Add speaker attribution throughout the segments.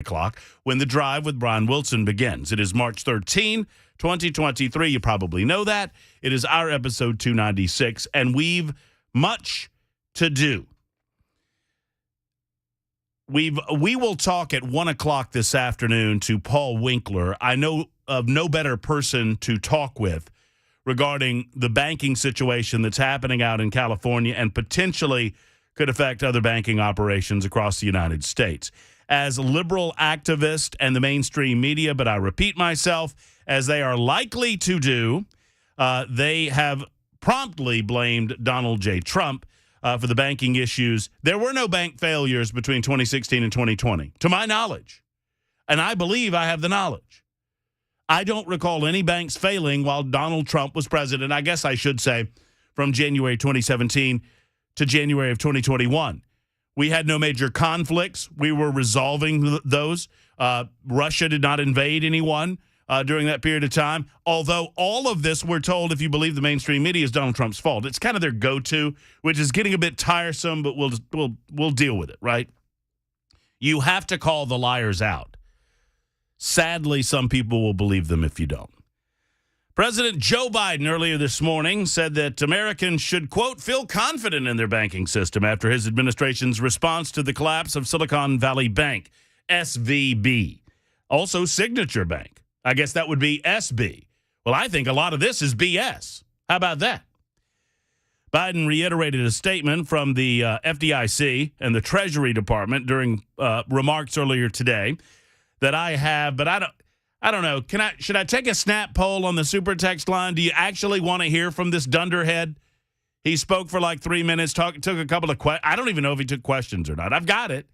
Speaker 1: o'clock when the drive with Brian Wilson begins. It is March 13, 2023. You probably know that. It is our episode 296, and we've much to do. We will talk at 1 o'clock this afternoon to Paul Winkler. I know of no better person to talk with regarding the banking situation that's happening out in California and potentially could affect other banking operations across the United States. As liberal activists and the mainstream media, but I repeat myself, as they are likely to do, they have promptly blamed Donald J. Trump for the banking issues. There were no bank failures between 2016 and 2020, to my knowledge. And I believe I have the knowledge. I don't recall any banks failing while Donald Trump was president. I guess I should say from January 2017 to January of 2021. We had no major conflicts. We were resolving those. Russia did not invade anyone during that period of time. Although all of this, we're told, if you believe the mainstream media, is Donald Trump's fault. It's kind of their go-to, which is getting a bit tiresome, but we'll deal with it, right? You have to call the liars out. Sadly, some people will believe them if you don't. President Joe Biden earlier this morning said that Americans should, quote, feel confident in their banking system after his administration's response to the collapse of Silicon Valley Bank, SVB. Also, Signature Bank. I guess that would be SB. Well, I think a lot of this is BS. How about that? Biden reiterated a statement from the FDIC and the Treasury Department during remarks earlier today that I have, but I don't know. Should I take a snap poll on the super text line? Do you actually want to hear from this dunderhead? He spoke for like 3 minutes, took a couple of questions. I don't even know if he took questions or not. I've got it.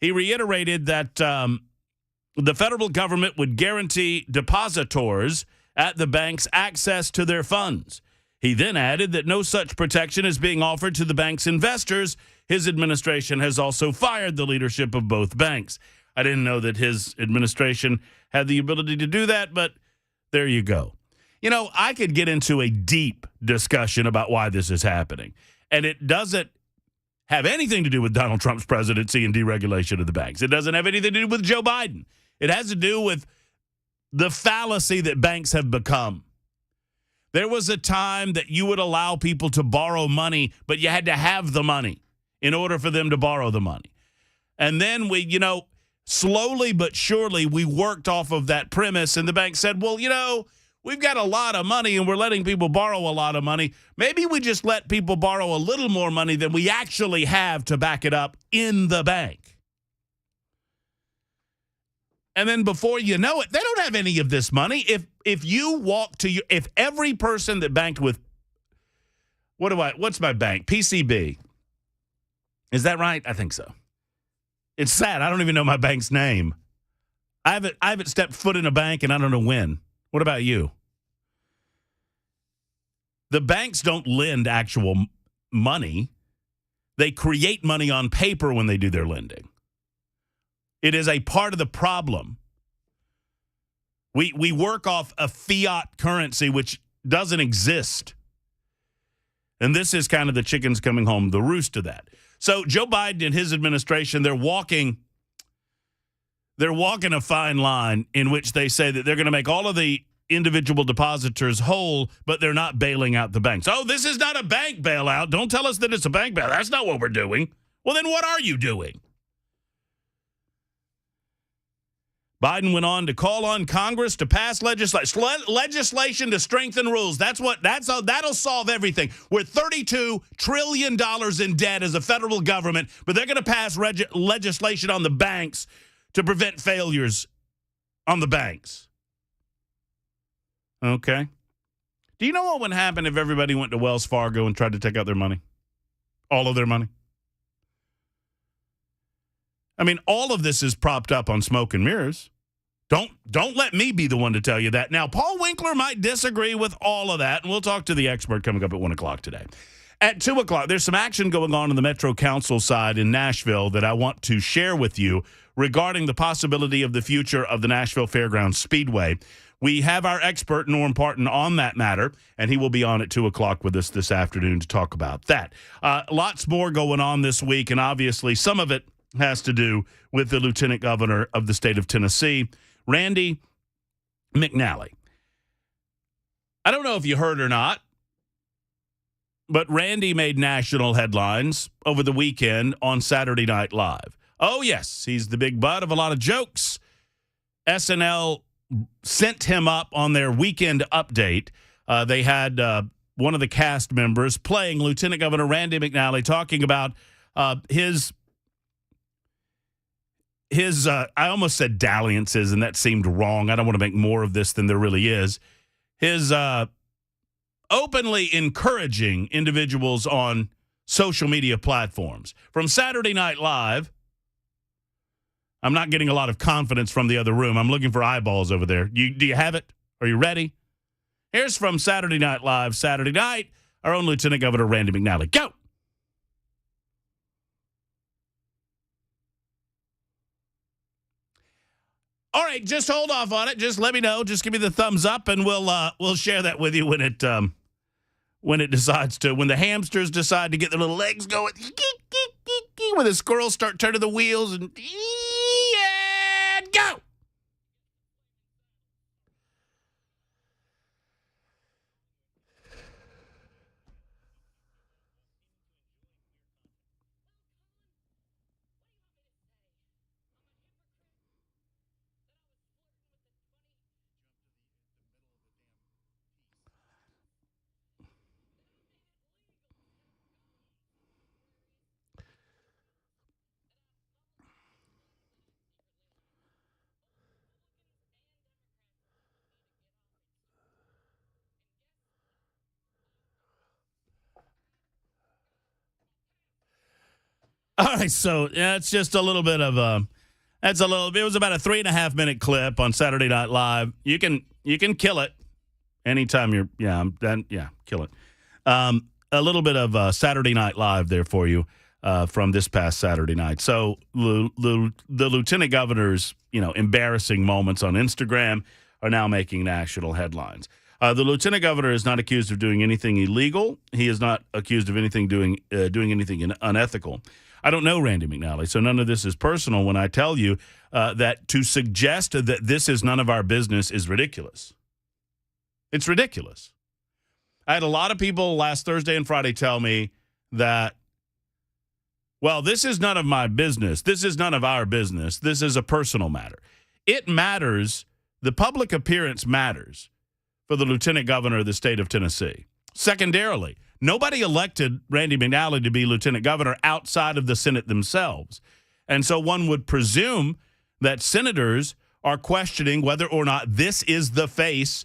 Speaker 1: He reiterated that the federal government would guarantee depositors at the banks access to their funds. He then added that no such protection is being offered to the bank's investors. His administration has also fired the leadership of both banks. I didn't know that his administration had the ability to do that, but there you go. You know, I could get into a deep discussion about why this is happening, and it doesn't have anything to do with Donald Trump's presidency and deregulation of the banks. It doesn't have anything to do with Joe Biden. It has to do with the fallacy that banks have become. There was a time that you would allow people to borrow money, but you had to have the money in order for them to borrow the money. And then slowly but surely, we worked off of that premise, and the bank said, well, we've got a lot of money, and we're letting people borrow a lot of money. Maybe we just let people borrow a little more money than we actually have to back it up in the bank. And then before you know it, they don't have any of this money. If you walk to if every person that banked with, what's my bank? PCB. Is that right? I think so. It's sad. I don't even know my bank's name. I haven't stepped foot in a bank, and I don't know when. What about you? The banks don't lend actual money. They create money on paper when they do their lending. It is a part of the problem. We work off a fiat currency which doesn't exist. And this is kind of the chickens coming home the roost of that. So Joe Biden and his administration, they're walking a fine line in which they say that they're going to make all of the individual depositors whole, but they're not bailing out the banks. Oh, this is not a bank bailout. Don't tell us that it's a bank bailout. That's not what we're doing. Well, then what are you doing? Biden went on to call on Congress to pass legislation to strengthen rules. That'll solve everything. We're $32 trillion in debt as a federal government, but they're going to pass legislation on the banks to prevent failures on the banks. Okay. Do you know what would happen if everybody went to Wells Fargo and tried to take out their money? All of their money? I mean, all of this is propped up on smoke and mirrors. Don't let me be the one to tell you that. Now, Paul Winkler might disagree with all of that, and we'll talk to the expert coming up at 1 o'clock today. At 2 o'clock, there's some action going on the Metro Council side in Nashville that I want to share with you regarding the possibility of the future of the Nashville Fairgrounds Speedway. We have our expert, Norm Parton, on that matter, and he will be on at 2 o'clock with us this afternoon to talk about that. Lots more going on this week, and obviously some of it has to do with the lieutenant governor of the state of Tennessee, Randy McNally. I don't know if you heard or not, but Randy made national headlines over the weekend on Saturday Night Live. Oh, yes, he's the big butt of a lot of jokes. SNL sent him up on their weekend update. They had one of the cast members playing Lieutenant Governor Randy McNally talking about his I almost said dalliances, and that seemed wrong. I don't want to make more of this than there really is. His openly encouraging individuals on social media platforms. From Saturday Night Live, I'm not getting a lot of confidence from the other room. I'm looking for eyeballs over there. Do you have it? Are you ready? Here's from Saturday Night Live, Saturday night, our own Lieutenant Governor Randy McNally. Go! All right, just hold off on it. Just let me know. Just give me the thumbs up, and we'll share that with you when it decides to. When the hamsters decide to get their little legs going, when the squirrels start turning the wheels, and go. All right, so it's just a little bit of it was about a 3.5 minute clip on Saturday Night Live. You can kill it anytime you're kill it. A little bit of Saturday Night Live there for you from this past Saturday night. So the lieutenant governor's embarrassing moments on Instagram are now making national headlines. The lieutenant governor is not accused of doing anything illegal. He is not accused of doing anything unethical. I don't know Randy McNally, so none of this is personal when I tell you that to suggest that this is none of our business is ridiculous. It's ridiculous. I had a lot of people last Thursday and Friday tell me that, well, this is none of my business. This is none of our business. This is a personal matter. It matters. The public appearance matters for the lieutenant governor of the state of Tennessee. Secondarily, nobody elected Randy McNally to be lieutenant governor outside of the Senate themselves. And so one would presume that senators are questioning whether or not this is the face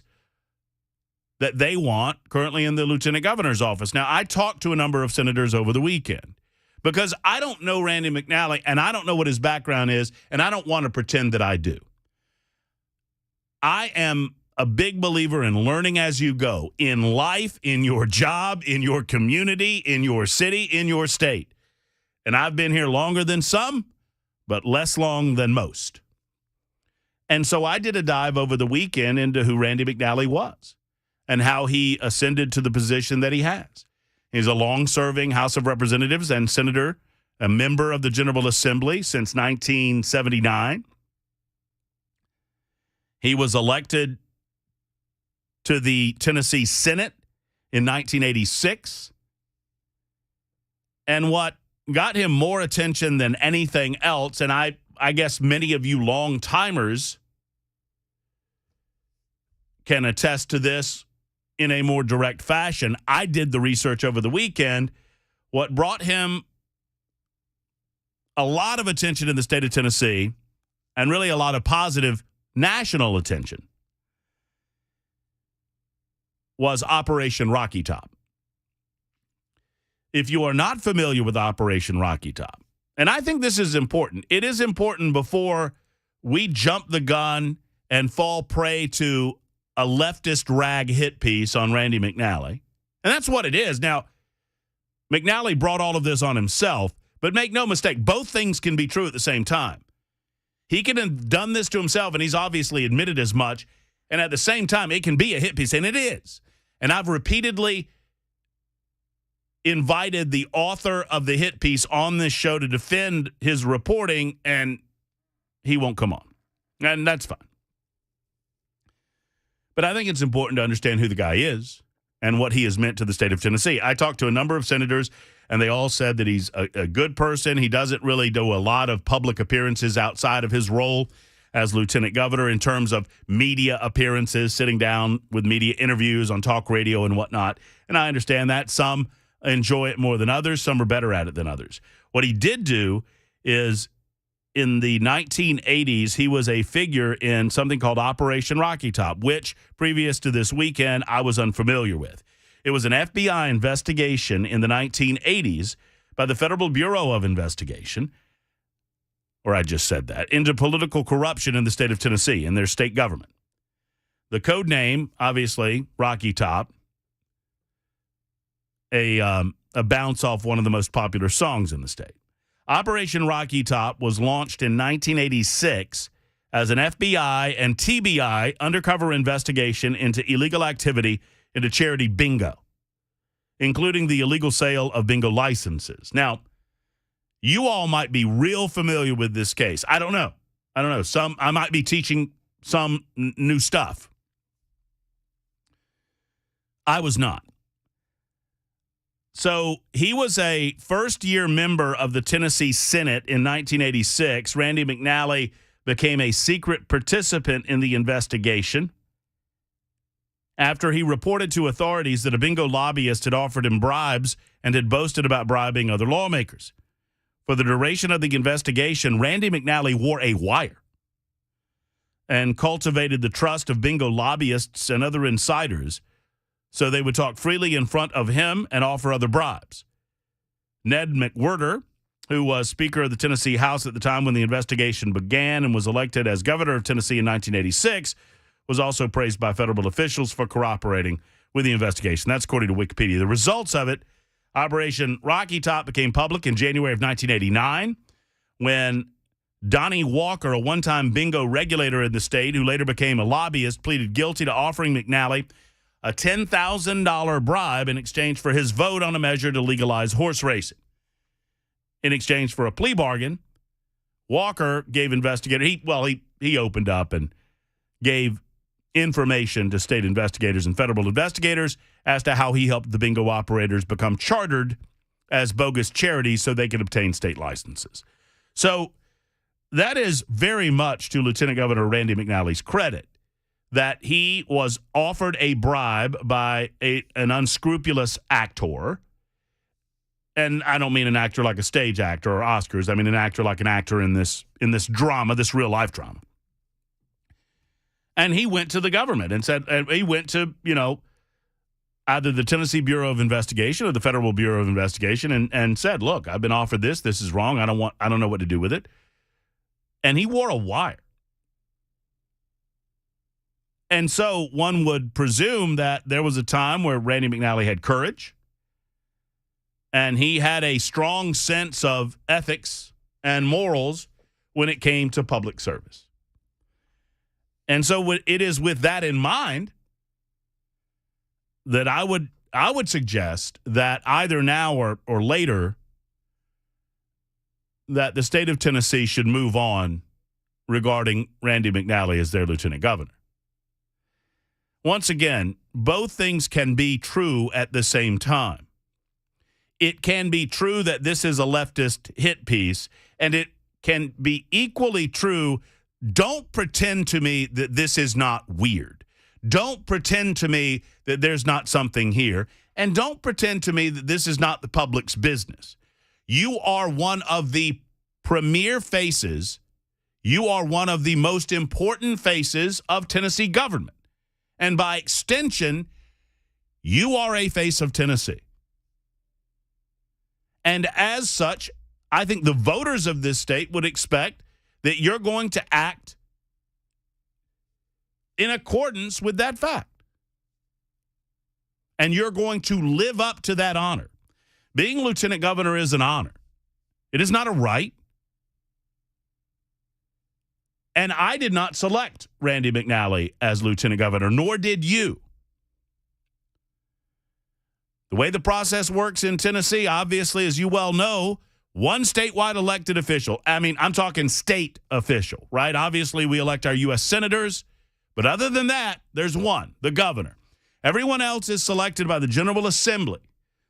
Speaker 1: that they want currently in the lieutenant governor's office. Now, I talked to a number of senators over the weekend because I don't know Randy McNally and I don't know what his background is, and I don't want to pretend that I do. I am a big believer in learning as you go, in life, in your job, in your community, in your city, in your state. And I've been here longer than some, but less long than most. And so I did a dive over the weekend into who Randy McNally was and how he ascended to the position that he has. He's a long-serving House of Representatives and senator, a member of the General Assembly since 1979. He was elected to the Tennessee Senate in 1986. And what got him more attention than anything else, and I guess many of you long-timers can attest to this in a more direct fashion. I did the research over the weekend. What brought him a lot of attention in the state of Tennessee and really a lot of positive national attention was Operation Rocky Top. If you are not familiar with Operation Rocky Top, and I think this is important, it is important before we jump the gun and fall prey to a leftist rag hit piece on Randy McNally. And that's what it is. Now, McNally brought all of this on himself, but make no mistake, both things can be true at the same time. He can have done this to himself, and he's obviously admitted as much, and at the same time, it can be a hit piece, and it is. And I've repeatedly invited the author of the hit piece on this show to defend his reporting, and he won't come on. And that's fine. But I think it's important to understand who the guy is and what he has meant to the state of Tennessee. I talked to a number of senators, and they all said that he's a good person. He doesn't really do a lot of public appearances outside of his role as lieutenant governor in terms of media appearances, sitting down with media interviews on talk radio and whatnot. And I understand that. Some enjoy it more than others. Some are better at it than others. What he did do is in the 1980s, he was a figure in something called Operation Rocky Top, which previous to this weekend, I was unfamiliar with. It was an FBI investigation in the 1980s by the Federal Bureau of Investigation, or I just said that, into political corruption in the state of Tennessee and their state government. The code name, obviously, Rocky Top, a bounce off one of the most popular songs in the state. Operation Rocky Top was launched in 1986 as an FBI and TBI undercover investigation into illegal activity into charity bingo, including the illegal sale of bingo licenses. Now, you all might be real familiar with this case. I don't know. I might be teaching some new stuff. I was not. So he was a first-year member of the Tennessee Senate in 1986. Randy McNally became a secret participant in the investigation after he reported to authorities that a bingo lobbyist had offered him bribes and had boasted about bribing other lawmakers. For the duration of the investigation, Randy McNally wore a wire and cultivated the trust of bingo lobbyists and other insiders so they would talk freely in front of him and offer other bribes. Ned McWhirter, who was Speaker of the Tennessee House at the time when the investigation began and was elected as governor of Tennessee in 1986, was also praised by federal officials for cooperating with the investigation. That's according to Wikipedia. The results of it, Operation Rocky Top, became public in January of 1989 when Donnie Walker, a one-time bingo regulator in the state who later became a lobbyist, pleaded guilty to offering McNally a $10,000 bribe in exchange for his vote on a measure to legalize horse racing. In exchange for a plea bargain, Walker gave investigators, he opened up and gave information to state investigators and federal investigators as to how he helped the bingo operators become chartered as bogus charities so they could obtain state licenses. So that is very much to Lieutenant Governor Randy McNally's credit that he was offered a bribe by an unscrupulous actor. And I don't mean an actor like a stage actor or Oscars. I mean an actor like an actor in this drama, this real-life drama. And he went to the government and said, he went to, either the Tennessee Bureau of Investigation or the Federal Bureau of Investigation and said, look, I've been offered this. This is wrong. I don't know what to do with it. And he wore a wire. And so one would presume that there was a time where Randy McNally had courage and he had a strong sense of ethics and morals when it came to public service. And so it is with that in mind that I would suggest that either now or later that the state of Tennessee should move on regarding Randy McNally as their lieutenant governor. Once again, both things can be true at the same time. It can be true that this is a leftist hit piece, and it can be equally true. Don't pretend to me that this is not weird. Don't pretend to me that there's not something here. And don't pretend to me that this is not the public's business. You are one of the premier faces. You are one of the most important faces of Tennessee government. And by extension, you are a face of Tennessee. And as such, I think the voters of this state would expect that you're going to act in accordance with that fact. And you're going to live up to that honor. Being lieutenant governor is an honor. It is not a right. And I did not select Randy McNally as lieutenant governor, nor did you. The way the process works in Tennessee, obviously, as you well know, one statewide elected official. I mean, I'm talking state official, right? Obviously, we elect our U.S. senators. But other than that, there's one, the governor. Everyone else is selected by the General Assembly.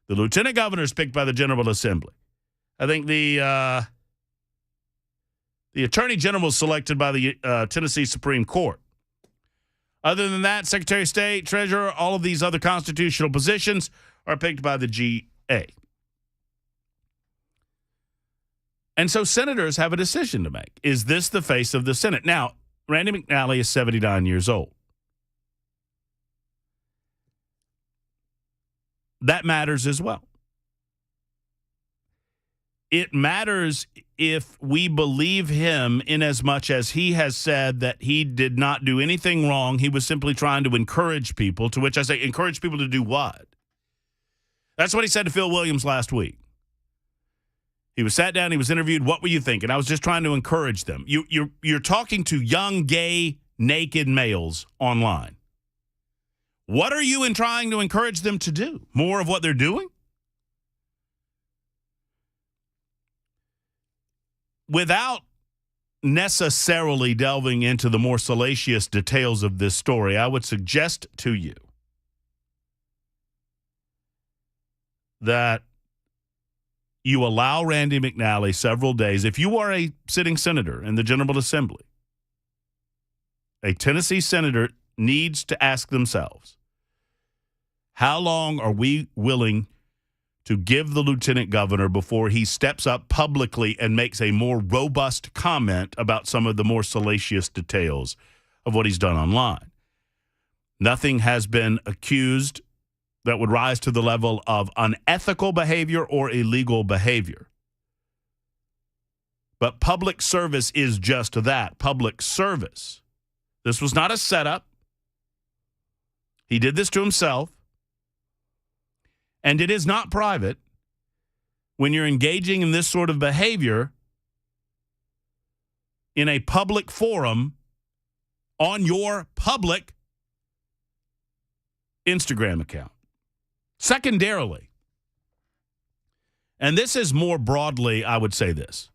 Speaker 1: The lieutenant governor is picked by the General Assembly. I think the attorney general is selected by the Tennessee Supreme Court. Other than that, Secretary of State, Treasurer, all of these other constitutional positions are picked by the GA. And so senators have a decision to make. Is this the face of the Senate? Now, Randy McNally is 79 years old. That matters as well. It matters if we believe him in as much as he has said that he did not do anything wrong. He was simply trying to encourage people, to which I say, encourage people to do what? That's what he said to Phil Williams last week. He was sat down, he was interviewed. What were you thinking? I was just trying to encourage them. You're talking to young, gay, naked males online. What are you trying to encourage them to do? More of what they're doing? Without necessarily delving into the more salacious details of this story, I would suggest to you that you allow Randy McNally several days. If you are a sitting senator in the General Assembly, a Tennessee senator needs to ask themselves, how long are we willing to give the lieutenant governor before he steps up publicly and makes a more robust comment about some of the more salacious details of what he's done online? Nothing has been accused that would rise to the level of unethical behavior or illegal behavior. But public service is just that, public service. This was not a setup. He did this to himself. And it is not private when you're engaging in this sort of behavior in a public forum on your public Instagram account. Secondarily, and this is more broadly, I would say this.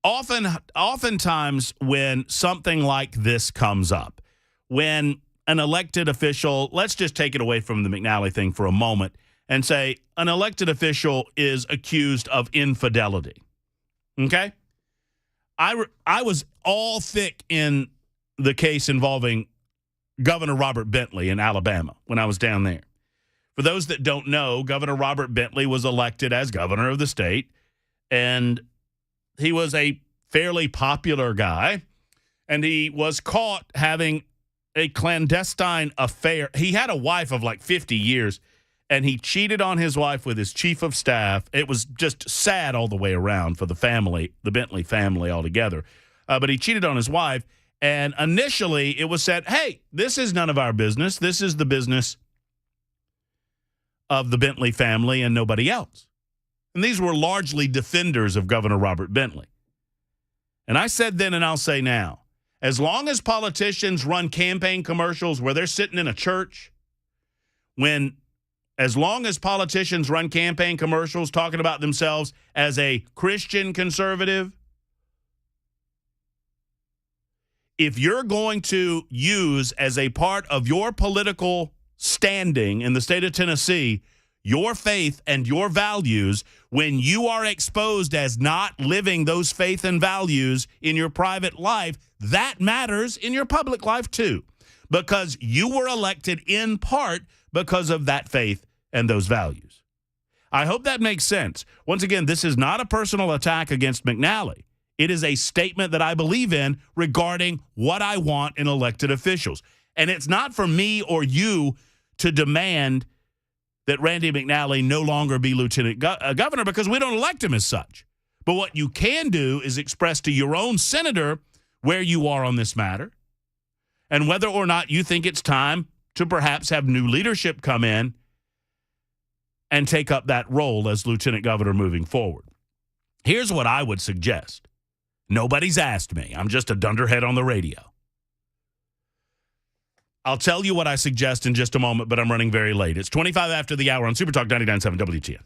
Speaker 1: Oftentimes when something like this comes up, when an elected official, let's just take it away from the McNally thing for a moment and say an elected official is accused of infidelity. Okay? I was all thick in the case involving Governor Robert Bentley in Alabama when I was down there. For those that don't know, Governor Robert Bentley was elected as governor of the state, and he was a fairly popular guy, and he was caught having a clandestine affair. He had a wife of like 50 years, and he cheated on his wife with his chief of staff. It was just sad all the way around for the family, the Bentley family altogether. But he cheated on his wife, and initially it was said, hey, this is none of our business. This is the business of the Bentley family and nobody else. And these were largely defenders of Governor Robert Bentley. And I said then, and I'll say now, as long as politicians run campaign commercials where they're sitting in a church, as long as politicians run campaign commercials talking about themselves as a Christian conservative, if you're going to use as a part of your political standing in the state of Tennessee your faith and your values, when you are exposed as not living those faith and values in your private life, that matters in your public life too, because you were elected in part because of that faith and those values. I hope that makes sense. Once again, this is not a personal attack against McNally. It is a statement that I believe in regarding what I want in elected officials. And it's not for me or you to demand that Randy McNally no longer be lieutenant governor, because we don't elect him as such. But what you can do is express to your own senator where you are on this matter and whether or not you think it's time to perhaps have new leadership come in and take up that role as lieutenant governor moving forward. Here's what I would suggest. Nobody's asked me. I'm just a dunderhead on the radio. I'll tell you what I suggest in just a moment, but I'm running very late. It's 25 after the hour on Super Talk 99.7 WTN.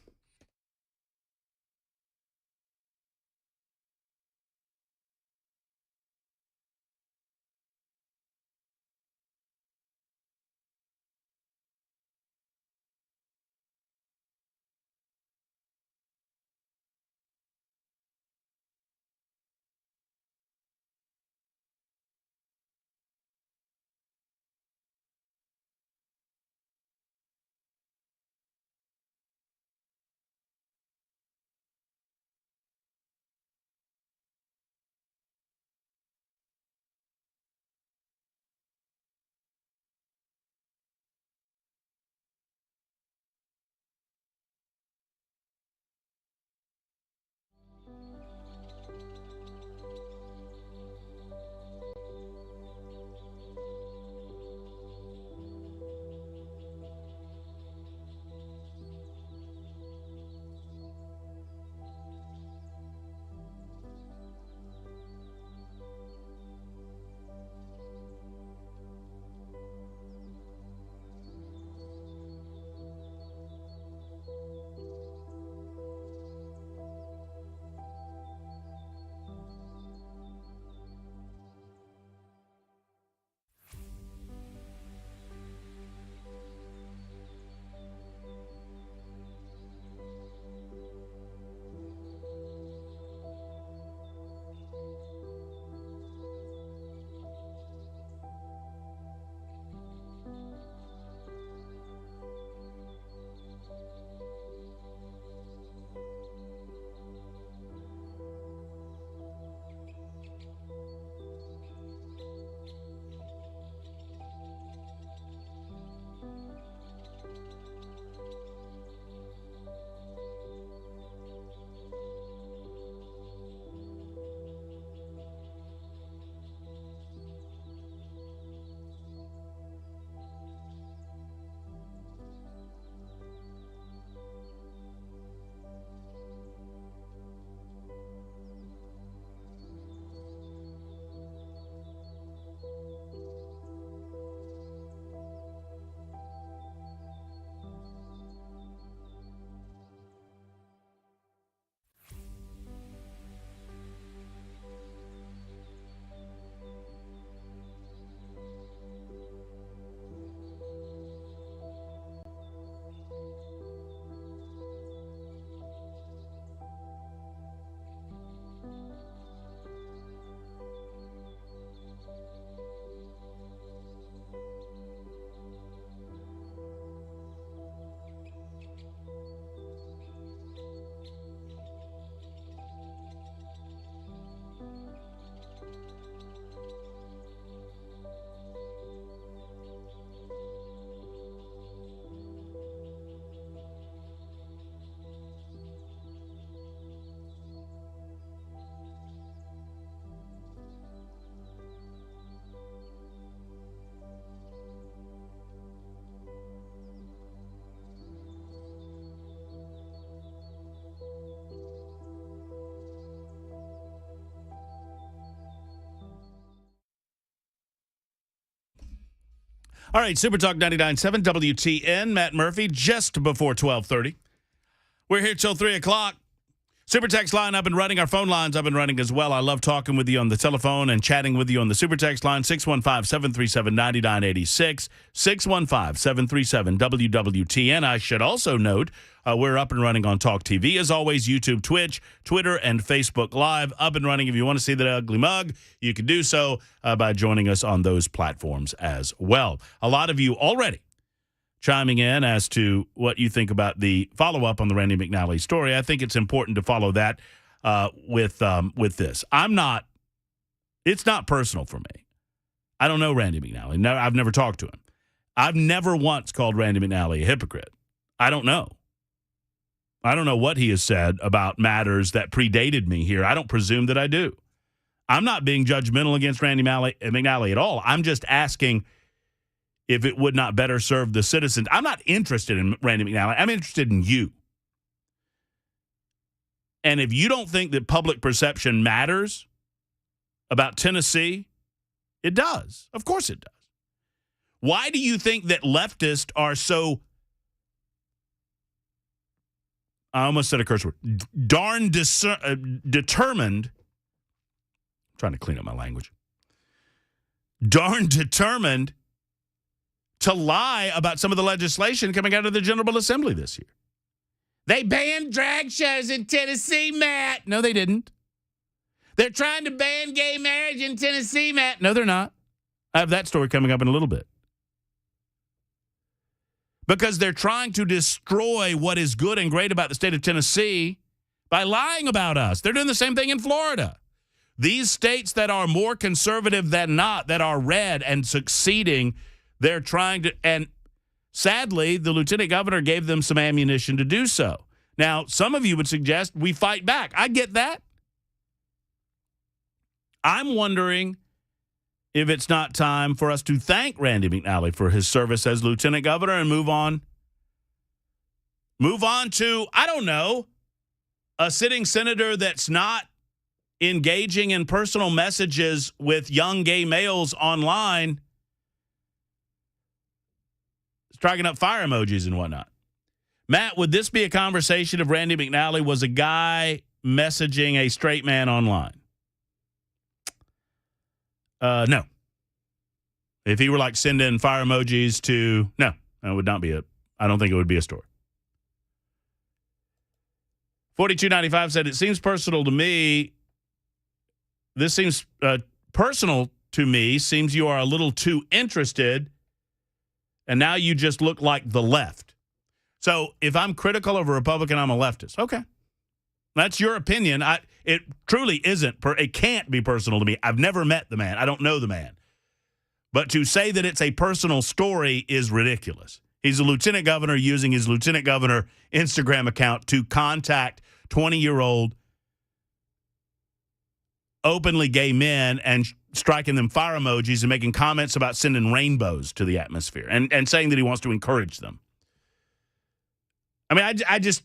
Speaker 1: All right, Super Talk 99.7 WTN, Matt Murphy, just before 12:30. We're here till 3 o'clock. Super Text line up and running. Our phone lines up and running as well. I love talking with you on the telephone and chatting with you on the Super Text line, 615-737-9986, 615-737-WWTN. I should also note we're up and running on Talk TV. As always, YouTube, Twitch, Twitter, and Facebook Live. Up and running. If you want to see that ugly mug, you can do so by joining us on those platforms as well. A lot of you already chiming in as to what you think about the follow-up on the Randy McNally story. I think it's important to follow that with this. It's not personal for me. I don't know Randy McNally. No, I've never talked to him. I've never once called Randy McNally a hypocrite. I don't know. I don't know what he has said about matters that predated me here. I don't presume that I do. I'm not being judgmental against Randy McNally at all. I'm just asking if it would not better serve the citizens. I'm not interested in Randy McNally. I'm interested in you. And if you don't think that public perception matters about Tennessee, it does. Of course it does. Why do you think that leftists are so, I almost said a curse word, darn determined, I'm trying to clean up my language, darn determined to lie about some of the legislation coming out of the General Assembly this year? They banned drag shows in Tennessee, Matt. No, they didn't. They're trying to ban gay marriage in Tennessee, Matt. No, they're not. I have that story coming up in a little bit. Because they're trying to destroy what is good and great about the state of Tennessee by lying about us. They're doing the same thing in Florida. These states that are more conservative than not, that are red and succeeding, they're trying to, and sadly, the lieutenant governor gave them some ammunition to do so. Now, some of you would suggest we fight back. I get that. I'm wondering if it's not time for us to thank Randy McNally for his service as lieutenant governor and move on. Move on to, I don't know, a sitting senator that's not engaging in personal messages with young gay males online, striking up fire emojis and whatnot. Matt, would this be a conversation if Randy McNally was a guy messaging a straight man online? No. If he were like sending fire emojis to, no, that would not be it. I don't think it would be a story. 4295 said, it seems personal to me. This seems personal to me. Seems you are a little too interested. And now you just look like the left. So if I'm critical of a Republican, I'm a leftist. Okay. That's your opinion. It truly isn't. It can't be personal to me. I've never met the man. I don't know the man. But to say that it's a personal story is ridiculous. He's a lieutenant governor using his lieutenant governor Instagram account to contact 20-year-old openly gay men and striking them fire emojis and making comments about sending rainbows to the atmosphere and saying that he wants to encourage them. I mean, I just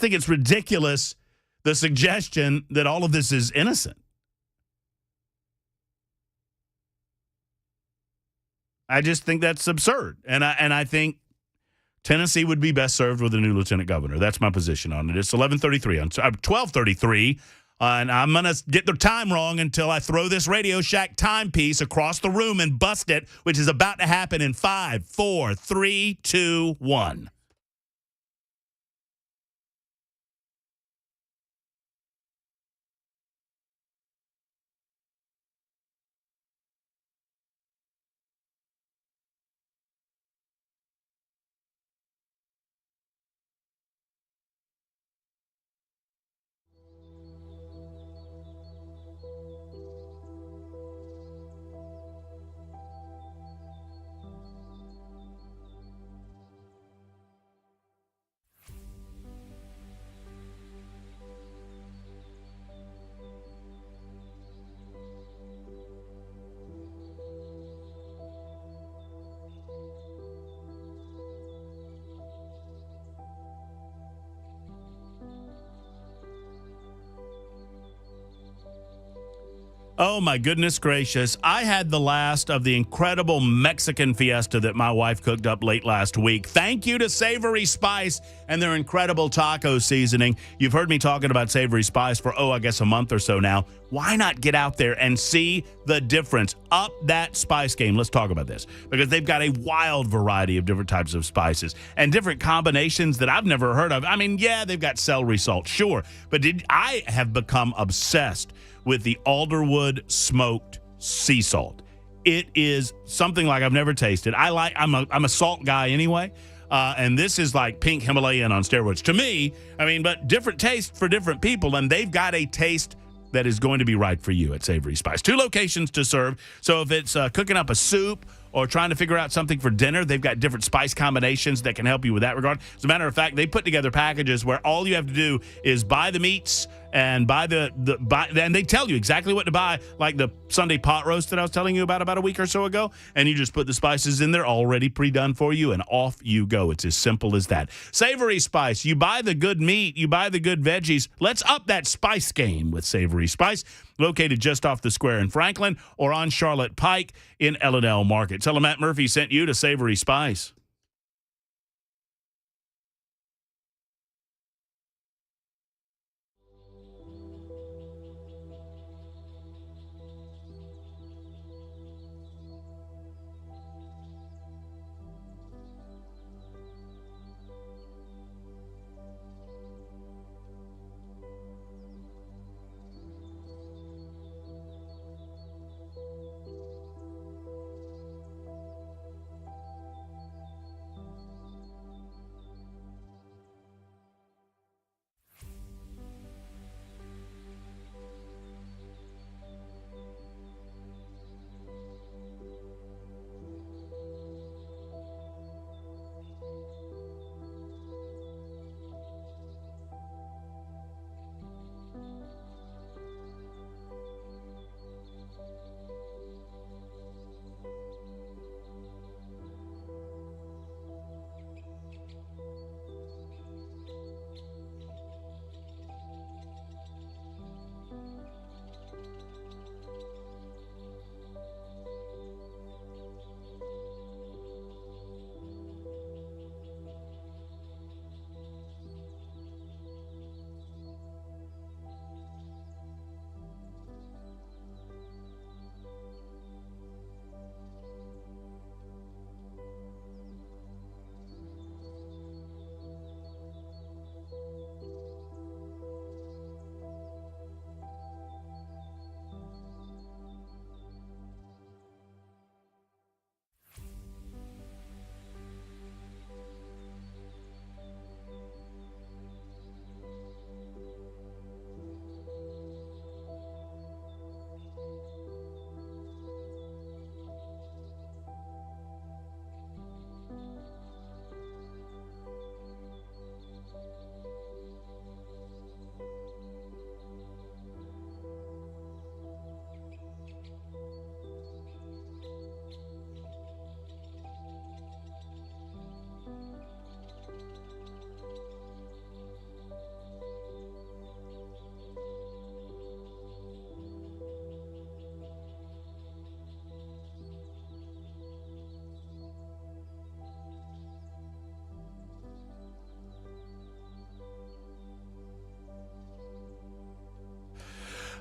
Speaker 1: think it's ridiculous, the suggestion that all of this is innocent. I just think that's absurd. And I think Tennessee would be best served with a new lieutenant governor. That's my position on it. It's 11:33 on 12:33. And I'm going to get the time wrong until I throw this Radio Shack timepiece across the room and bust it, which is about to happen in 5, 4, 3, 2, 1. Oh, my goodness gracious. I had the last of the incredible Mexican fiesta that my wife cooked up late last week. Thank you to Savory Spice and their incredible taco seasoning. You've heard me talking about Savory Spice for, I guess a month or so now. Why not get out there and see the difference? Up that spice game. Let's talk about this because they've got a wild variety of different types of spices and different combinations that I've never heard of. I mean, yeah, they've got celery salt, sure, but I have become obsessed with the Alderwood smoked sea salt. It is something like I've never tasted. I'm a salt guy anyway, and this is like pink Himalayan on steroids to me. I mean, but different taste for different people, and they've got a taste that is going to be right for you at Savory Spice. 2 locations to serve. So if it's cooking up a soup or trying to figure out something for dinner, they've got different spice combinations that can help you with that regard. As a matter of fact, they put together packages where all you have to do is buy the meats and buy and they tell you exactly what to buy, like the Sunday pot roast that I was telling you about a week or so ago, and you just put the spices in there already pre-done for you, and off you go. It's as simple as that. Savory Spice. You buy the good meat, you buy the good veggies. Let's up that spice game with Savory Spice. located just off the square in Franklin or on Charlotte Pike in L&L Market. Tell them Matt Murphy sent you to Savory Spice.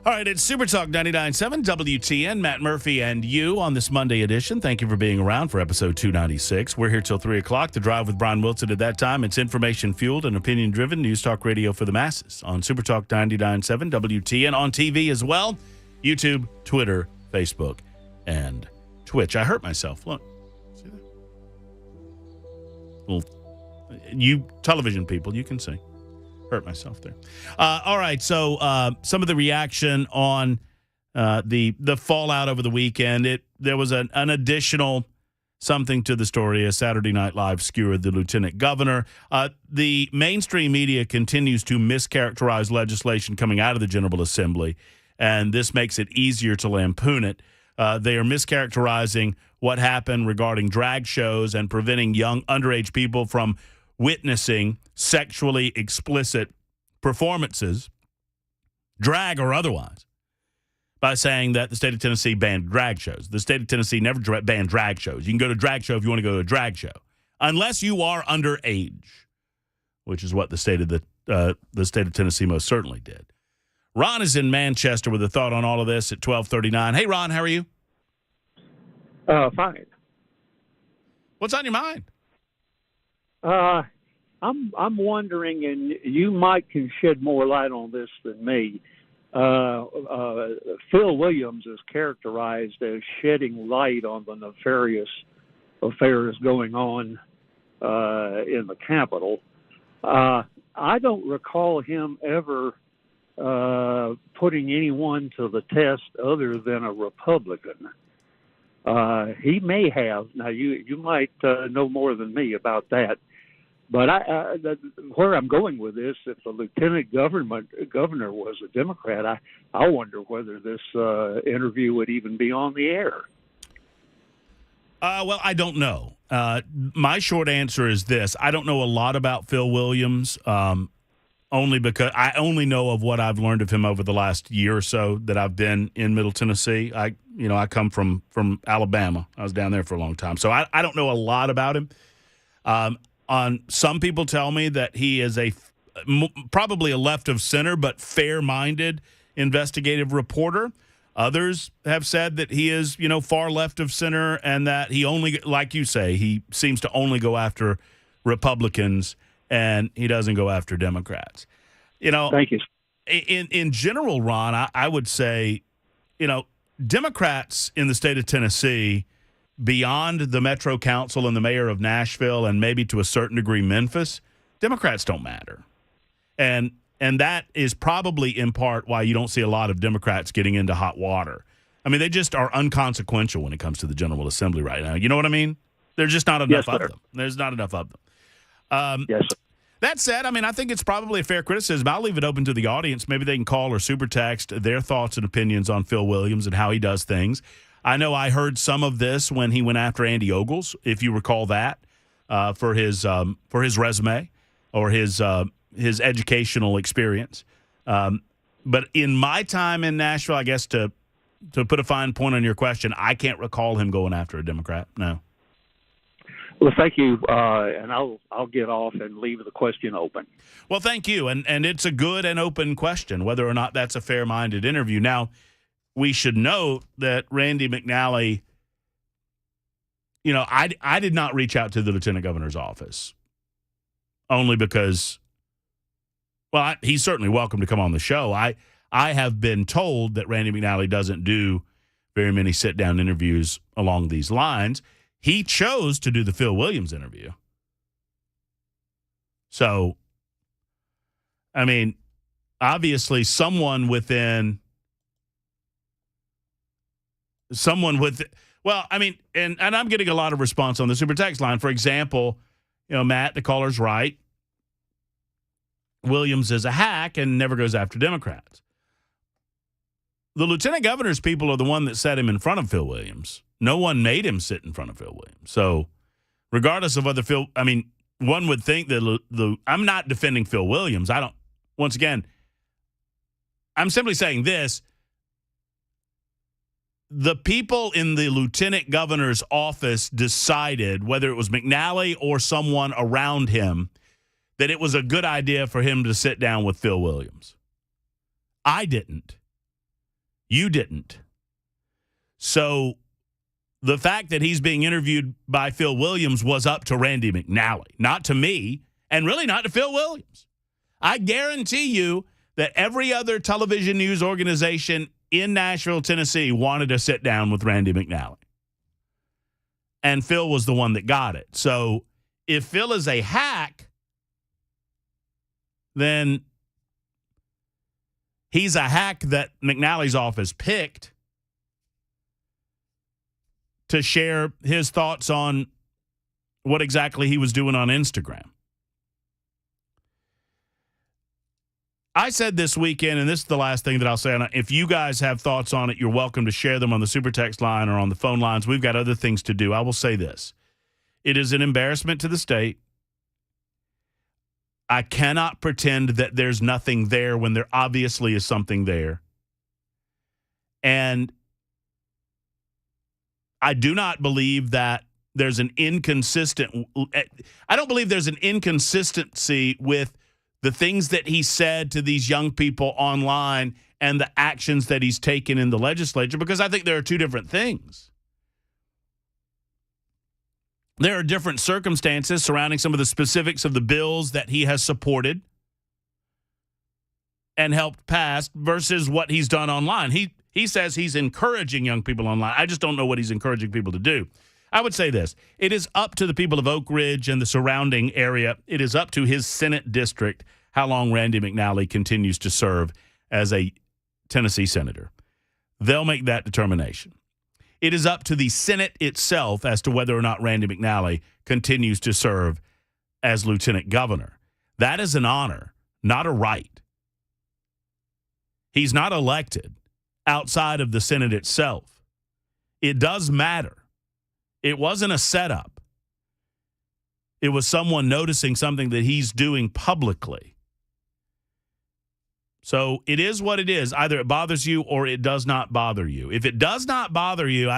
Speaker 1: All right, it's Super Talk 99.7 WTN. Matt Murphy and you on this Monday edition. Thank you for being around for episode 296. We're here till 3 o'clock. The Drive with Brian Wilson at that time. It's information-fueled and opinion-driven news talk radio for the masses on Super Talk 99.7 WTN, on TV as well, YouTube, Twitter, Facebook, and Twitch. I hurt myself. Look. See that? Well, you television people, you can see. Hurt myself there. All right, so some of the reaction on the fallout over the weekend. There was an additional something to the story. A Saturday Night Live skewered the lieutenant governor. The mainstream media continues to mischaracterize legislation coming out of the General Assembly, and this makes it easier to lampoon it. They are mischaracterizing what happened regarding drag shows and preventing young underage people from witnessing sexually explicit performances, drag or otherwise, by saying that the state of Tennessee banned drag shows. The state of Tennessee never banned drag shows. You can go to a drag show if you want to go to a drag show, unless you are underage, which is what the state of Tennessee most certainly did. Ron is in Manchester with a thought on all of this at 12:39. Hey, Ron, how are you?
Speaker 2: Fine.
Speaker 1: What's on your mind?
Speaker 2: I'm wondering, and you might can shed more light on this than me. Phil Williams is characterized as shedding light on the nefarious affairs going on in the Capitol. I don't recall him ever putting anyone to the test other than a Republican. He may have. Now, you might know more than me about that. But where I'm going with this, if the lieutenant governor was a Democrat, I wonder whether this interview would even be on the air.
Speaker 1: Well, I don't know. My short answer is this. I don't know a lot about Phil Williams. only because I only know of what I've learned of him over the last year or so that I've been in Middle Tennessee. I come from Alabama. I was down there for a long time, so I don't know a lot about him. On some people tell me that he is probably a left of center but fair-minded investigative reporter. Others have said that he is, far left of center, and that he only, like you say, he seems to only go after Republicans and he doesn't go after Democrats.
Speaker 2: Thank you.
Speaker 1: In general, Ron, I would say, Democrats in the state of Tennessee, beyond the Metro Council and the mayor of Nashville and maybe to a certain degree Memphis, Democrats don't matter. And that is probably in part why you don't see a lot of Democrats getting into hot water. I mean, they just are unconsequential when it comes to the General Assembly right now. You know what I mean? There's just not enough of them. There's not enough of them.
Speaker 2: Yes, sir.
Speaker 1: That said, I think it's probably a fair criticism. I'll leave it open to the audience. Maybe they can call or super text their thoughts and opinions on Phil Williams and how he does things. I know I heard some of this when he went after Andy Ogles, if you recall that, for his resume or his educational experience. But in my time in Nashville, I guess to put a fine point on your question, I can't recall him going after a Democrat. No.
Speaker 2: Well, thank you, and I'll get off and leave the question open.
Speaker 1: Well, thank you, and it's a good and open question, whether or not that's a fair-minded interview. Now, we should note that Randy McNally, I did not reach out to the lieutenant governor's office, only because, well, he's certainly welcome to come on the show. I have been told that Randy McNally doesn't do very many sit-down interviews along these lines. He chose to do the Phil Williams interview. So, obviously someone with, and I'm getting a lot of response on the super text line. For example, Matt, the caller's right. Williams is a hack and never goes after Democrats. The lieutenant governor's people are the one that set him in front of Phil Williams. No one made him sit in front of Phil Williams. So regardless of whether one would think that I'm not defending Phil Williams. Once again, I'm simply saying this. The people in the lieutenant governor's office decided, whether it was McNally or someone around him, that it was a good idea for him to sit down with Phil Williams. I didn't. You didn't. So the fact that he's being interviewed by Phil Williams was up to Randy McNally, not to me, and really not to Phil Williams. I guarantee you that every other television news organization in Nashville, Tennessee wanted to sit down with Randy McNally. And Phil was the one that got it. So if Phil is a hack, then he's a hack that McNally's office picked to share his thoughts on what exactly he was doing on Instagram. I said this weekend, and this is the last thing that I'll say on it. If you guys have thoughts on it, you're welcome to share them on the super text line or on the phone lines. We've got other things to do. I will say this. It is an embarrassment to the state. I cannot pretend that there's nothing there when there obviously is something there. And I do not believe that there's an I don't believe there's an inconsistency with the things that he said to these young people online and the actions that he's taken in the legislature, because I think there are two different things. There are different circumstances surrounding some of the specifics of the bills that he has supported and helped pass versus what he's done online. He says he's encouraging young people online. I just don't know what he's encouraging people to do. I would say this. It is up to the people of Oak Ridge and the surrounding area. It is up to his Senate district how long Randy McNally continues to serve as a Tennessee senator. They'll make that determination. It is up to the Senate itself as to whether or not Randy McNally continues to serve as lieutenant governor. That is an honor, not a right. He's not elected outside of the Senate itself. It does matter. It wasn't a setup. It was someone noticing something that he's doing publicly So it is what it is. Either it bothers you or it does not bother you. If it does not bother you,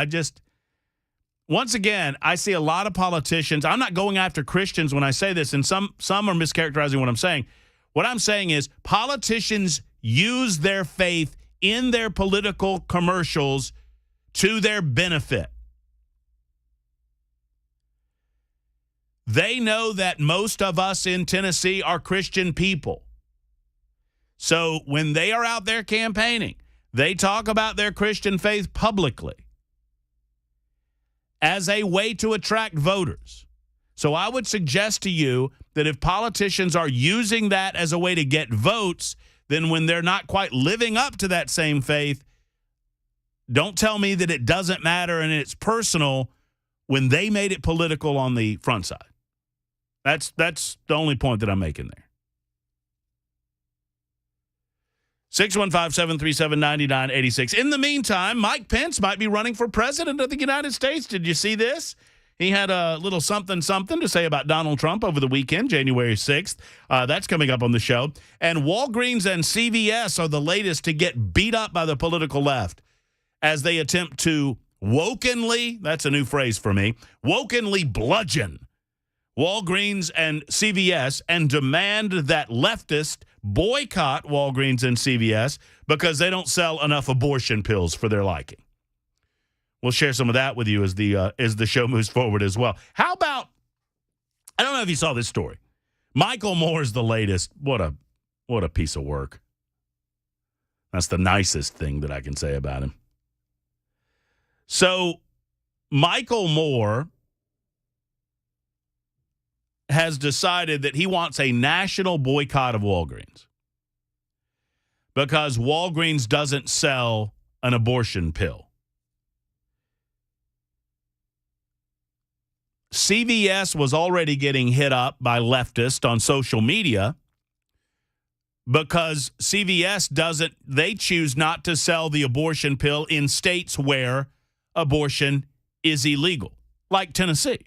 Speaker 1: once again, I see a lot of politicians. I'm not going after Christians when I say this, and some are mischaracterizing what I'm saying. What I'm saying is politicians use their faith in their political commercials to their benefit. They know that most of us in Tennessee are Christian people. So when they are out there campaigning, they talk about their Christian faith publicly as a way to attract voters. So I would suggest to you that if politicians are using that as a way to get votes, then when they're not quite living up to that same faith, don't tell me that it doesn't matter and it's personal when they made it political on the front side. That's the only point that I'm making there. 615-737-9986. In the meantime, Mike Pence might be running for president of the United States. Did you see this? He had a little something to say about Donald Trump over the weekend, January 6th. That's coming up on the show. And Walgreens and CVS are the latest to get beat up by the political left as they attempt to wokenly, that's a new phrase for me, wokenly bludgeon Walgreens and CVS and demand that leftists boycott Walgreens and CVS because they don't sell enough abortion pills for their liking. We'll share some of that with you as the show moves forward as well. How about, I don't know if you saw this story. Michael Moore is the latest. What a piece of work. That's the nicest thing that I can say about him. So Michael Moore has decided that he wants a national boycott of Walgreens because Walgreens doesn't sell an abortion pill. CVS was already getting hit up by leftists on social media because CVS they choose not to sell the abortion pill in states where abortion is illegal, like Tennessee.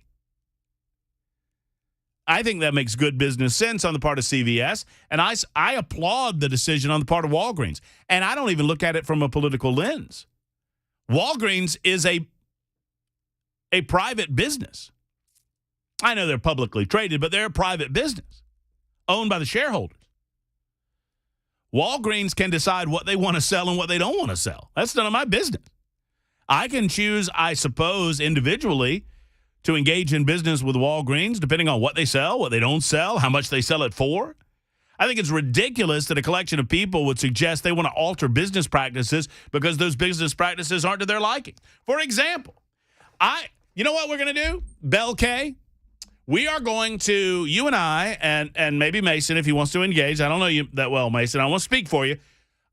Speaker 1: I think that makes good business sense on the part of CVS, and I applaud the decision on the part of Walgreens. And I don't even look at it from a political lens. Walgreens is a private business. I know they're publicly traded, but they're a private business owned by the shareholders. Walgreens can decide what they want to sell and what they don't want to sell. That's none of my business. I can choose, I suppose, individually to engage in business with Walgreens, depending on what they sell, what they don't sell, how much they sell it for. I think it's ridiculous that a collection of people would suggest they want to alter business practices because those business practices aren't to their liking. For example, you know what we're going to do? Bell K, we are going to, you and I, and maybe Mason, if he wants to engage. I don't know you that well, Mason. I want to speak for you.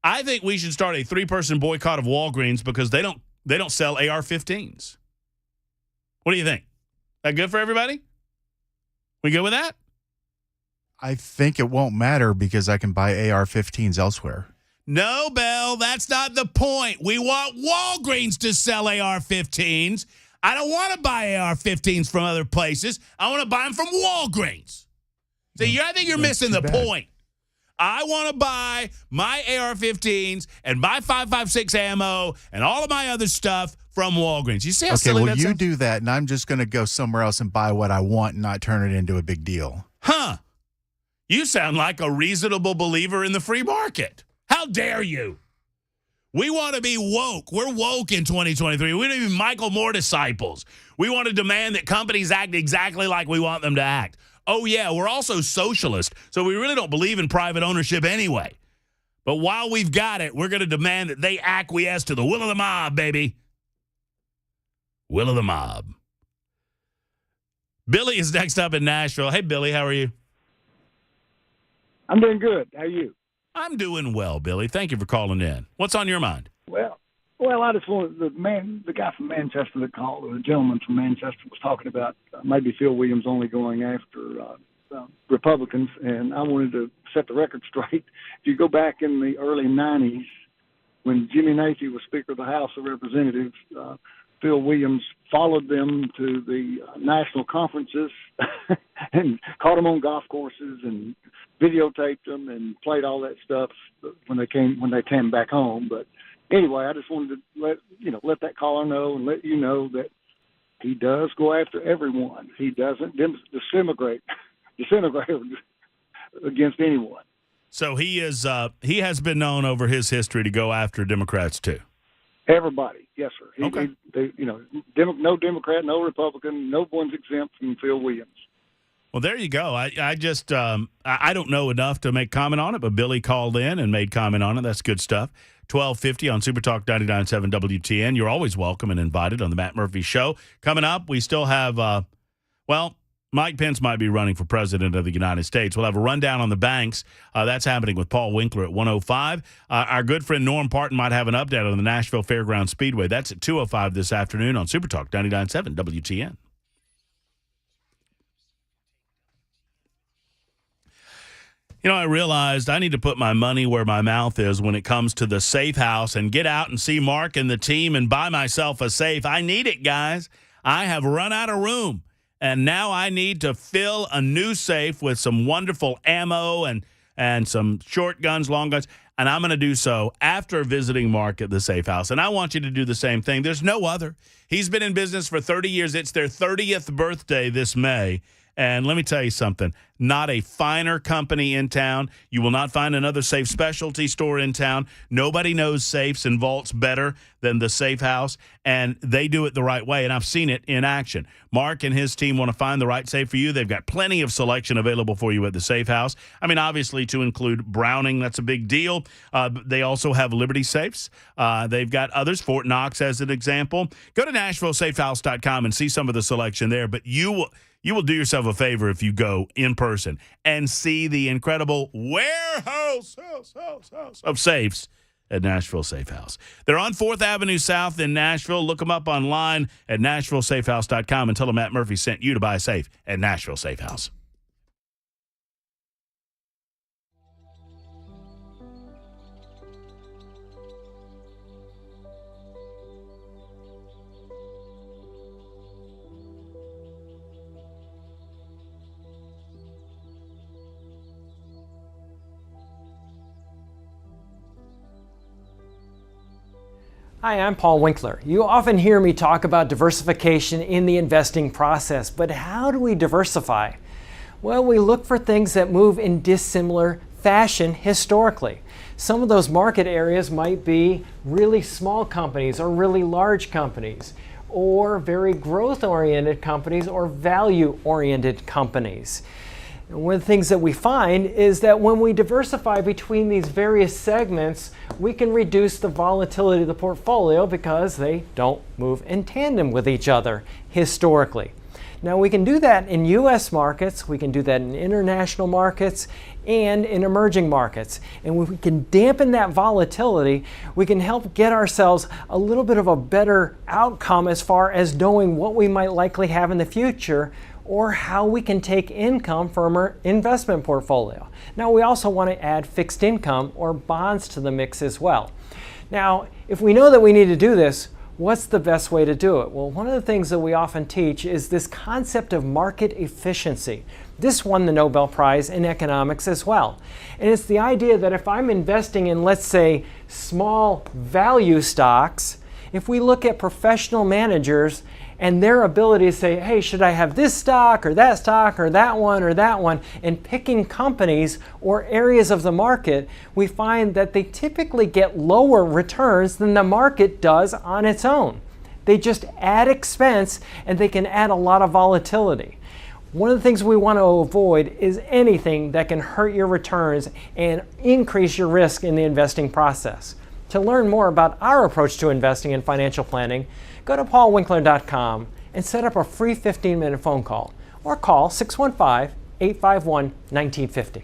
Speaker 1: I think we should start a 3-person boycott of Walgreens because they don't sell AR-15s. What do you think? That good for everybody? We good with that?
Speaker 3: I think it won't matter because I can buy AR-15s elsewhere.
Speaker 1: No, Bell, that's not the point. We want Walgreens to sell AR-15s. I don't want to buy AR-15s from other places. I want to buy them from Walgreens. See, I think you're missing the point. I want to buy my AR-15s and my 5.56 ammo and all of my other stuff from Walgreens. You see how silly that sounds?
Speaker 3: Okay, well, you do that, and I'm just going to go somewhere else and buy what I want and not turn it into a big deal.
Speaker 1: Huh. You sound like a reasonable believer in the free market. How dare you? We want to be woke. We're woke in 2023. We don't even Michael Moore disciples. We want to demand that companies act exactly like we want them to act. Oh, yeah, we're also socialist, so we really don't believe in private ownership anyway. But while we've got it, we're going to demand that they acquiesce to the will of the mob, baby. Will of the mob. Billy is next up in Nashville. Hey, Billy, how are you?
Speaker 4: I'm doing good. How are you?
Speaker 1: I'm doing well, Billy. Thank you for calling in. What's on your mind?
Speaker 4: Well, I just wanted the guy from Manchester that called, or the gentleman from Manchester was talking about maybe Phil Williams only going after Republicans, and I wanted to set the record straight. If you go back in the early 90s, when Jimmy Nathie was Speaker of the House of Representatives, Phil Williams followed them to the national conferences and caught them on golf courses and videotaped them and played all that stuff when they came back home. But anyway, I just wanted to let that caller know and let you know that he does go after everyone. He doesn't disintegrate against anyone.
Speaker 1: So he has been known over his history to go after Democrats too.
Speaker 4: Everybody, yes, sir.
Speaker 1: Okay.
Speaker 4: No Democrat, no Republican, no one's exempt from Phil Williams.
Speaker 1: Well, there you go. I just I don't know enough to make comment on it, but Billy called in and made comment on it. That's good stuff. 1250 on Super Talk 99.7 WTN. You're always welcome and invited on the Matt Murphy Show. Coming up, we still have, Mike Pence might be running for president of the United States. We'll have a rundown on the banks. That's happening with Paul Winkler at 1:05. Our good friend Norm Parton might have an update on the Nashville Fairgrounds Speedway. That's at 2:05 this afternoon on Super Talk 99.7 WTN. I realized I need to put my money where my mouth is when it comes to the safe house and get out and see Mark and the team and buy myself a safe. I need it, guys. I have run out of room, and now I need to fill a new safe with some wonderful ammo and some short guns, long guns, and I'm going to do so after visiting Mark at the safe house. And I want you to do the same thing. There's no other. He's been in business for 30 years. It's their 30th birthday this May. And let me tell you something, not a finer company in town. You will not find another safe specialty store in town. Nobody knows safes and vaults better than the Safe House, and they do it the right way, and I've seen it in action. Mark and his team want to find the right safe for you. They've got plenty of selection available for you at the Safe House. I mean, obviously, to include Browning, that's a big deal. They also have Liberty safes. They've got others, Fort Knox as an example. Go to NashvilleSafeHouse.com and see some of the selection there, but you will do yourself a favor if you go in person and see the incredible warehouse of safes at Nashville Safe House. They're on 4th Avenue South in Nashville. Look them up online at NashvilleSafeHouse.com and tell them Matt Murphy sent you to buy a safe at Nashville Safe House.
Speaker 5: Hi, I'm Paul Winkler. You often hear me talk about diversification in the investing process, but how do we diversify? Well, we look for things that move in dissimilar fashion historically. Some of those market areas might be really small companies or really large companies, or very growth-oriented companies or value-oriented companies. One of the things that we find is that when we diversify between these various segments, we can reduce the volatility of the portfolio because they don't move in tandem with each other historically. Now, we can do that in U.S. markets, we can do that in international markets, and in emerging markets. And when we can dampen that volatility, we can help get ourselves a little bit of a better outcome as far as knowing what we might likely have in the future, or how we can take income from our investment portfolio. Now, we also want to add fixed income or bonds to the mix as well. Now, if we know that we need to do this, what's the best way to do it? Well, one of the things that we often teach is this concept of market efficiency. This won the Nobel Prize in economics as well. And it's the idea that if I'm investing in, let's say, small value stocks, if we look at professional managers and their ability to say, hey, should I have this stock or that one, and picking companies or areas of the market, we find that they typically get lower returns than the market does on its own. They just add expense and they can add a lot of volatility. One of the things we want to avoid is anything that can hurt your returns and increase your risk in the investing process. To learn more about our approach to investing and financial planning, go to paulwinkler.com and set up a free 15-minute phone call or call 615-851-1950.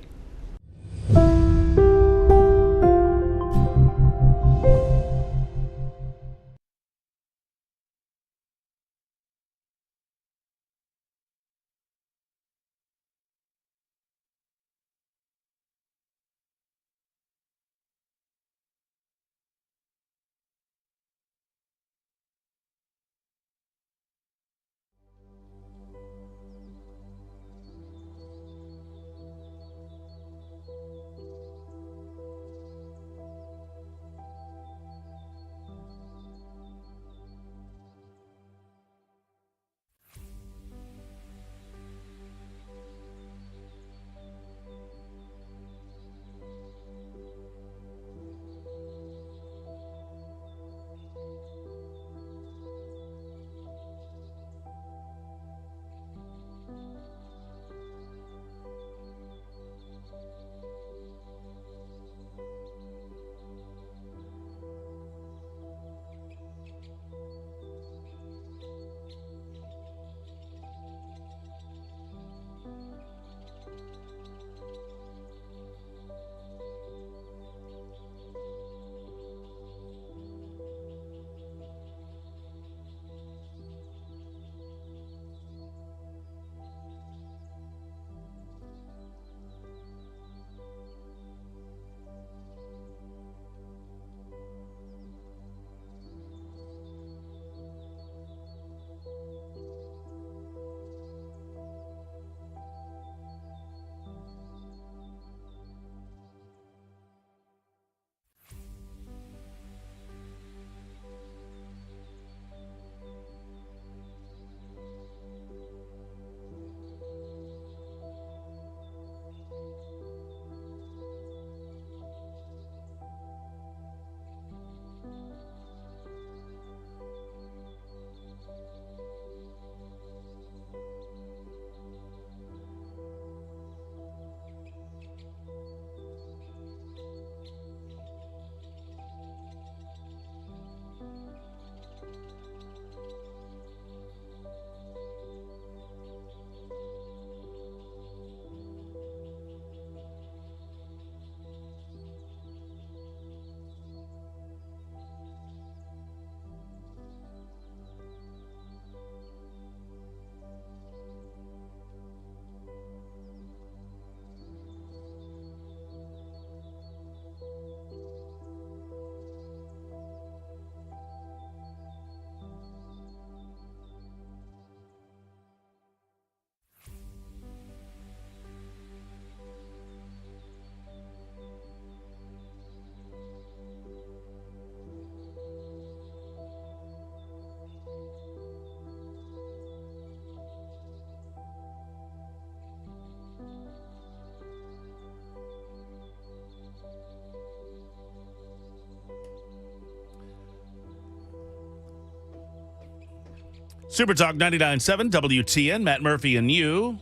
Speaker 1: Super Talk 99.7 WTN, Matt Murphy and you.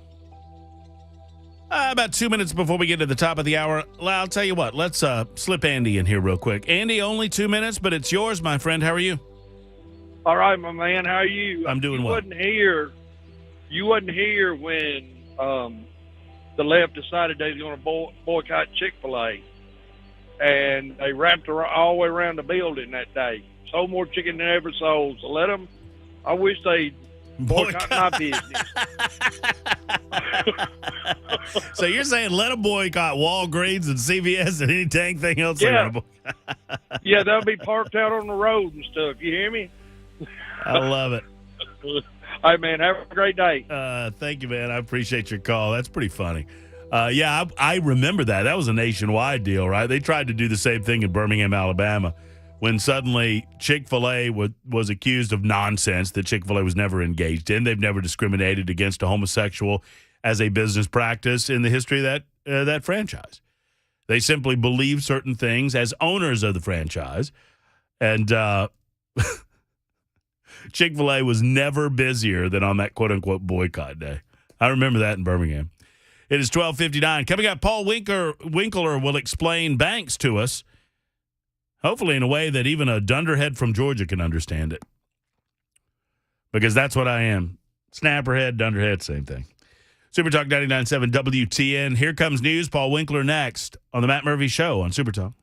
Speaker 1: About 2 minutes before we get to the top of the hour, I'll tell you what, let's slip Andy in here real quick. Andy, only 2 minutes, but it's yours, my friend. How are you?
Speaker 6: All right, my man. How are you?
Speaker 1: I'm doing
Speaker 6: you
Speaker 1: well.
Speaker 6: You wasn't here when the left decided they was going to boycott Chick-fil-A. And they wrapped all the way around the building that day. Sold more chicken than ever sold. So let them. I wish they'd boycott my business.
Speaker 1: So you're saying let them boycott Walgreens and CVS and any dang thing else?
Speaker 6: Yeah.
Speaker 1: Boycott.
Speaker 6: Yeah, they'll be parked out on the road and stuff. You hear me?
Speaker 1: I love it.
Speaker 6: All right, man. Have a great day.
Speaker 1: Thank you, man. I appreciate your call. That's pretty funny. Yeah, I remember that. That was a nationwide deal, right? They tried to do the same thing in Birmingham, Alabama, when suddenly Chick-fil-A was accused of nonsense that Chick-fil-A was never engaged in. They've never discriminated against a homosexual as a business practice in the history of that franchise. They simply believe certain things as owners of the franchise. And Chick-fil-A was never busier than on that quote-unquote boycott day. I remember that in Birmingham. It is 12:59. Coming up, Paul Winkler will explain banks to us, hopefully in a way that even a dunderhead from Georgia can understand it. Because that's what I am. Snapperhead, dunderhead, same thing. Super Talk 99.7 WTN. Here comes news. Paul Winkler next on the Matt Murphy Show on Super Talk.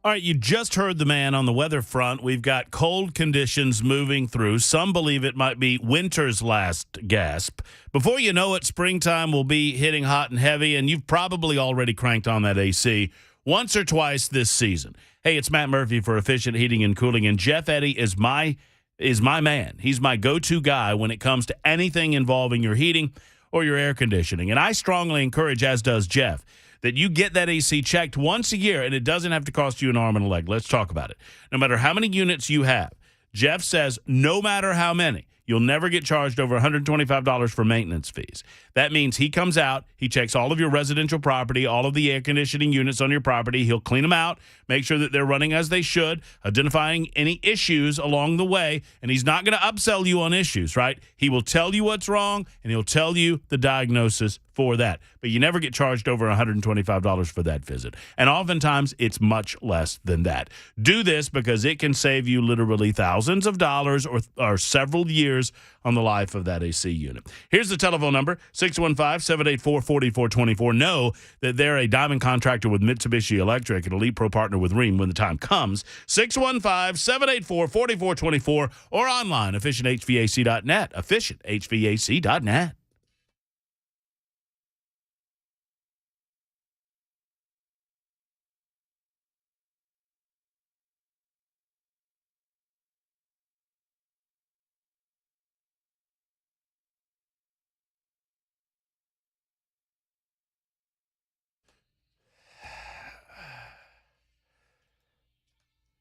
Speaker 1: All right, you just heard the man on the weather front. We've got cold conditions moving through. Some believe it might be winter's last gasp. Before you know it, springtime will be hitting hot and heavy, and you've probably already cranked on that AC once or twice this season. Hey, it's Matt Murphy for Efficient Heating and Cooling, and Jeff Eddy is my man. He's my go-to guy when it comes to anything involving your heating or your air conditioning. And I strongly encourage, as does Jeff, that you get that AC checked once a year, and it doesn't have to cost you an arm and a leg. Let's talk about it. No matter how many units you have, Jeff says no matter how many, you'll never get charged over $125 for maintenance fees. That means he comes out, he checks all of your residential property, all of the air conditioning units on your property. He'll clean them out, make sure that they're running as they should, identifying any issues along the way, and he's not going to upsell you on issues, right? He will tell you what's wrong, and he'll tell you the diagnosis for that. But you never get charged over $125 for that visit. And oftentimes, it's much less than that. Do this because it can save you literally thousands of dollars or several years on the life of that AC unit. Here's the telephone number, 615-784-4424. Know that they're a diamond contractor with Mitsubishi Electric, an Elite Pro partner with Rheem when the time comes. 615-784-4424 or online, efficienthvac.net, efficienthvac.net.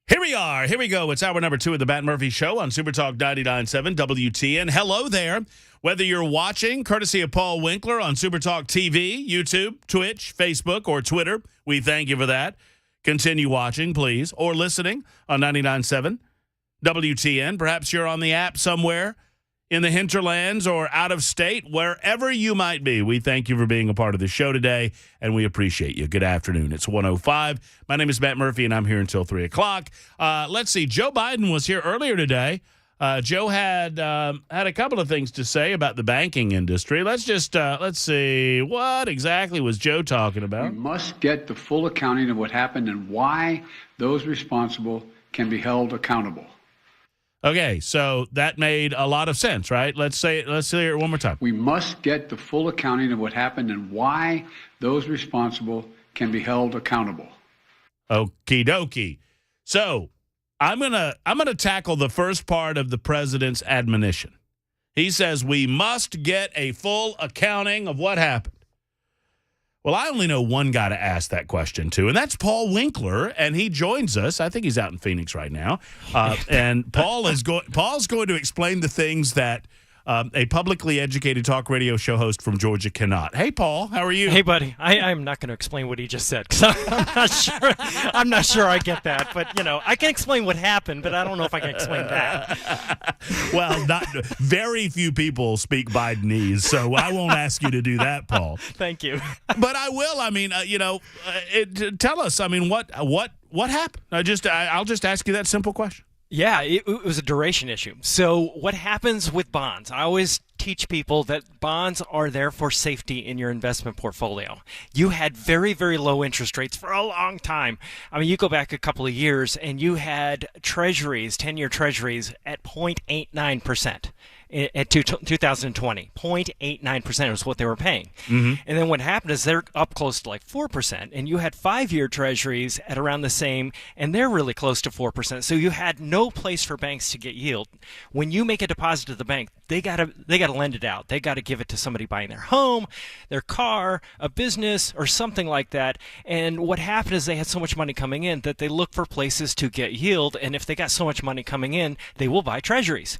Speaker 1: Here we are. Here we go. It's hour number 2 of the Matt Murphy Show on Super Talk 99.7 WTN. Hello there. Whether you're watching, courtesy of Paul Winkler on Super Talk TV, YouTube, Twitch, Facebook, or Twitter, we thank you for that. Continue watching, please, or listening on 99.7 WTN. Perhaps you're on the app somewhere in the hinterlands or out of state, wherever you might be. We thank you for being a part of the show today, and we appreciate you. Good afternoon. It's 1:05. My name is Matt Murphy, and I'm here until 3 o'clock. Let's see. Joe Biden was here earlier today. Joe had a couple of things to say about the banking industry. Let's see. What exactly was Joe talking about?
Speaker 7: We must get the full accounting of what happened and why those responsible can be held accountable.
Speaker 1: Okay, so that made a lot of sense, right? Let's hear it one more time.
Speaker 7: We must get the full accounting of what happened and why those responsible can be held accountable.
Speaker 1: Okie dokie. So I'm gonna tackle the first part of the president's admonition. He says we must get a full accounting of what happened. Well, I only know one guy to ask that question to, and that's Paul Winkler, and he joins us. I think he's out in Phoenix right now, and Paul's going to explain the things that a publicly educated talk radio show host from Georgia cannot. Hey, Paul, how are you?
Speaker 5: Hey, buddy. I'm not going to explain what he just said because I'm not sure I get that. But, I can explain what happened, but I don't know if I can explain that.
Speaker 1: Well, very few people speak Bidenese, so I won't ask you to do that, Paul.
Speaker 5: Thank you.
Speaker 1: But I will. I mean, tell us. I mean, what happened? I'll just ask you that simple question.
Speaker 5: Yeah, it was a duration issue. So what happens with bonds? I always teach people that bonds are there for safety in your investment portfolio. You had very, very low interest rates for a long time. I mean, you go back a couple of years and you had treasuries, 10-year treasuries at 0.89%. At 2020, 0.89% was what they were paying. Mm-hmm. And then what happened is they're up close to like 4%, and you had 5-year treasuries at around the same, and they're really close to 4%. So you had no place for banks to get yield. When you make a deposit to the bank, they gotta lend it out. They gotta give it to somebody buying their home, their car, a business, or something like that. And what happened is they had so much money coming in that they look for places to get yield, and if they got so much money coming in, they will buy treasuries.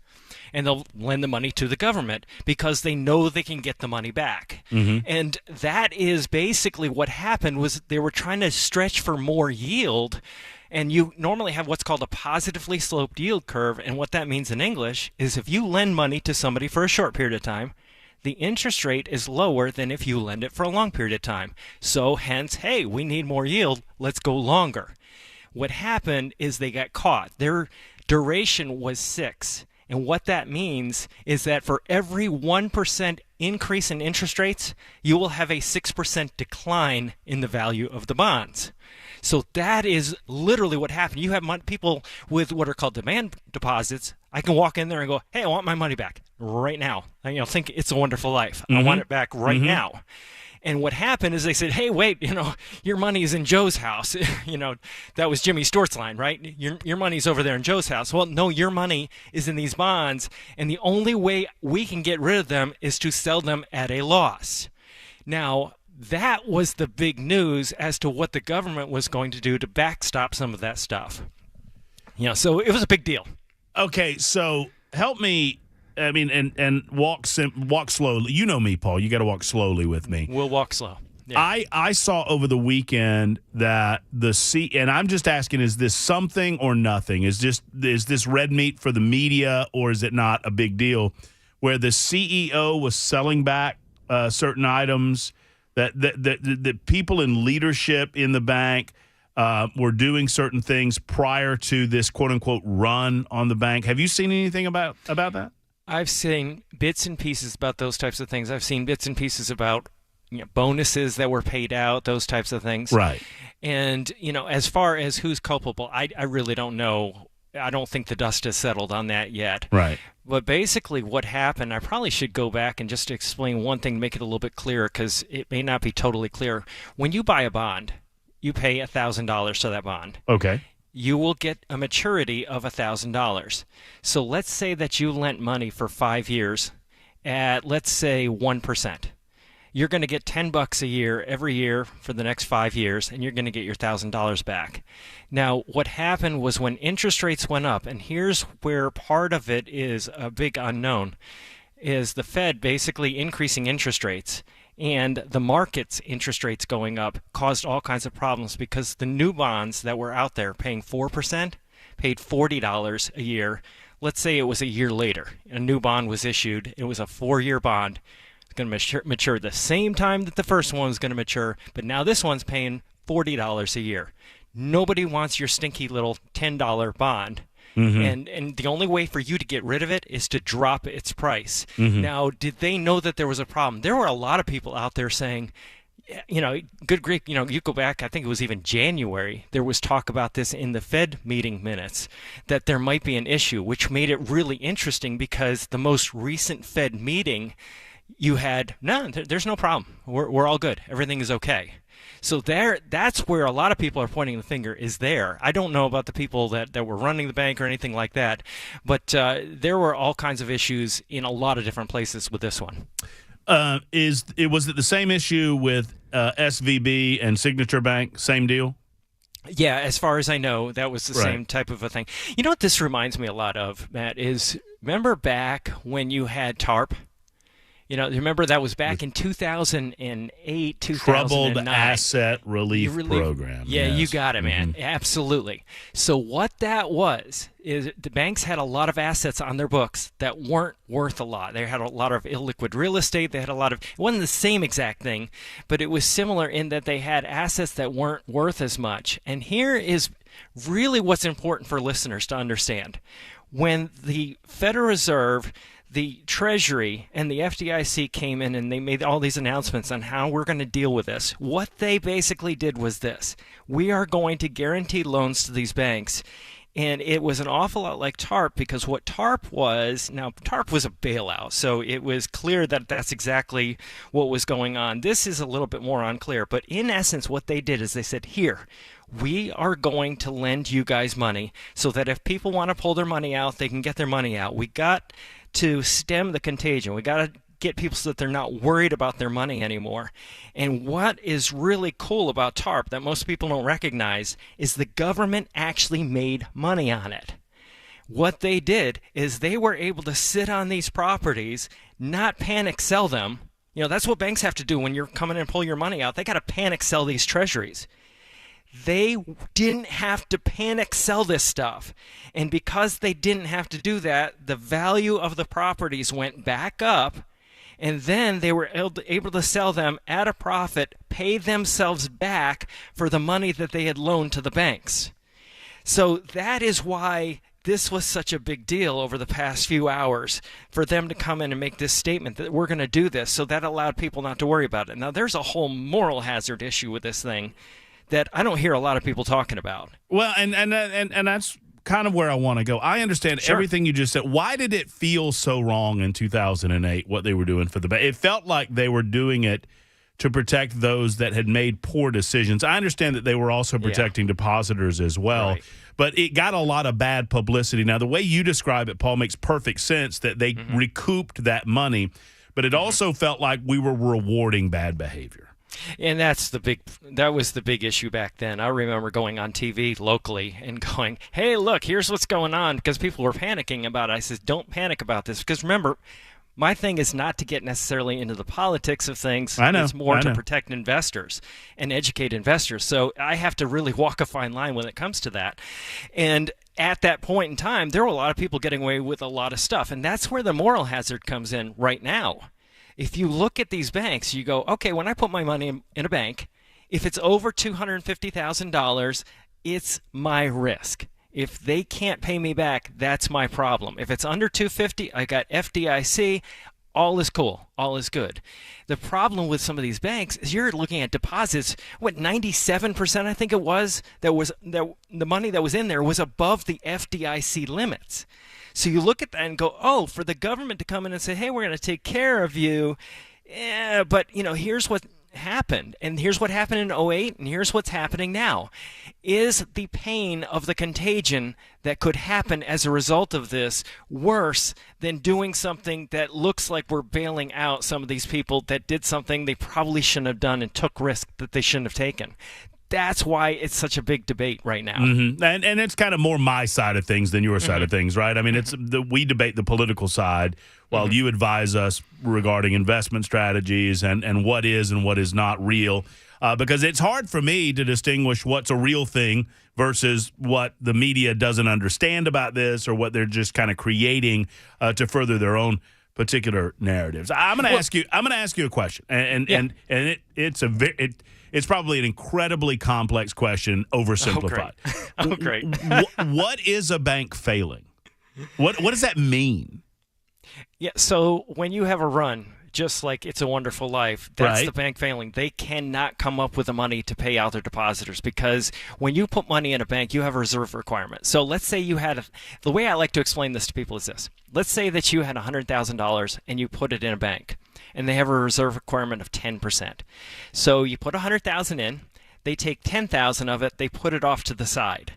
Speaker 5: And they'll lend the money to the government because they know they can get the money back. Mm-hmm. And that is basically what happened was they were trying to stretch for more yield. And you normally have what's called a positively sloped yield curve. And what that means in English is if you lend money to somebody for a short period of time, the interest rate is lower than if you lend it for a long period of time. So hence, hey, we need more yield. Let's go longer. What happened is they got caught. Their duration was 6. And what that means is that for every 1% increase in interest rates, you will have a 6% decline in the value of the bonds. So that is literally what happened. You have people with what are called demand deposits. I can walk in there and go, hey, I want my money back right now. And, think It's a Wonderful Life. I want it back right now. And what happened is they said, hey, wait, your money is in Joe's house. That was Jimmy Stort's line, right? Your money's over there in Joe's house. Well, no, your money is in these bonds, and the only way we can get rid of them is to sell them at a loss. Now, that was the big news as to what the government was going to do to backstop some of that stuff. So it was a big deal.
Speaker 1: Okay, so help me. I mean, and walk slowly. You know me, Paul. You got to walk slowly with me.
Speaker 5: We'll walk slow. Yeah.
Speaker 1: I saw over the weekend that and I'm just asking, is this something or nothing? Is this red meat for the media, or is it not a big deal? Where the CEO was selling back certain items, that people in leadership in the bank were doing certain things prior to this quote unquote run on the bank. Have you seen anything about that?
Speaker 5: I've seen bits and pieces about those types of things. I've seen bits and pieces about bonuses that were paid out, those types of things.
Speaker 1: Right.
Speaker 5: And, as far as who's culpable, I really don't know. I don't think the dust has settled on that yet.
Speaker 1: Right.
Speaker 5: But basically what happened, I probably should go back and just explain one thing to make it a little bit clearer, because it may not be totally clear. When you buy a bond, you pay $1,000 to that bond.
Speaker 1: Okay.
Speaker 5: You will get a maturity of $1,000. So let's say that you lent money for 5 years at, let's say, 1%. You're going to get $10 a year every year for the next 5 years, and you're going to get your $1,000 back. Now, what happened was when interest rates went up, and here's where part of it is a big unknown, is the Fed basically increasing interest rates. And the market's interest rates going up caused all kinds of problems, because the new bonds that were out there paying 4% paid $40 a year. Let's say it was a year later. A new bond was issued. It was a 4-year bond. It's going to mature the same time that the first one was going to mature, but now this one's paying $40 a year. Nobody wants your stinky little $10 bond. Mm-hmm. And the only way for you to get rid of it is to drop its price. Mm-hmm. Now, did they know that there was a problem? There were a lot of people out there saying, good grief, you go back, I think it was even January, there was talk about this in the Fed meeting minutes, that there might be an issue, which made it really interesting, because the most recent Fed meeting, you had, there's no problem. We're all good. Everything is okay. So that's where a lot of people are pointing the finger, is there. I don't know about the people that were running the bank or anything like that, but there were all kinds of issues in a lot of different places with this one.
Speaker 1: Was it the same issue with SVB and Signature Bank? Same deal?
Speaker 5: Yeah, as far as I know, that was the same type of a thing. You know what this reminds me a lot of, Matt, is remember back when you had TARP? Remember that was back in 2008, 2009.
Speaker 1: Troubled Asset Relief Program.
Speaker 5: Yeah,
Speaker 1: yes.
Speaker 5: You got it, man. Mm-hmm. Absolutely. So what that was is the banks had a lot of assets on their books that weren't worth a lot. They had a lot of illiquid real estate. They had it wasn't the same exact thing, but it was similar in that they had assets that weren't worth as much. And here is really what's important for listeners to understand. When the Federal Reserve, the Treasury, and the FDIC came in and they made all these announcements on how we're going to deal with this, what they basically did was this. We are going to guarantee loans to these banks. And it was an awful lot like TARP, because what TARP was, now TARP was a bailout, so it was clear that that's exactly what was going on. This is a little bit more unclear, but in essence what they did is they said, here, we are going to lend you guys money so that if people want to pull their money out, they can get their money out. We got to stem the contagion. We got to get people so that they're not worried about their money anymore. And what is really cool about TARP that most people don't recognize is the government actually made money on it. What they did is they were able to sit on these properties, not panic sell them. That's what banks have to do when you're coming in and pull your money out. They got to panic sell these treasuries. They didn't have to panic sell this stuff. And because they didn't have to do that, the value of the properties went back up, and then they were able to sell them at a profit, pay themselves back for the money that they had loaned to the banks. So that is why this was such a big deal over the past few hours, for them to come in and make this statement that we're going to do this. So that allowed people not to worry about it. Now, there's a whole moral hazard issue with this thing that I don't hear a lot of people talking about.
Speaker 1: Well, and that's kind of where I want to go. I understand everything you just said. Why did it feel so wrong in 2008 what they were doing for the bank? It felt like they were doing it to protect those that had made poor decisions. I understand that they were also protecting depositors as well, but it got a lot of bad publicity. Now, the way you describe it, Paul, makes perfect sense that they recouped that money, but it also felt like we were rewarding bad behavior.
Speaker 5: And that was the big issue back then. I remember going on TV locally and going, hey, look, here's what's going on, because people were panicking about it. I said, don't panic about this, because remember, my thing is not to get necessarily into the politics of things.
Speaker 1: I know.
Speaker 5: It's more to protect investors and educate investors. So I have to really walk a fine line when it comes to that. And at that point in time, there were a lot of people getting away with a lot of stuff. And that's where the moral hazard comes in right now. If you look at these banks, you go, okay, when I put my money in a bank, if it's over $250,000, it's my risk. If they can't pay me back, that's my problem. If it's under $250,000, I got FDIC, all is cool, all is good. The problem with some of these banks is you're looking at deposits, 97% I think it was, the money that was in there was above the FDIC limits. So you look at that and go, oh, for the government to come in and say, hey, we're going to take care of you, but here's what happened, and here's what happened in 2008, and here's what's happening now. Is the pain of the contagion that could happen as a result of this worse than doing something that looks like we're bailing out some of these people that did something they probably shouldn't have done and took risks that they shouldn't have taken? That's why it's such a big debate right now.
Speaker 1: Mm-hmm. And it's kind of more my side of things than your side of things, right? I mean, we debate the political side while you advise us regarding investment strategies and what is and what is not real, because it's hard for me to distinguish what's a real thing versus what the media doesn't understand about this or what they're just kind of creating to further their own particular narratives. I'm going to ask you a question, and it's probably an incredibly complex question, oversimplified.
Speaker 5: Oh, great.
Speaker 1: What is a bank failing? What does that mean?
Speaker 5: Yeah, so when you have a run, just like It's a Wonderful Life, that's the bank failing. They cannot come up with the money to pay out their depositors, because when you put money in a bank, you have a reserve requirement. So let's say you had the way I like to explain this to people is this. Let's say that you had $100,000 and you put it in a bank, and they have a reserve requirement of 10%. So you put $100,000 in, they take $10,000 of it, they put it off to the side.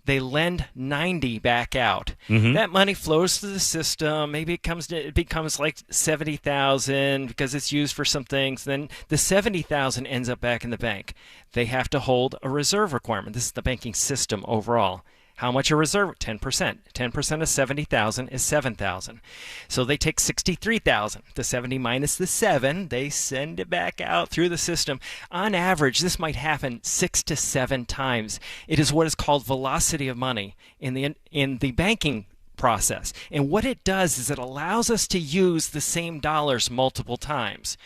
Speaker 5: They lend $90,000 back out. That money flows through the system. Maybe it becomes like $70,000 because it's used for some things. Then the $70,000 ends up back in the bank. They have to hold a reserve requirement. This is the banking system overall. How much a reserve? 10%. 10% of 70,000 is 7,000. So they take 63,000. The 70 minus the 7, they send it back out through the system. On average, this might happen 6 to 7 times. It is what is called velocity of money in the banking process. And what it does is it allows us to use the same dollars multiple times.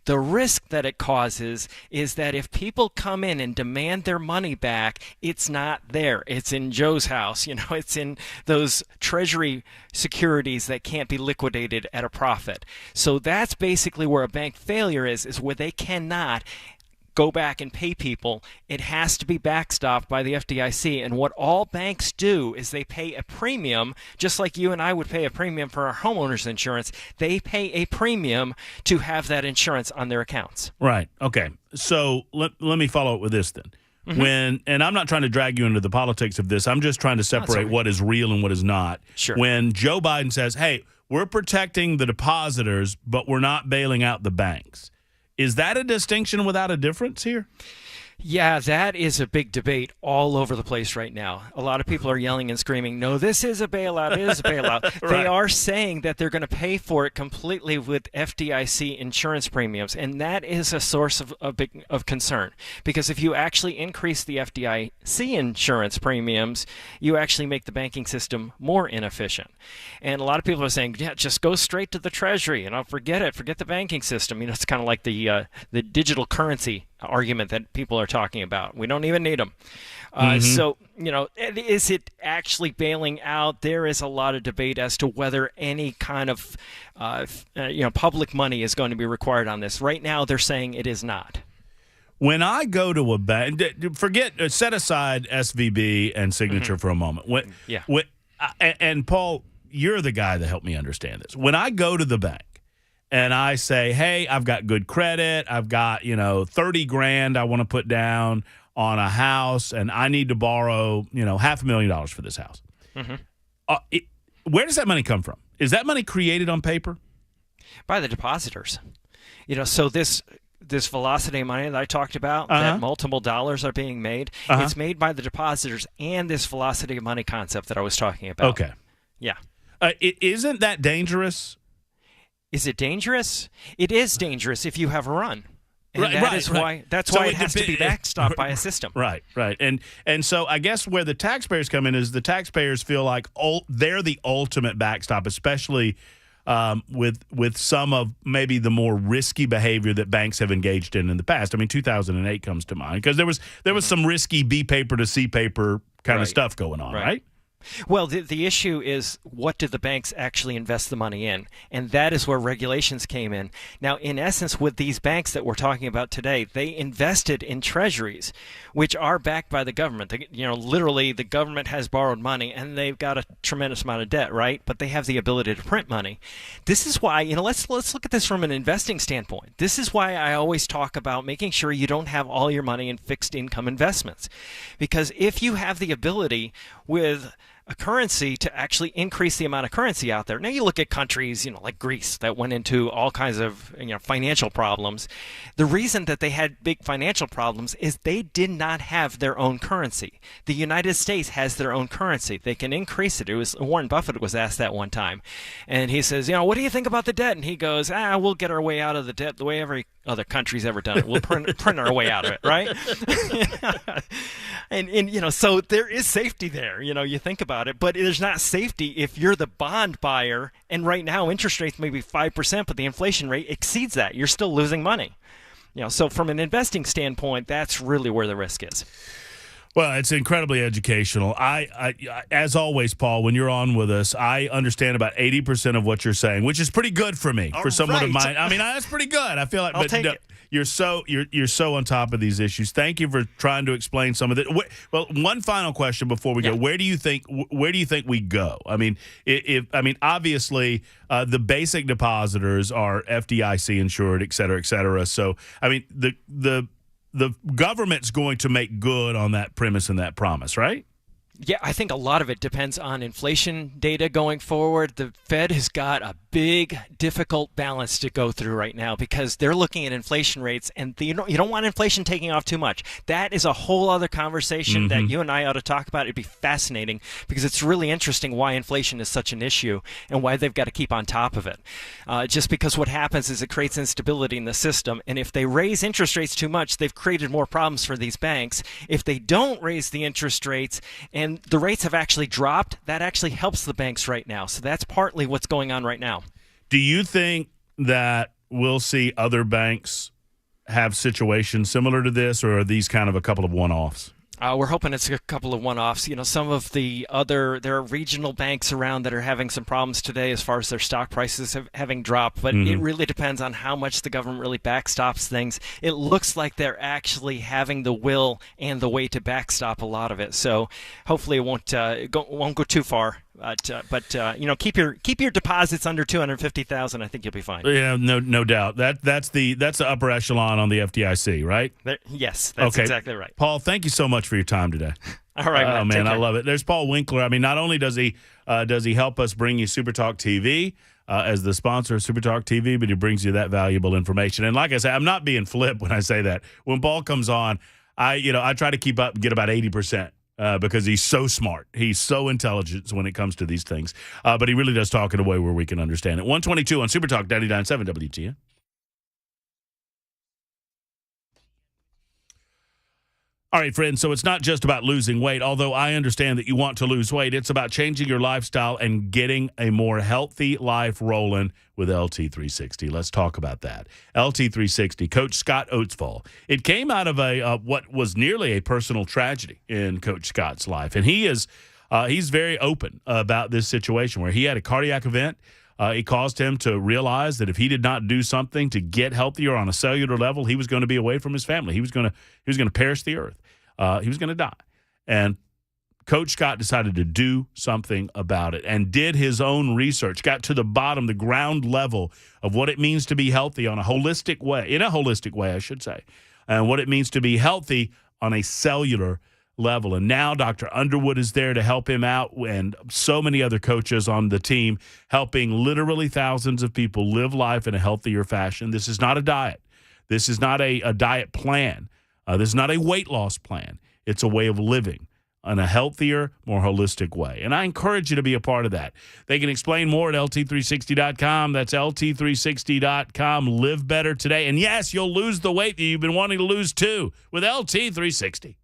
Speaker 5: The risk that it causes is that if people come in and demand their money back, it's not there. It's in Joe's house. It's in those treasury securities that can't be liquidated at a profit. So that's basically where a bank failure is where they cannot go back and pay people. It has to be backstopped by the FDIC. And what all banks do is they pay a premium, just like you and I would pay a premium for our homeowners insurance. They pay a premium to have that insurance on their accounts.
Speaker 1: Right. Okay. So let me follow up with this then. And I'm not trying to drag you into the politics of this. I'm just trying to separate what is real and what is not.
Speaker 5: Sure.
Speaker 1: When Joe Biden says, hey, we're protecting the depositors, but we're not bailing out the banks. Is that a distinction without a difference here?
Speaker 5: Yeah, that is a big debate all over the place right now. A lot of people are yelling and screaming, no, this is a bailout, it is a bailout.
Speaker 1: Right.
Speaker 5: They are saying that they're going to pay for it completely with FDIC insurance premiums, and that is a source of concern. Because if you actually increase the FDIC insurance premiums, you actually make the banking system more inefficient. And a lot of people are saying, yeah, just go straight to the Treasury, and forget it, forget the banking system. It's kind of like the digital currency argument that people are talking about. We don't even need them. So, is it actually bailing out? There is a lot of debate as to whether any kind of, public money is going to be required on this. Right now, they're saying it is not.
Speaker 1: When I go to a bank, set aside SVB and Signature for a moment. And Paul, you're the guy that helped me understand this. When I go to the bank and I say, hey, I've got good credit, I've got, $30,000 I want to put down on a house, and I need to borrow, $500,000 for this house. Where does that money come from? Is that money created on paper?
Speaker 5: By the depositors. So this velocity money that I talked about, that multiple dollars are being made, it's made by the depositors and this velocity money concept that I was talking about.
Speaker 1: Okay.
Speaker 5: Yeah.
Speaker 1: Isn't that dangerous?
Speaker 5: Is it dangerous? It is dangerous if you have a run. And that's why it has to be backstopped by a system. Right. And so I guess where the taxpayers come in is the taxpayers feel like they're the ultimate backstop, especially with some of maybe the more risky behavior that banks have engaged in the past. I mean, 2008 comes to mind because there was some risky B paper to C paper kind of stuff going on, right? Well, the issue is, what did the banks actually invest the money in? And that is where regulations came in. Now, in essence, with these banks that we're talking about today, they invested in treasuries, which are backed by the government. Literally, the government has borrowed money, and they've got a tremendous amount of debt, right? But they have the ability to print money. This is why, let's look at this from an investing standpoint. This is why I always talk about making sure you don't have all your money in fixed income investments. Because if you have the ability with a currency to actually increase the amount of currency out there. Now you look at countries, like Greece, that went into all kinds of, financial problems. The reason that they had big financial problems is they did not have their own currency. The United States has their own currency. They can increase it. It was Warren Buffett was asked that one time, and he says, what do you think about the debt? And he goes, we'll get our way out of the debt the way every other country's ever done it. We'll print our way out of it, right? and so there is safety there. You think about it, but there's not safety if you're the bond buyer, and right now interest rates may be 5%, but the inflation rate exceeds that. You're still losing money. So from an investing standpoint, that's really where the risk is.
Speaker 1: Well, it's incredibly educational. I as always, Paul, when you're on with us, I understand about 80% of what you're saying, which is pretty good for me, for someone of mine. I mean, that's pretty good. I feel like,
Speaker 5: I'll take it.
Speaker 1: You're so on top of these issues. Thank you for trying to explain some of it. Well, one final question before we go. Where do you think we go? I mean, obviously, the basic depositors are FDIC insured, et cetera, et cetera. So, I mean, the government's going to make good on that premise and that promise, right?
Speaker 5: Yeah, I think a lot of it depends on inflation data going forward. The Fed has got a big, difficult balance to go through right now because they're looking at inflation rates, and you don't want inflation taking off too much. That is a whole other conversation that you and I ought to talk about. It'd be fascinating because it's really interesting why inflation is such an issue and why they've got to keep on top of it. Just because what happens is it creates instability in the system, and if they raise interest rates too much, they've created more problems for these banks. If they don't raise the interest rates and the rates have actually dropped, that actually helps the banks right now. So that's partly what's going on right now.
Speaker 1: Do you think that we'll see other banks have situations similar to this, or are these kind of a couple of one-offs?
Speaker 5: We're hoping it's a couple of one-offs. Some of there are regional banks around that are having some problems today as far as their stock prices having dropped, but it really depends on how much the government really backstops things. It looks like they're actually having the will and the way to backstop a lot of it. So hopefully it won't go too far. But keep your deposits under $250,000. I think you'll be fine.
Speaker 1: Yeah, no doubt. That's the upper echelon on the FDIC, right?
Speaker 5: Yes, that's exactly right.
Speaker 1: Paul, thank you so much for your time today.
Speaker 5: All right,
Speaker 1: Matt, man, I love it. There's Paul Winkler. I mean, not only does he help us bring you Super Talk TV as the sponsor of Super Talk TV, but he brings you that valuable information. And like I said, I'm not being flip when I say that. When Paul comes on, I try to keep up and get about 80%. Because he's so smart. He's so intelligent when it comes to these things. But he really does talk in a way where we can understand it. 122 on Super Talk 99.7 WTN. All right, friends, so it's not just about losing weight, although I understand that you want to lose weight. It's about changing your lifestyle and getting a more healthy life rolling with LT360. Let's talk about that. LT360, Coach Scott Oatsfall. It came out of what was nearly a personal tragedy in Coach Scott's life, and he's very open about this situation where he had a cardiac event. It caused him to realize that if he did not do something to get healthier on a cellular level, he was going to be away from his family. He was going to perish the earth. He was going to die. And Coach Scott decided to do something about it and did his own research, got to the bottom, the ground level of what it means to be healthy on a holistic way, I should say, and what it means to be healthy on a cellular level. And now Dr. Underwood is there to help him out, and so many other coaches on the team helping literally thousands of people live life in a healthier fashion. This is not a diet. This is not a diet plan. This is not a weight loss plan. It's a way of living in a healthier, more holistic way. And I encourage you to be a part of that. They can explain more at LT360.com. That's LT360.com. Live better today. And yes, you'll lose the weight that you've been wanting to lose too with LT360.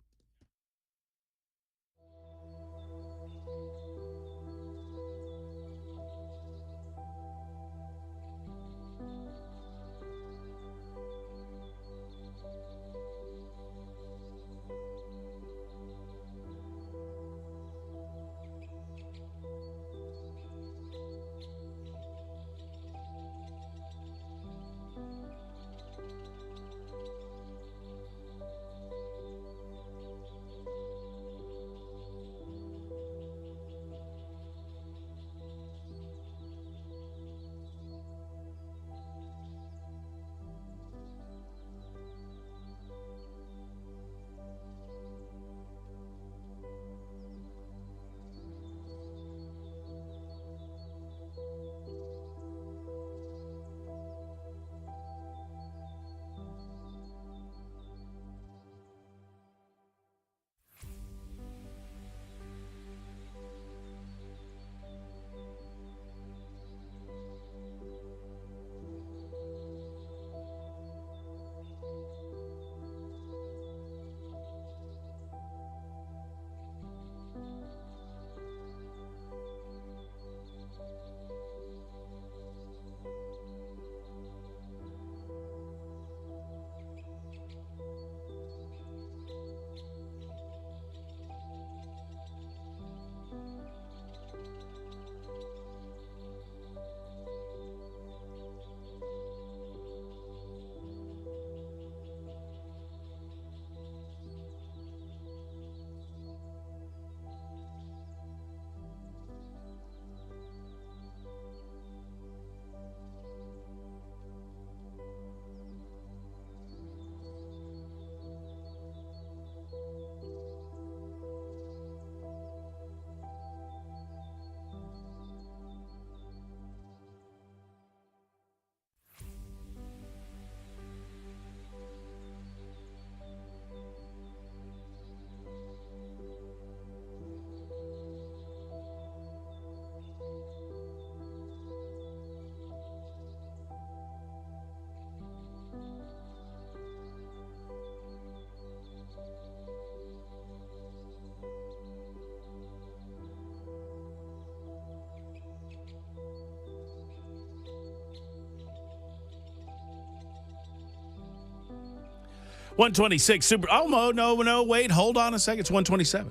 Speaker 1: $126 Super. Oh, no, wait. Hold on a second. It's $127.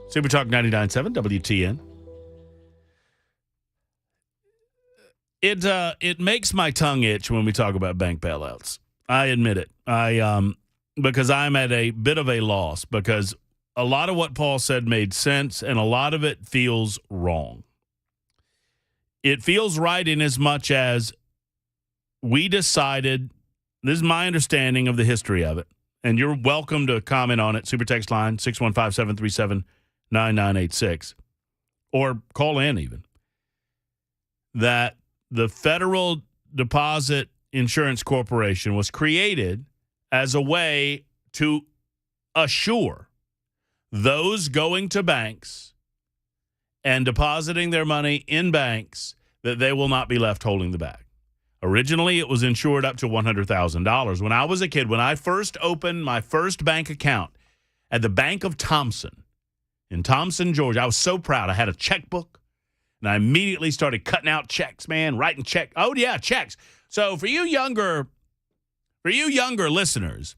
Speaker 1: Super Talk 99.7 WTN. It makes my tongue itch when we talk about bank bailouts. I admit it. Because I'm at a bit of a loss, because a lot of what Paul said made sense and a lot of it feels wrong. It feels right in as much as we decided, this is my understanding of the history of it, and you're welcome to comment on it. Super text line 615-737-9986, or call in even, that the Federal Deposit Insurance Corporation was created as a way to assure those going to banks and depositing their money in banks that they will not be left holding the bag. Originally, it was insured up to $100,000. When I was a kid, when I first opened my first bank account at the Bank of Thompson in Thompson, Georgia, I was so proud. I had a checkbook, and I immediately started cutting out checks, man, writing checks. Oh, yeah, checks. So for you younger listeners,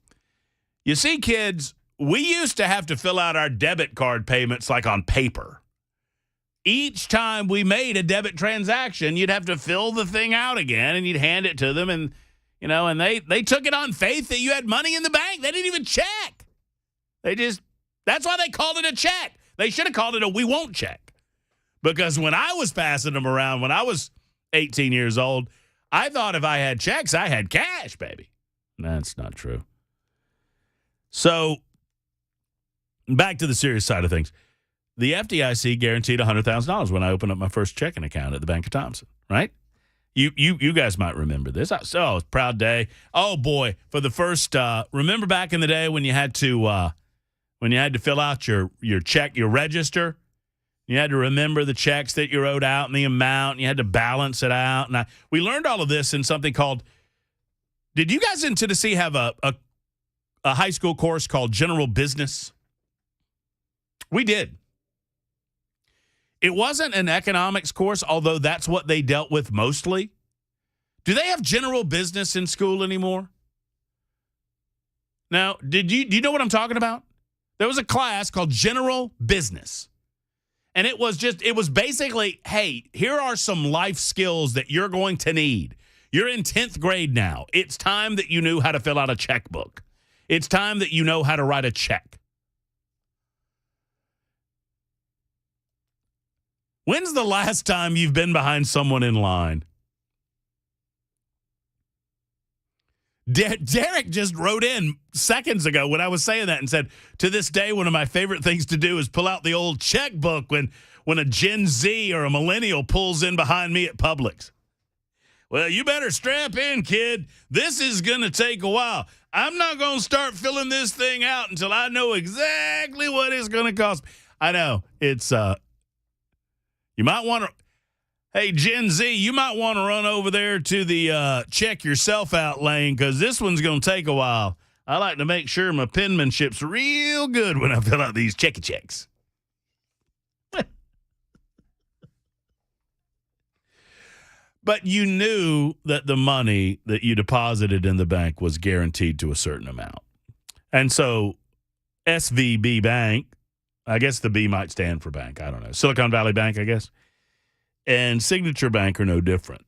Speaker 1: you see, kids, we used to have to fill out our debit card payments like on paper. each time we made a debit transaction, you'd have to fill the thing out again, and you'd hand it to them, and and they took it on faith that you had money in the bank. They didn't even check. That's why they called it a check. They should have called it a we won't check. Because when I was passing them around, when I was 18 years old, I thought if I had checks, I had cash, baby. That's not true. So, back to the serious side of things. The FDIC guaranteed $100,000 when I opened up my first checking account at the Bank of Thompson, right? You guys might remember this. So, proud day. Oh boy, for the first remember back in the day when you had to fill out your check, your register. You had to remember the checks that you wrote out and the amount, and you had to balance it out. And we learned all of this in something called. Did you guys in Tennessee have a high school course called General Business? We did. It wasn't an economics course, although that's what they dealt with mostly. Do they have general business in school anymore? Now, do you know what I'm talking about? There was a class called General Business. And it was basically, hey, here are some life skills that you're going to need. You're in 10th grade now. It's time that you knew how to fill out a checkbook. It's time that you know how to write a check. When's the last time you've been behind someone in line? Derek just wrote in seconds ago when I was saying that and said, to this day, one of my favorite things to do is pull out the old checkbook when a Gen Z or a millennial pulls in behind me at Publix. Well, you better strap in, kid. This is going to take a while. I'm not going to start filling this thing out until I know exactly what it's going to cost. I know. It's, you might want to. Hey, Gen Z, you might want to run over there to the check yourself out lane because this one's going to take a while. I like to make sure my penmanship's real good when I fill out these checky checks. But you knew that the money that you deposited in the bank was guaranteed to a certain amount. And so SVB Bank, I guess the B might stand for bank. I don't know. Silicon Valley Bank, I guess. And Signature Bank are no different.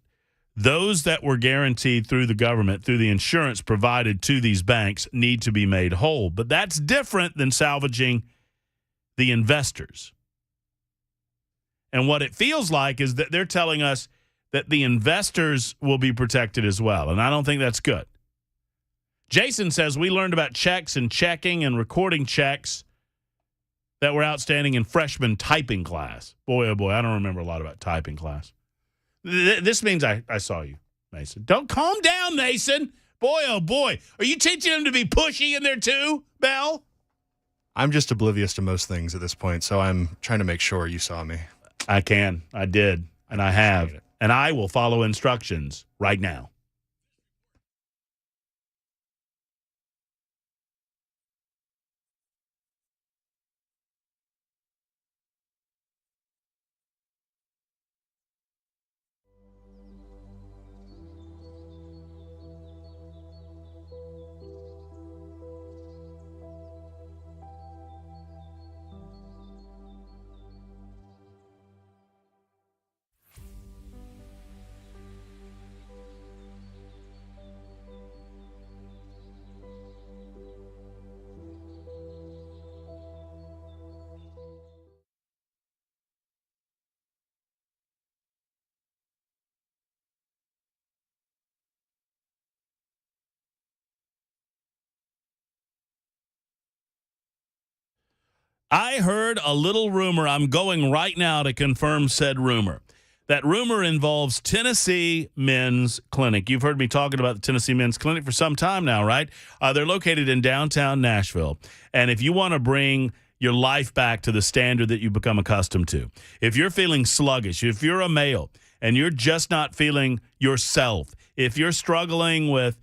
Speaker 1: Those that were guaranteed through the government, through the insurance provided to these banks, need to be made whole. But that's different than salvaging the investors. And what it feels like is that they're telling us that the investors will be protected as well. And I don't think that's good. Jason says we learned about checks and checking and recording checks that were outstanding in freshman typing class. Boy, oh boy, I don't remember a lot about typing class. This means I saw you, Mason. Don't calm down, Mason. Boy, oh boy. Are you teaching him to be pushy in there too, Bell?
Speaker 8: I'm just oblivious to most things at this point, so I'm trying to make sure you saw me.
Speaker 1: I did, and I have. And I will follow instructions right now. I heard a little rumor. I'm going right now to confirm said rumor. That rumor involves Tennessee Men's Clinic. You've heard me talking about the Tennessee Men's Clinic for some time now, right? They're located in downtown Nashville. And if you want to bring your life back to the standard that you've become accustomed to, if you're feeling sluggish, if you're a male and you're just not feeling yourself, if you're struggling with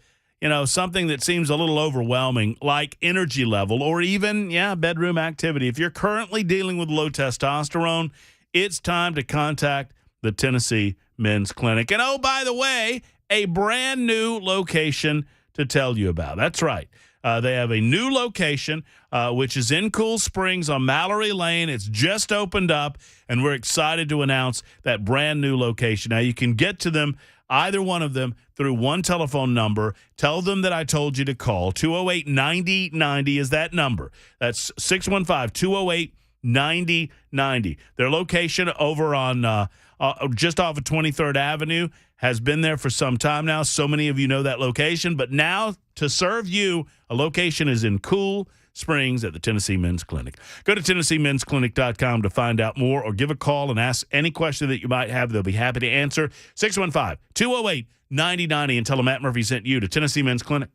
Speaker 1: something that seems a little overwhelming, like energy level or even, bedroom activity. If you're currently dealing with low testosterone, it's time to contact the Tennessee Men's Clinic. And oh, by the way, a brand new location to tell you about. That's right. They have a new location, which is in Cool Springs on Mallory Lane. It's just opened up, and we're excited to announce that brand new location. Now, you can get to them, either one of them, through one telephone number. Tell them that I told you to call. 208-9090 is that number. That's 615-208-9090. Their location over on just off of 23rd Avenue has been there for some time now. So many of you know that location. But now, to serve you, a location is in Cool Springs at the Tennessee Men's Clinic. Go to TennesseeMen'sClinic.com to find out more, or give a call and ask any question that you might have. They'll be happy to answer. 615-208-9090, and tell them Matt Murphy sent you to Tennessee Men's Clinic.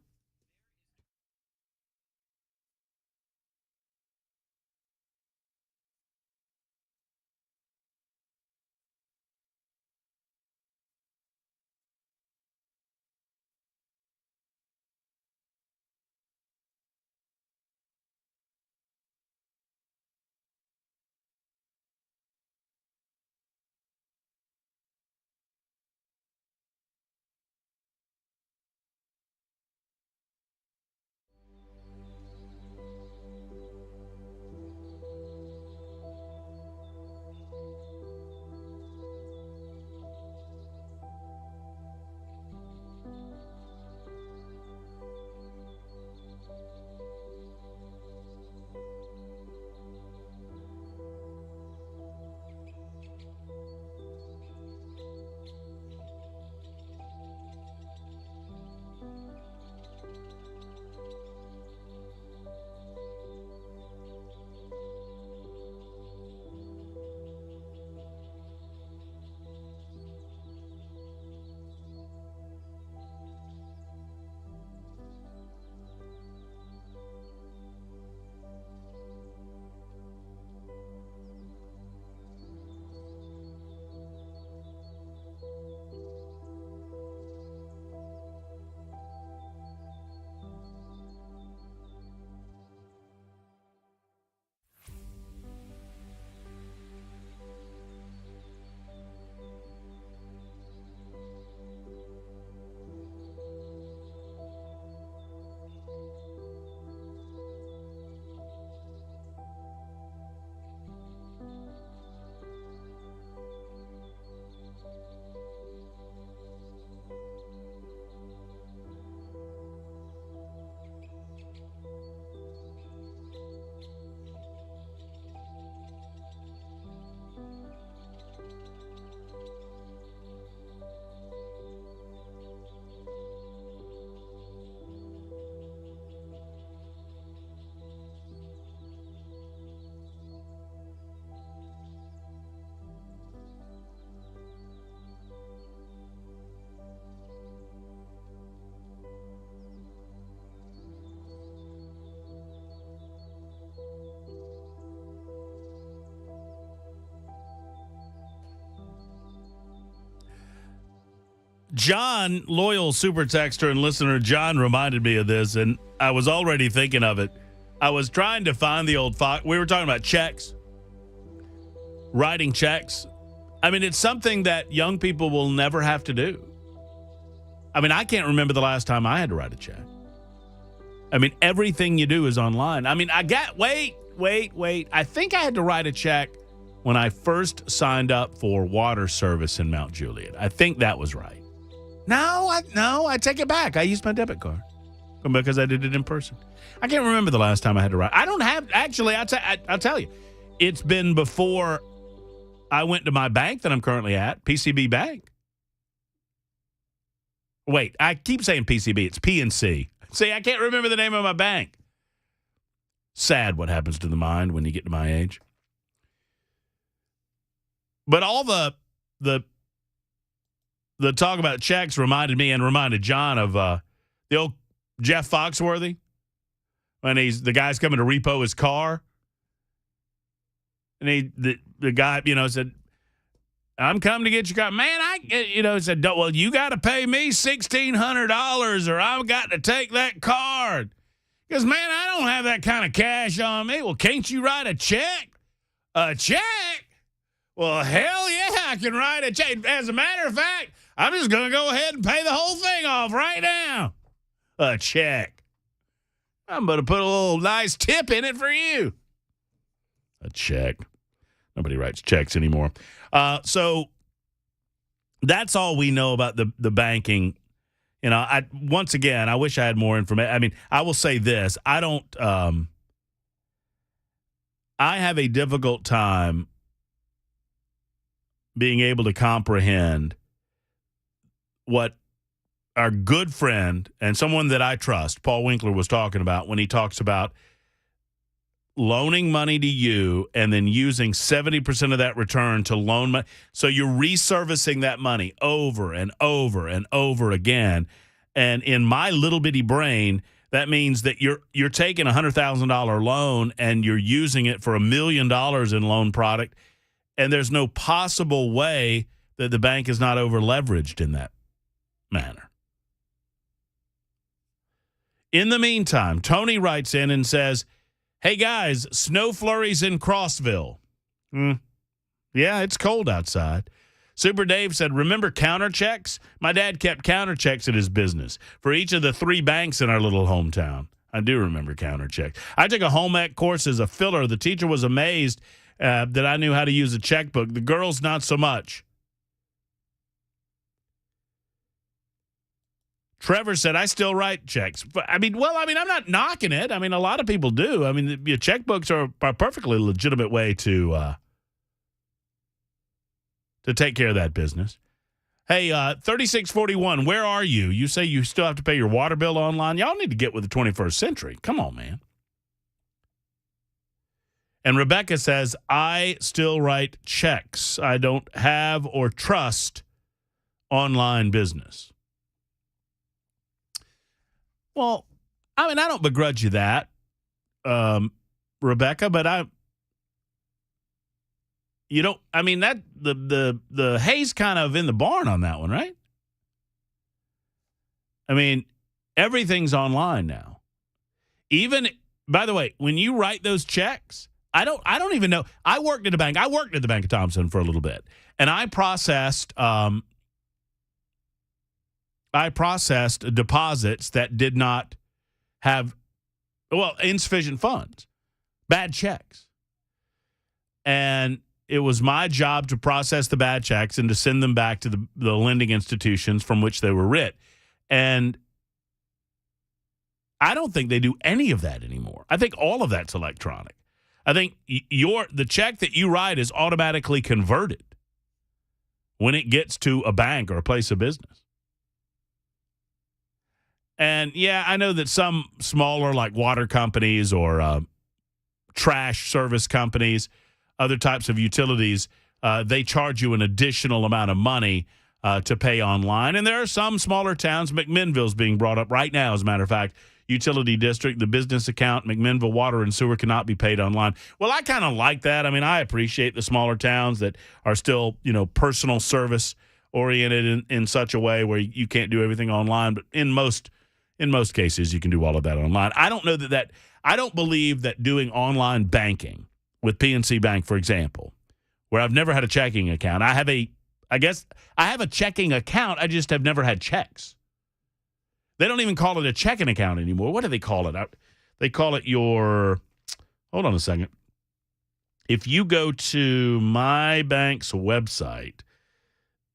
Speaker 1: John, loyal super texter and listener, John reminded me of this, and I was already thinking of it. I was trying to find the old Fox. We were talking about checks, writing checks. I mean, it's something that young people will never have to do. I mean, I can't remember the last time I had to write a check. I mean, everything you do is online. I mean, wait. I think I had to write a check when I first signed up for water service in Mount Juliet. I think that was right. No, I take it back. I used my debit card because I did it in person. I can't remember the last time I had to write. I don't have, actually, I'll tell you. It's been before I went to my bank that I'm currently at, PCB Bank. Wait, I keep saying PCB. It's PNC. See, I can't remember the name of my bank. Sad what happens to the mind when you get to my age. But all the talk about checks reminded me and reminded John of the old Jeff Foxworthy when the guy's coming to repo his car. And the guy, said, I'm coming to get your car. Man, said, well, you got to pay me $1,600 or I've got to take that card. Because, man, I don't have that kind of cash on me. Well, can't you write a check? A check? Well, hell yeah, I can write a check. As a matter of fact, I'm just going to go ahead and pay the whole thing off right now. A check. I'm going to put a little nice tip in it for you. A check. Nobody writes checks anymore. So that's all we know about the banking. You know, once again, I wish I had more information. I mean, I will say this. I have a difficult time being able to comprehend what our good friend and someone that I trust, Paul Winkler, was talking about when he talks about loaning money to you and then using 70% of that return to loan money. So you're resurfacing that money over and over and over again. And in my little bitty brain, that means that you're taking a $100,000 loan and you're using it for $1 million in loan product. And there's no possible way that the bank is not over leveraged in that manner. In the meantime, Tony writes in and says, hey, guys, snow flurries in Crossville. Yeah, it's cold outside. Super Dave said, remember counter checks? My dad kept counter checks at his business for each of the 3 banks in our little hometown. I do remember counter checks. I took a home ec course as a filler. The teacher was amazed that I knew how to use a checkbook. The girls, not so much. Trevor said, I still write checks. I'm not knocking it. I mean, a lot of people do. I mean, your checkbooks are a perfectly legitimate way to take care of that business. Hey, 3641, where are you? You say you still have to pay your water bill online. Y'all need to get with the 21st century. Come on, man. And Rebecca says, I still write checks. I don't have or trust online business. Well, I mean, I don't begrudge you that, Rebecca, but the hay's kind of in the barn on that one, right? I mean, everything's online now. Even, by the way, when you write those checks, I don't even know. I worked at the bank of Thompson for a little bit, and I processed deposits that did not have, insufficient funds, bad checks. And it was my job to process the bad checks and to send them back to the lending institutions from which they were writ. And I don't think they do any of that anymore. I think all of that's electronic. I think the check that you write is automatically converted when it gets to a bank or a place of business. And, yeah, I know that some smaller, like water companies or trash service companies, other types of utilities, they charge you an additional amount of money to pay online. And there are some smaller towns. McMinnville's being brought up right now, as a matter of fact. Utility district, the business account, McMinnville Water and Sewer cannot be paid online. Well, I kind of like that. I mean, I appreciate the smaller towns that are still, personal service oriented in such a way where you can't do everything online. But in most cases, you can do all of that online. I don't know I don't believe that doing online banking with PNC Bank, for example, where I've never had a checking account. I have a checking account. I just have never had checks. They don't even call it a checking account anymore. What do they call it? They call it hold on a second. If you go to my bank's website,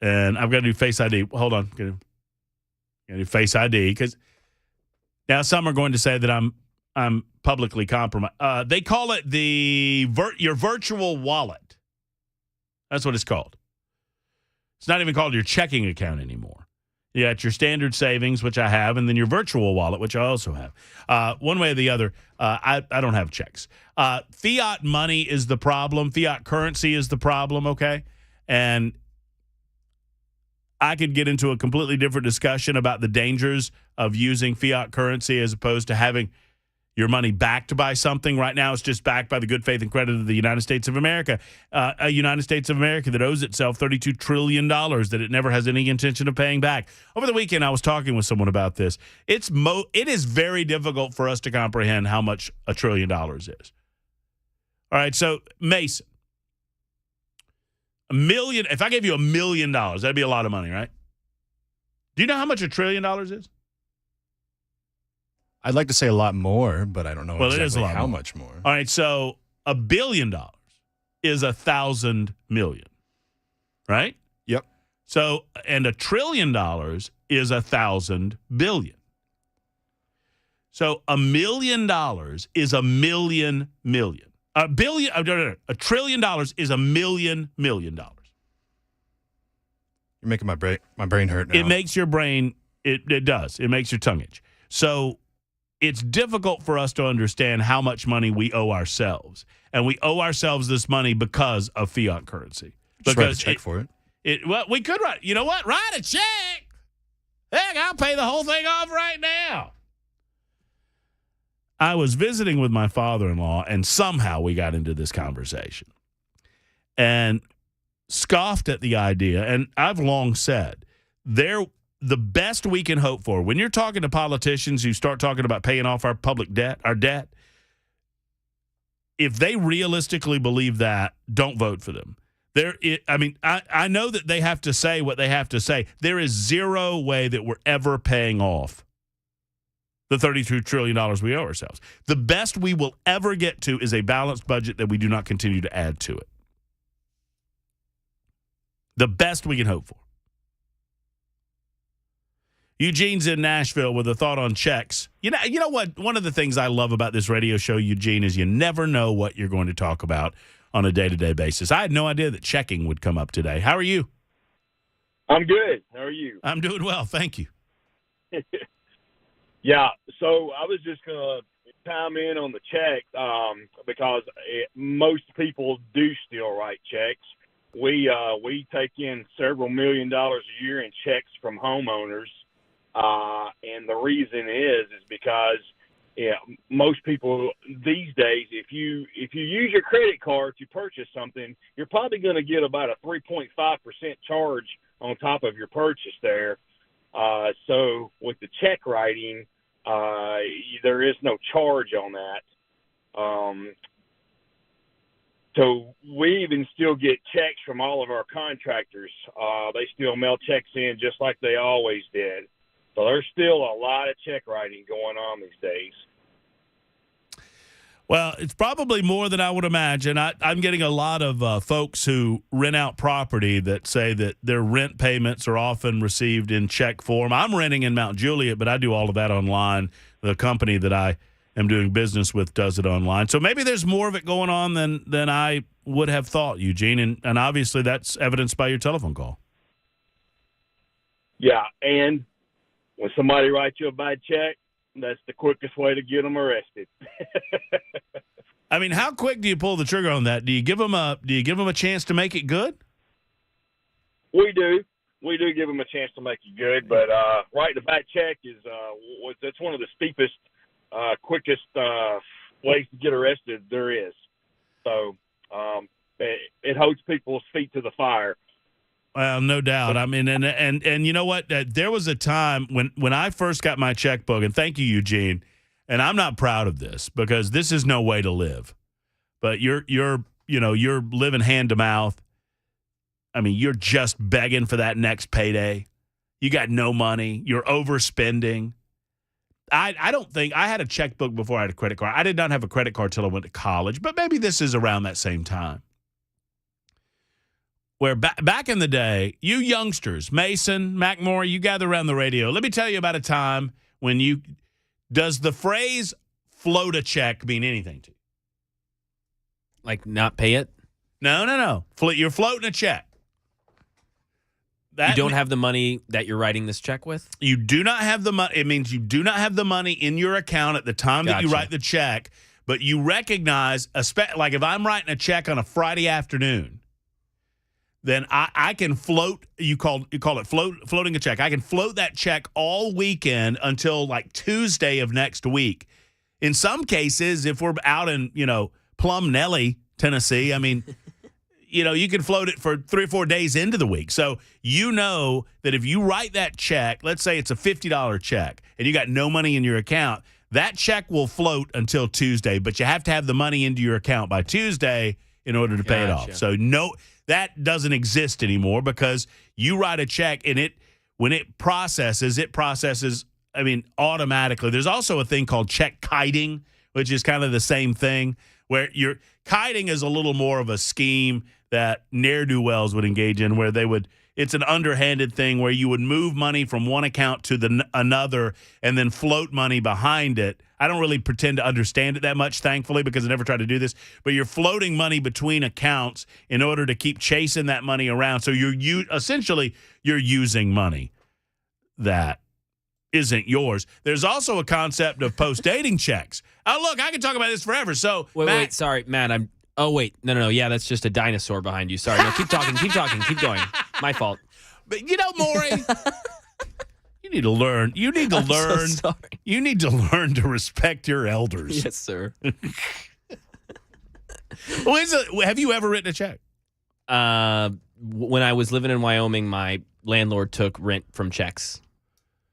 Speaker 1: and I've got to do Face ID. Hold on. Got to do Face ID because now some are going to say that I'm publicly compromised. They call it your virtual wallet. That's what it's called. It's not even called your checking account anymore. You got your standard savings, which I have, and then your virtual wallet, which I also have. One way or the other, I don't have checks. Fiat money is the problem. Fiat currency is the problem, okay? And I could get into a completely different discussion about the dangers of using fiat currency as opposed to having your money backed by something. Right now, it's just backed by the good faith and credit of the United States of America, a United States of America that owes itself $32 trillion that it never has any intention of paying back. Over the weekend, I was talking with someone about this. It is very difficult for us to comprehend how much $1 trillion is. All right, so Mason, if I gave you $1 million, that'd be a lot of money, right? Do you know how much $1 trillion is?
Speaker 8: I'd like to say a lot more, but I don't know
Speaker 1: Well,
Speaker 8: exactly
Speaker 1: it is a lot
Speaker 8: how
Speaker 1: more.
Speaker 8: much more.
Speaker 1: All right, so $1 billion is 1,000 million, right?
Speaker 8: Yep.
Speaker 1: So, and $1 trillion is 1,000 billion. So $1 million is a million million. $1 trillion is $1 million million.
Speaker 8: You're making my brain hurt now.
Speaker 1: It makes your brain, it does. It makes your tongue itch. So it's difficult for us to understand how much money we owe ourselves. And we owe ourselves this money because of fiat currency.
Speaker 8: Just write a check for it.
Speaker 1: Well, we could write, you know what? Write a check. Heck, I'll pay the whole thing off right now. I was visiting with my father-in-law, and somehow we got into this conversation and scoffed at the idea. And I've long said, the best we can hope for, when you're talking to politicians who start talking about paying off our public debt, our debt, if they realistically believe that, don't vote for them. I know that they have to say what they have to say. There is zero way that we're ever paying off the $32 trillion we owe ourselves. The best we will ever get to is a balanced budget that we do not continue to add to it. The best we can hope for. Eugene's in Nashville with a thought on checks. You know what? One of the things I love about this radio show, Eugene, is you never know what you're going to talk about on a day-to-day basis. I had no idea that checking would come up today. How are you?
Speaker 9: I'm good. How are you?
Speaker 1: I'm doing well. Thank you.
Speaker 9: Yeah, so I was just going to chime in on the check because most people do still write checks. We take in several $1 million a year in checks from homeowners, and the reason is because most people these days, if you use your credit card to purchase something, you're probably going to get about a 3.5% charge on top of your purchase there. So with the check writing, there is no charge on that. So we even still get checks from all of our contractors. They still mail checks in just like they always did. So there's still a lot of check writing going on these days.
Speaker 1: Well, it's probably more than I would imagine. I'm getting a lot of folks who rent out property that say that their rent payments are often received in check form. I'm renting in Mount Juliet, but I do all of that online. The company that I am doing business with does it online. So maybe there's more of it going on than I would have thought, Eugene. And obviously that's evidenced by your telephone call.
Speaker 9: Yeah, and when somebody writes you a bad check, that's the quickest way to get them arrested.
Speaker 1: I mean, how quick do you pull the trigger on that? Do you give them a chance to make it good?
Speaker 9: We do give them a chance to make it good, but writing a bad check is that's one of the steepest, quickest ways to get arrested there is. So it holds people's feet to the fire.
Speaker 1: Well, no doubt. I mean, and you know what? There was a time when I first got my checkbook, and thank you, Eugene. And I'm not proud of this because this is no way to live. But you're living hand to mouth. I mean, you're just begging for that next payday. You got no money. You're overspending. I don't think I had a checkbook before I had a credit card. I did not have a credit card till I went to college, but maybe this is around that same time. Where back in the day, you youngsters, Mason, McMorray, you gather around the radio. Let me tell you about a time when does the phrase float a check mean anything to you?
Speaker 10: Like not pay it?
Speaker 1: No. You're floating a check.
Speaker 10: You don't have the money that you're writing this check with?
Speaker 1: You do not have the money. It means you do not have the money in your account at the time that you write the check, but you recognize, like if I'm writing a check on a Friday afternoon, then I can float. You call it floating a check. I can float that check all weekend until like Tuesday of next week. In some cases, if we're out in Plum Nelly, Tennessee, I mean, you can float it for 3 or 4 days into the week. So you know that if you write that check, let's say it's a $50 check, and you got no money in your account, that check will float until Tuesday. But you have to have the money into your account by Tuesday in order to pay it off. So that doesn't exist anymore because you write a check and when it processes I mean, automatically. There's also a thing called check kiting, which is kind of the same thing, where you're kiting is a little more of a scheme that ne'er-do-wells would engage in, where it's an underhanded thing where you would move money from one account to another and then float money behind it. I don't really pretend to understand it that much, thankfully, because I never tried to do this. But you're floating money between accounts in order to keep chasing that money around. So essentially you're using money that isn't yours. There's also a concept of post-dating checks. Oh, look, I can talk about this forever. So
Speaker 10: wait, sorry, Matt. Oh, wait. No. Yeah, that's just a dinosaur behind you. Sorry. No, keep talking. Keep going. My fault.
Speaker 1: But Maury, you need to learn. You need to learn.
Speaker 10: So sorry.
Speaker 1: You need to learn to respect your elders.
Speaker 10: Yes, sir.
Speaker 1: Have you ever written a check?
Speaker 10: When I was living in Wyoming, my landlord took rent from checks.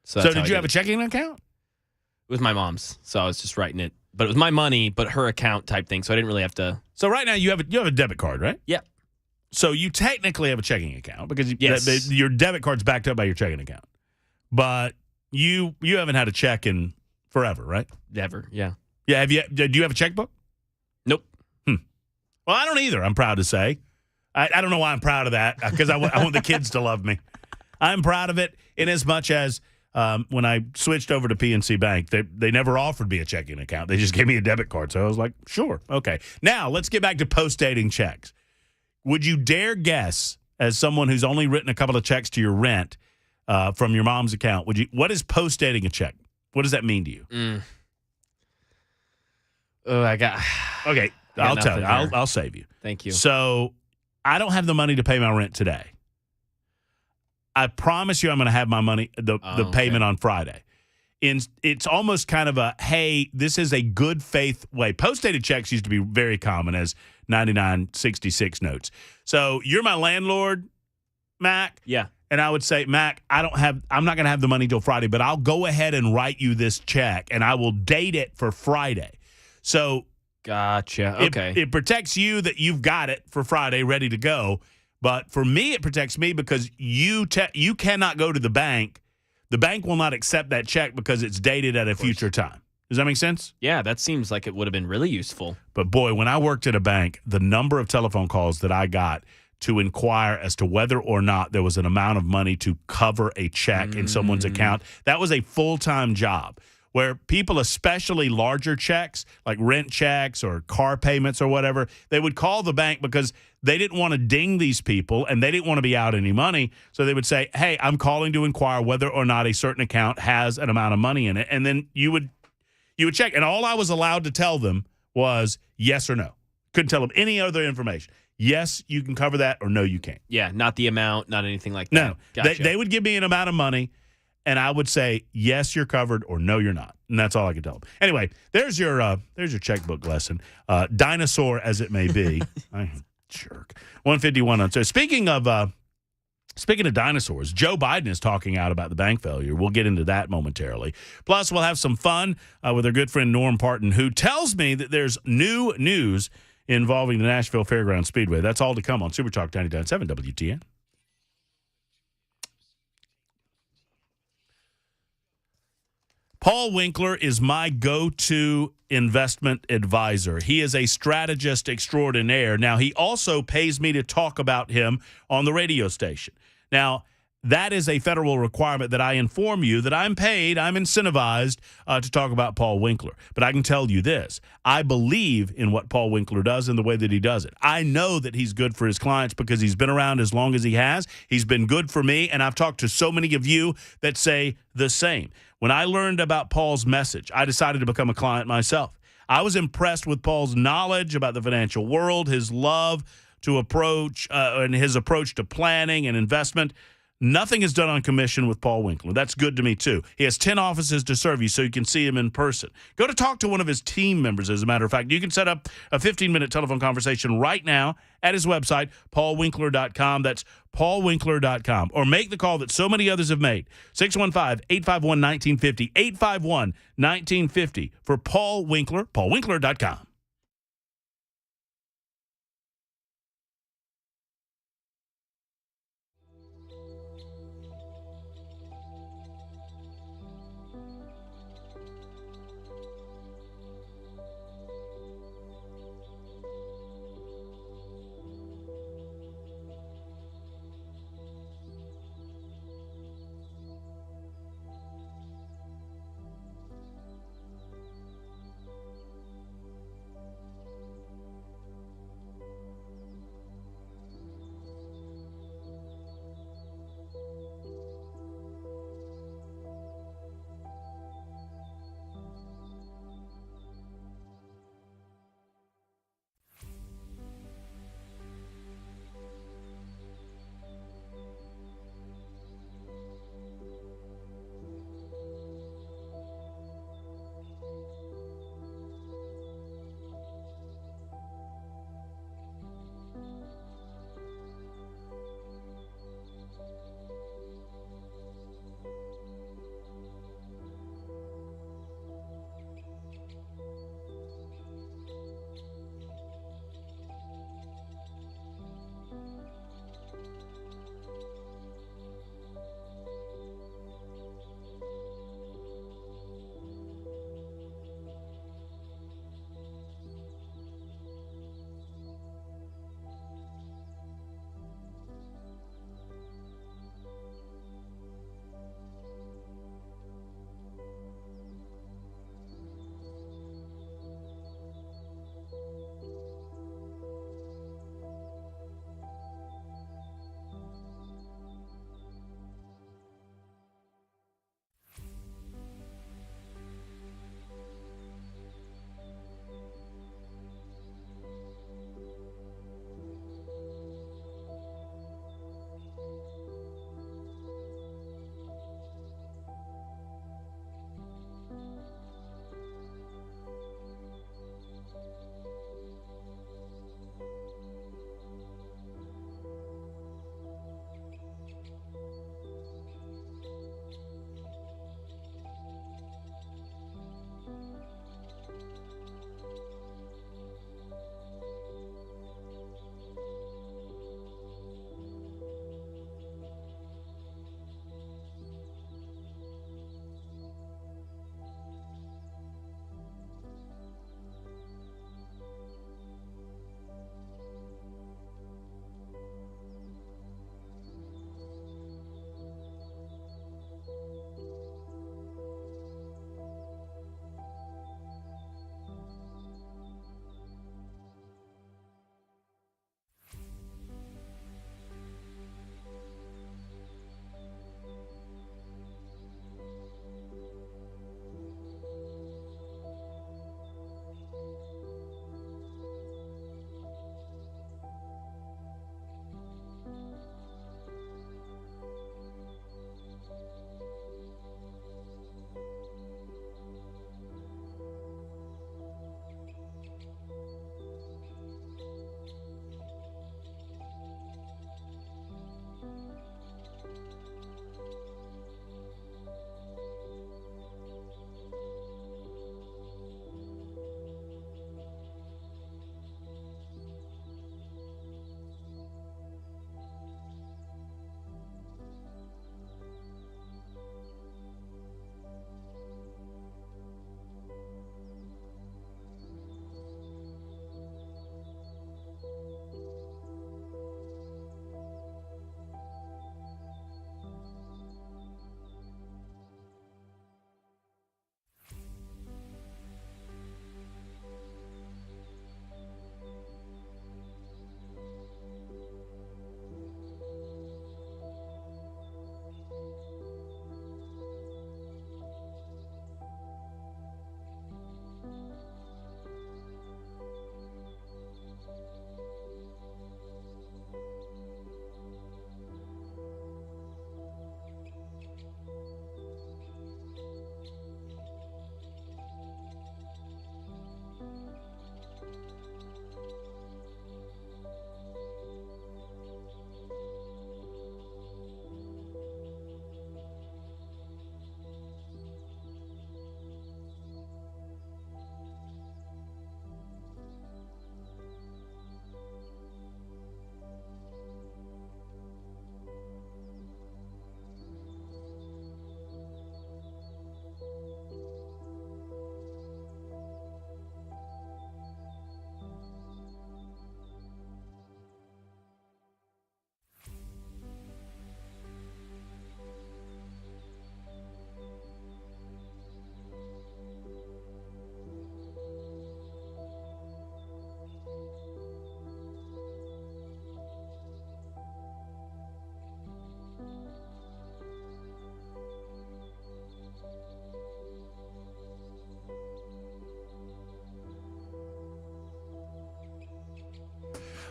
Speaker 10: So
Speaker 1: did you have a checking account?
Speaker 10: It was my mom's, so I was just writing it. But it was my money, but her account type thing, so I didn't really have to.
Speaker 1: So right now you have a debit card, right?
Speaker 10: Yep.
Speaker 1: So you technically have a checking account because
Speaker 10: yes.
Speaker 1: your debit card's backed up by your checking account. But you haven't had a check in forever, right?
Speaker 10: Never, yeah.
Speaker 1: Yeah, do you have a checkbook?
Speaker 10: Nope.
Speaker 1: Well, I don't either, I'm proud to say. I don't know why I'm proud of that, because I want the kids to love me. I'm proud of it in as much as when I switched over to PNC Bank, they never offered me a checking account. They just gave me a debit card. So I was like, sure, okay. Now, let's get back to post-dating checks. Would you dare guess, as someone who's only written a couple of checks to your rent from your mom's account, what is post-dating a check? What does that mean to you?
Speaker 10: Oh, I got...
Speaker 1: Okay, I'll tell you. I'll save you.
Speaker 10: Thank you.
Speaker 1: So I don't have the money to pay my rent today. I promise you I'm going to have my money, the payment on Friday. It's almost kind of a, hey, this is a good faith way. Post-dated checks used to be very common as 9966 notes. So you're my landlord, Mac.
Speaker 10: Yeah.
Speaker 1: And I would say, Mac, I'm not going to have the money till Friday, but I'll go ahead and write you this check and I will date it for Friday. So
Speaker 10: gotcha. Okay.
Speaker 1: It protects you that you've got it for Friday ready to go. But for me, it protects me because you cannot go to the bank. The bank will not accept that check because it's dated at a future time. Does that make sense?
Speaker 10: Yeah, that seems like it would have been really useful.
Speaker 1: But boy, when I worked at a bank, the number of telephone calls that I got to inquire as to whether or not there was an amount of money to cover a check in someone's account, that was a full-time job. Where people, especially larger checks, like rent checks or car payments or whatever, they would call the bank because they didn't want to ding these people and they didn't want to be out any money. So they would say, hey, I'm calling to inquire whether or not a certain account has an amount of money in it. And then you would check. And all I was allowed to tell them was yes or no. Couldn't tell them any other information. Yes, you can cover that, or no, you can't.
Speaker 10: Yeah, not the amount, not anything like that.
Speaker 1: No.
Speaker 10: Gotcha.
Speaker 1: They would give me an amount of money. And I would say, yes, you're covered, or no, you're not. And that's all I could tell them. Anyway, there's your checkbook lesson. Dinosaur as it may be. Jerk. 151 on. So speaking of dinosaurs, Joe Biden is talking out about the bank failure. We'll get into that momentarily. Plus, we'll have some fun with our good friend Norm Parton, who tells me that there's new news involving the Nashville Fairgrounds Speedway. That's all to come on Super Talk 99.7 WTN. Paul Winkler is my go-to investment advisor. He is a strategist extraordinaire. Now, he also pays me to talk about him on the radio station. Now, that is a federal requirement that I inform you that I'm paid, I'm incentivized to talk about Paul Winkler. But I can tell you this. I believe in what Paul Winkler does and the way that he does it. I know that he's good for his clients because he's been around as long as he has. He's been good for me, and I've talked to so many of you that say the same. When I learned about Paul's message, I decided to become a client myself. I was impressed with Paul's knowledge about the financial world, his love to approach, and his approach to planning and investment. Nothing is done on commission with Paul Winkler. That's good to me, too. He has 10 offices to serve you so you can see him in person. Go to talk to one of his team members, as a matter of fact. You can set up a 15-minute telephone conversation right now at his website, paulwinkler.com. That's paulwinkler.com. Or make the call that so many others have made, 615-851-1950, 851-1950 for Paul Winkler, paulwinkler.com.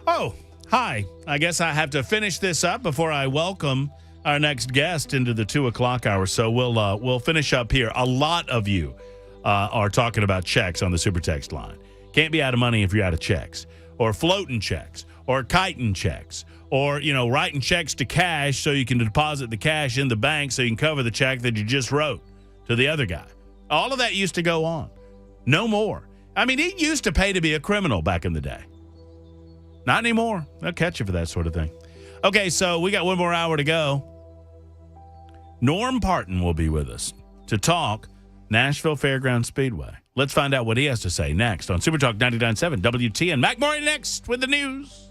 Speaker 1: Oh, hi. I guess I have to finish this up before I welcome our next guest into the 2 o'clock hour. So we'll finish up here. A lot of you are talking about checks on the super text line. Can't be out of money if you're out of checks, or floating checks, or kiting checks, or writing checks to cash so you can deposit the cash in the bank so you can cover the check that you just wrote to the other guy. All of that used to go on. No more. I mean, it used to pay to be a criminal back in the day. Not anymore. They'll catch you for that sort of thing. Okay, so we got one more hour to go. Norm Parton will be with us to talk Nashville Fairgrounds Speedway. Let's find out what he has to say next on Super Talk 99.7 WTN. Mac Murray next with the news.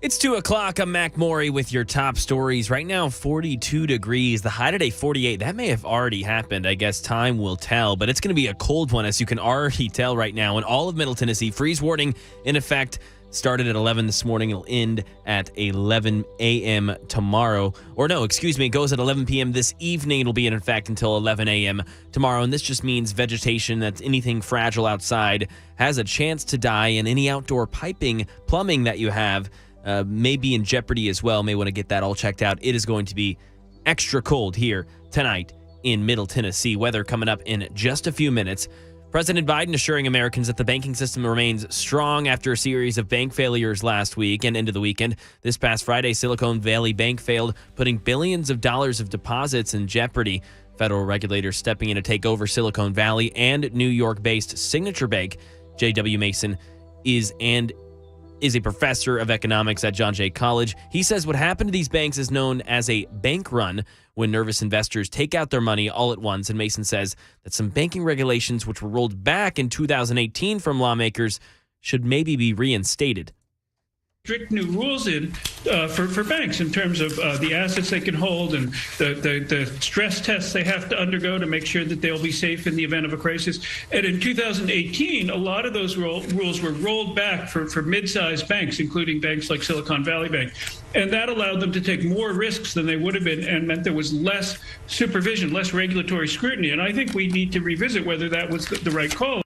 Speaker 10: It's 2 o'clock. I'm Mac Maury with your top stories. Right now, 42 degrees. The high today, 48. That may have already happened. I guess time will tell. But it's going to be a cold one, as you can already tell right now. In all of Middle Tennessee, freeze warning in effect. Started at 11 this morning. It'll end at 11 a.m. tomorrow. Or no, excuse me. It goes at 11 p.m. this evening. It'll be in effect until 11 a.m. tomorrow. And this just means vegetation, that's anything fragile outside, has a chance to die. And any outdoor plumbing that you have may be in jeopardy as well. May want to get that all checked out. It is going to be extra cold here tonight in Middle Tennessee. Weather coming up in just a few minutes. President Biden assuring Americans that the banking system remains strong after a series of bank failures last week and into the weekend. This past Friday, Silicon Valley Bank failed, putting billions of dollars of deposits in jeopardy. Federal regulators stepping in to take over Silicon Valley and New York-based Signature Bank. J.W. Mason is a professor of economics at John Jay College. He says what happened to these banks is known as a bank run, when nervous investors take out their money all at once. And Mason says that some banking regulations, which were rolled back in 2018 from lawmakers, should maybe be reinstated.
Speaker 11: Strict new rules in for banks in terms of the assets they can hold and the stress tests they have to undergo to make sure that they'll be safe in the event of a crisis. And in 2018, a lot of those rules were rolled back for mid-sized banks, including banks like Silicon Valley Bank. And that allowed them to take more risks than they would have been, and meant there was less supervision, less regulatory scrutiny. And I think we need to revisit whether that was the right call.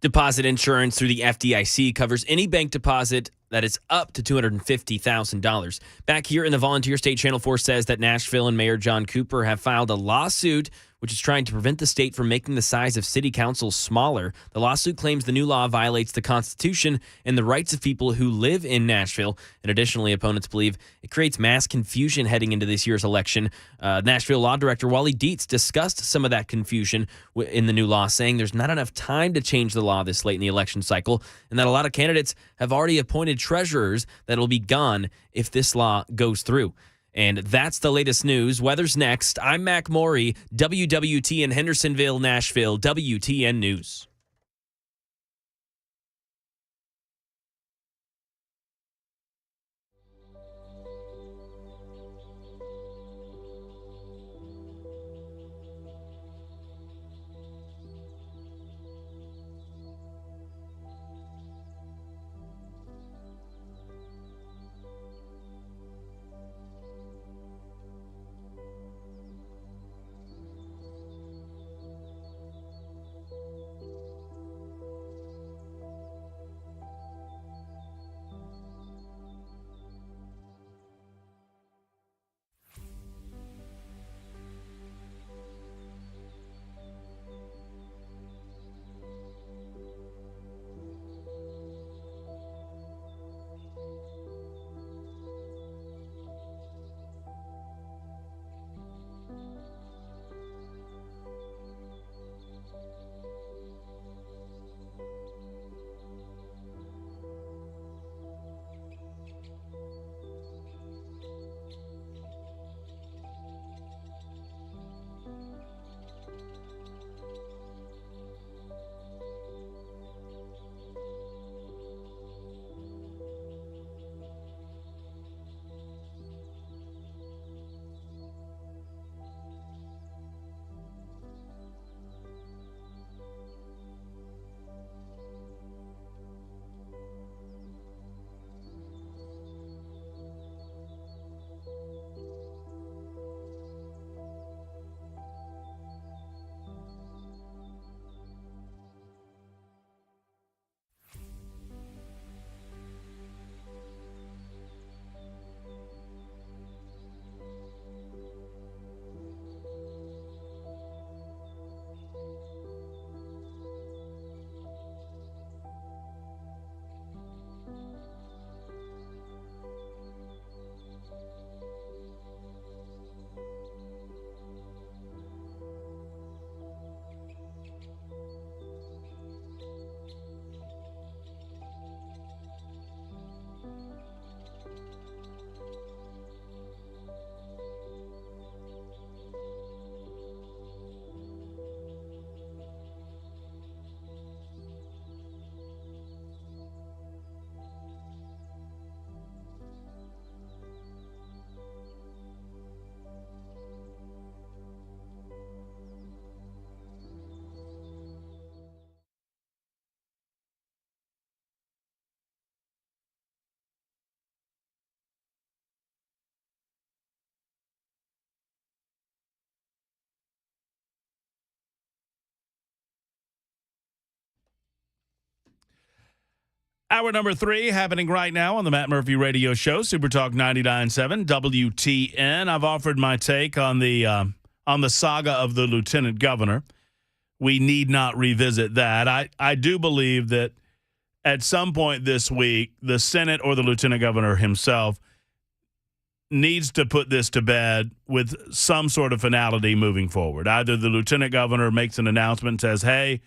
Speaker 10: Deposit insurance through the FDIC covers any bank deposit that is up to $250,000. Back here in the Volunteer State, Channel 4 says that Nashville and Mayor John Cooper have filed a lawsuit which is trying to prevent the state from making the size of city councils smaller. The lawsuit claims the new law violates the Constitution and the rights of people who live in Nashville. And additionally, opponents believe it creates mass confusion heading into this year's election. Nashville Law Director Wally Dietz discussed some of that confusion in the new law, saying there's not enough time to change the law this late in the election cycle, and that a lot of candidates have already appointed treasurers that will be gone if this law goes through. And that's the latest news. Weather's next. I'm Mac Maury, WWT in Hendersonville, Nashville, WTN News.
Speaker 1: Hour number 3 happening right now on the Matt Murphy Radio Show, Super Talk 99.7 WTN. I've offered my take on the saga of the lieutenant governor. We need not revisit that. I do believe that at some point this week, the Senate or the lieutenant governor himself needs to put this to bed with some sort of finality moving forward. Either the lieutenant governor makes an announcement and says, hey,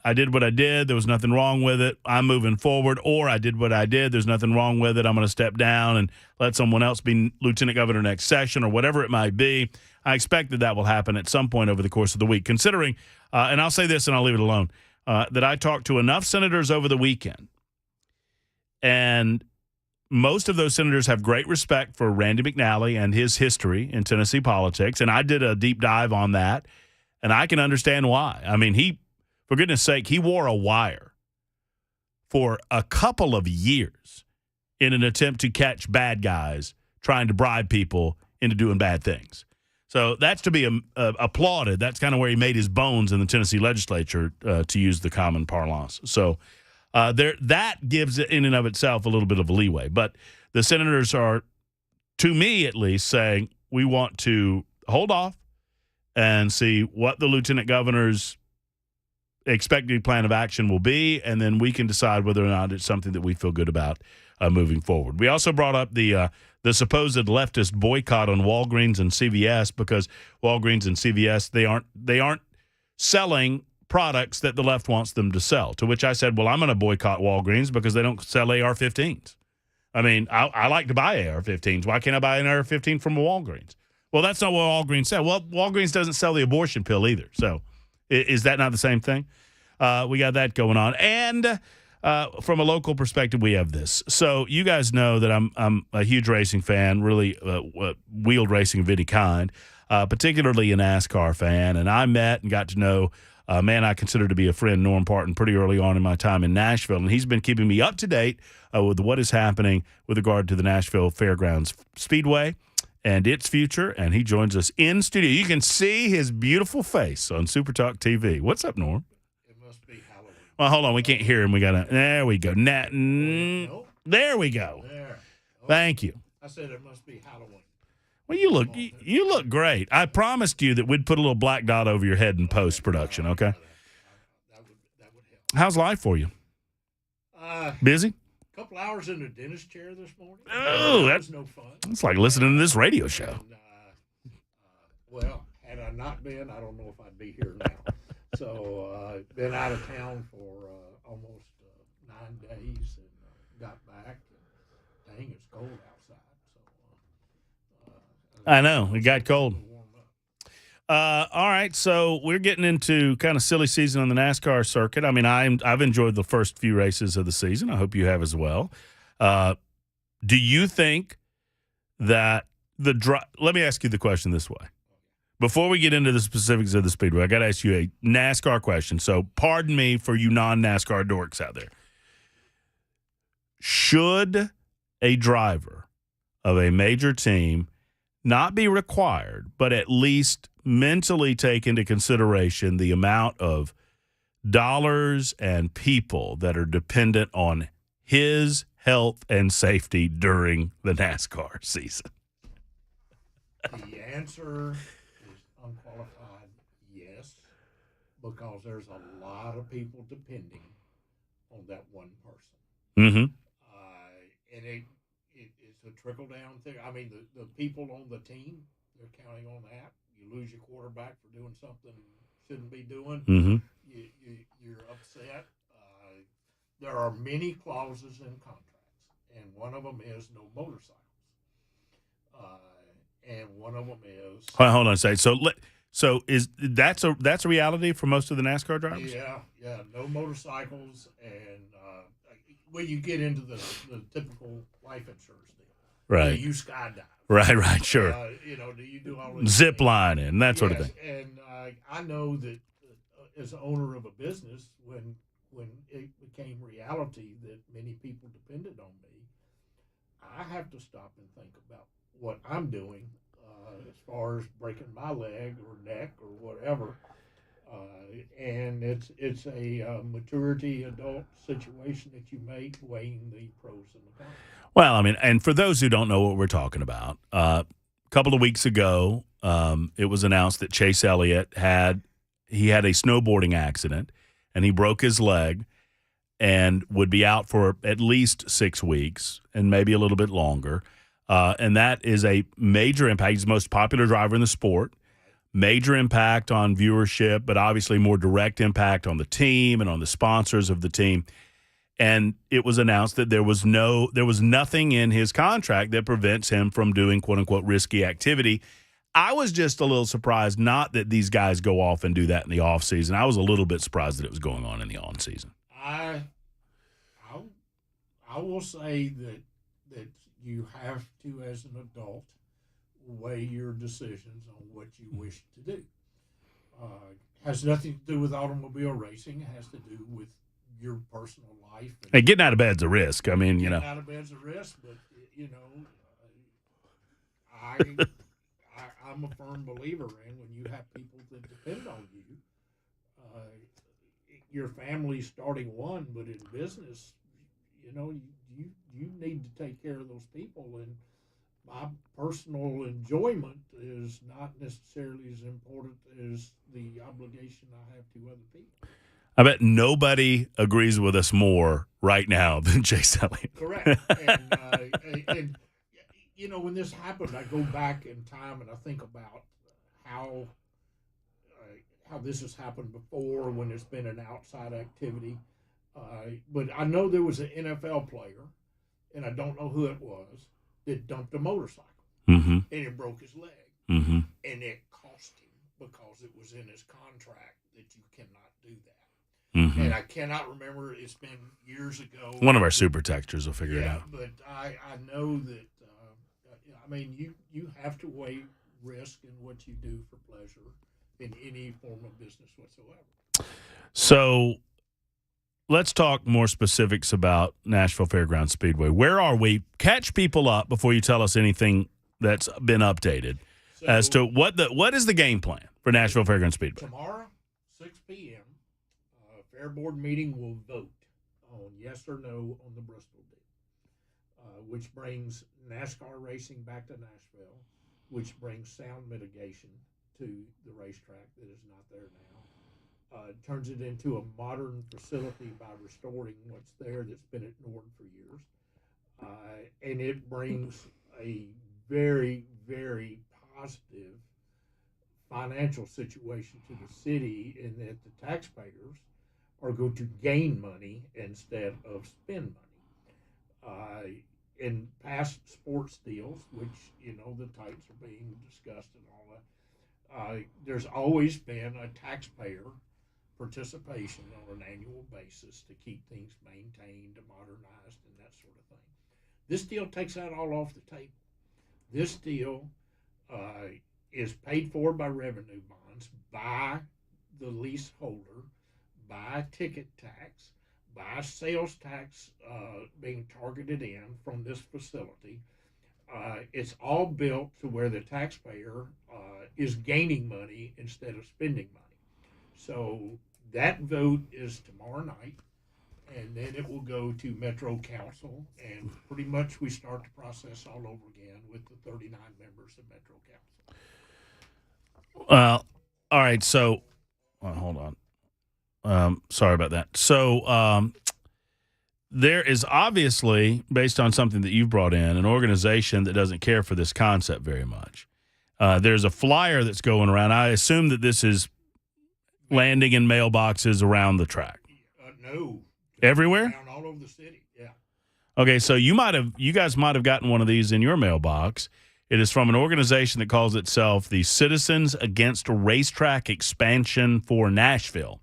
Speaker 1: I did what I did. There was nothing wrong with it. I'm moving forward. Or I did what I did. There's nothing wrong with it. I'm going to step down and let someone else be lieutenant governor next session or whatever it might be. I expect that will happen at some point over the course of the week, considering, and I'll say this and I'll leave it alone, that I talked to enough senators over the weekend, and most of those senators have great respect for Randy McNally and his history in Tennessee politics, and I did a deep dive on that, and I can understand why. I mean, for goodness sake, he wore a wire for a couple of years in an attempt to catch bad guys trying to bribe people into doing bad things. So that's to be applauded. That's kind of where he made his bones in the Tennessee legislature, to use the common parlance. So that gives it in and of itself a little bit of a leeway. But the senators are, to me at least, saying we want to hold off and see what the lieutenant governor's expected plan of action will be, and then we can decide whether or not it's something that we feel good about moving forward. We also brought up the supposed leftist boycott on Walgreens and CVS, because Walgreens and CVS, they aren't selling products that the left wants them to sell, to which I said, well, I'm going to boycott Walgreens because they don't sell AR-15s. I mean, I like to buy AR-15s. Why can't I buy an AR-15 from a Walgreens? Well, that's not what Walgreens sell. Well, Walgreens doesn't sell the abortion pill either, so is that not the same thing? We got that going on. And from a local perspective, we have this. So you guys know that I'm a huge racing fan, really wheeled racing of any kind, particularly a NASCAR fan. And I met and got to know a man I consider to be a friend, Norm Parton, pretty early on in my time in Nashville. And he's been keeping me up to date with what is happening with regard to the Nashville Fairgrounds Speedway and its future, and he joins us in studio. You can see his beautiful face on Super Talk TV. What's up, Norm?
Speaker 12: It must be Halloween.
Speaker 1: Well, hold on. We can't hear him. There we go. There we go.
Speaker 12: There. Oh,
Speaker 1: thank you.
Speaker 12: I said it must be Halloween.
Speaker 1: Well, you look great. I promised you that we'd put a little black dot over your head in post-production, okay?
Speaker 12: That would help.
Speaker 1: How's life for you? Busy?
Speaker 12: A couple hours in the dentist chair this morning.
Speaker 1: Oh,
Speaker 12: that was no fun.
Speaker 1: It's like listening to this radio show.
Speaker 12: And, well, had I not been, I don't know if I'd be here now. So, been out of town for almost 9 days, and got back. And, dang, it's cold outside. So,
Speaker 1: I know it got cold. All right, so we're getting into kind of silly season on the NASCAR circuit. I mean, I've enjoyed the first few races of the season. I hope you have as well. Do you think that let me ask you the question this way. Before we get into the specifics of the Speedway, I got to ask you a NASCAR question. So pardon me for you non-NASCAR dorks out there. Should a driver of a major team not be required, but at least mentally take into consideration the amount of dollars and people that are dependent on his health and safety during the NASCAR season?
Speaker 12: The answer is unqualified yes, because there's a lot of people depending on that one person.
Speaker 1: Mm-hmm.
Speaker 12: And it's a trickle-down thing. I mean, the people on the team, they're counting on that. You lose your quarterback for doing something you shouldn't be doing.
Speaker 1: Mm-hmm.
Speaker 12: You're upset. There are many clauses in contracts, and one of them is no motorcycles. And one of them is...
Speaker 1: Hold on a second. So is that's a reality for most of the NASCAR drivers?
Speaker 12: Yeah, no motorcycles, and when you get into the typical life insurance deal.
Speaker 1: Right.
Speaker 12: Do you skydive?
Speaker 1: Right, sure.
Speaker 12: Do you do all this?
Speaker 1: Zip lining and that sort of thing.
Speaker 12: And I know that as an owner of a business, when it became reality that many people depended on me, I have to stop and think about what I'm doing as far as breaking my leg or neck or whatever. And it's a maturity adult situation that you make, weighing the pros and the cons.
Speaker 1: Well, I mean, and for those who don't know what we're talking about, a couple of weeks ago, it was announced that Chase Elliott had a snowboarding accident, and he broke his leg and would be out for at least 6 weeks and maybe a little bit longer. And that is a major impact. He's the most popular driver in the sport. Major impact on viewership, but obviously more direct impact on the team and on the sponsors of the team. And it was announced that there was nothing in his contract that prevents him from doing quote unquote risky activity. I was just a little surprised, not that these guys go off and do that in the off season. I was a little bit surprised that it was going on in the on season.
Speaker 12: I will say that you have to, as an adult, weigh your decisions on what you wish to do. Has nothing to do with automobile racing. It has to do with your personal life.
Speaker 1: Hey, getting out of bed's a risk. I mean,
Speaker 12: getting out of bed's a risk, but I'm a firm believer in when you have people that depend on you. Your family's starting one, but in business, you need to take care of those people, and my personal enjoyment is not necessarily as important as the obligation I have to other people.
Speaker 1: I bet nobody agrees with us more right now than Chase Elliott.
Speaker 12: Correct. And when this happened, I go back in time and I think about how this has happened before when there's been an outside activity. But I know there was an NFL player, and I don't know who it was, that dumped a motorcycle.
Speaker 1: Mm-hmm.
Speaker 12: And it broke his leg.
Speaker 1: Mm-hmm.
Speaker 12: And it cost him because it was in his contract that you cannot do that.
Speaker 1: Mm-hmm.
Speaker 12: And I cannot remember, it's been years ago.
Speaker 1: One of our super texters will figure it out.
Speaker 12: But I know that, you have to weigh risk in what you do for pleasure in any form of business whatsoever.
Speaker 1: So let's talk more specifics about Nashville Fairgrounds Speedway. Where are we? Catch people up before you tell us anything that's been updated as to what is the game plan for Nashville Fairgrounds Speedway.
Speaker 12: Tomorrow, 6 p.m., Fair Board meeting will vote on yes or no on the Bristol deal, which brings NASCAR racing back to Nashville, which brings sound mitigation to the racetrack that is not there now. Turns it into a modern facility by restoring what's there that's been ignored for years. And it brings a very, very positive financial situation to the city in that the taxpayers are going to gain money instead of spend money. In past sports deals, which, the types are being discussed and all that, there's always been a taxpayer participation on an annual basis to keep things maintained, modernized, and that sort of thing. This deal takes that all off the table. This deal is paid for by revenue bonds, by the leaseholder, by ticket tax, by sales tax being targeted in from this facility. It's all built to where the taxpayer is gaining money instead of spending money. So that vote is tomorrow night, and then it will go to Metro Council, and pretty much we start the process all over again with the 39 members of Metro Council.
Speaker 1: Well, all right, so hold on. Sorry about that. So there is obviously, based on something that you've brought in, an organization that doesn't care for this concept very much. There's a flyer that's going around. I assume that this is landing in mailboxes around the track.
Speaker 12: No.
Speaker 1: Everywhere?
Speaker 12: Around all over the city, yeah.
Speaker 1: Okay, so you guys might have gotten one of these in your mailbox. It is from an organization that calls itself the Citizens Against Racetrack Expansion for Nashville.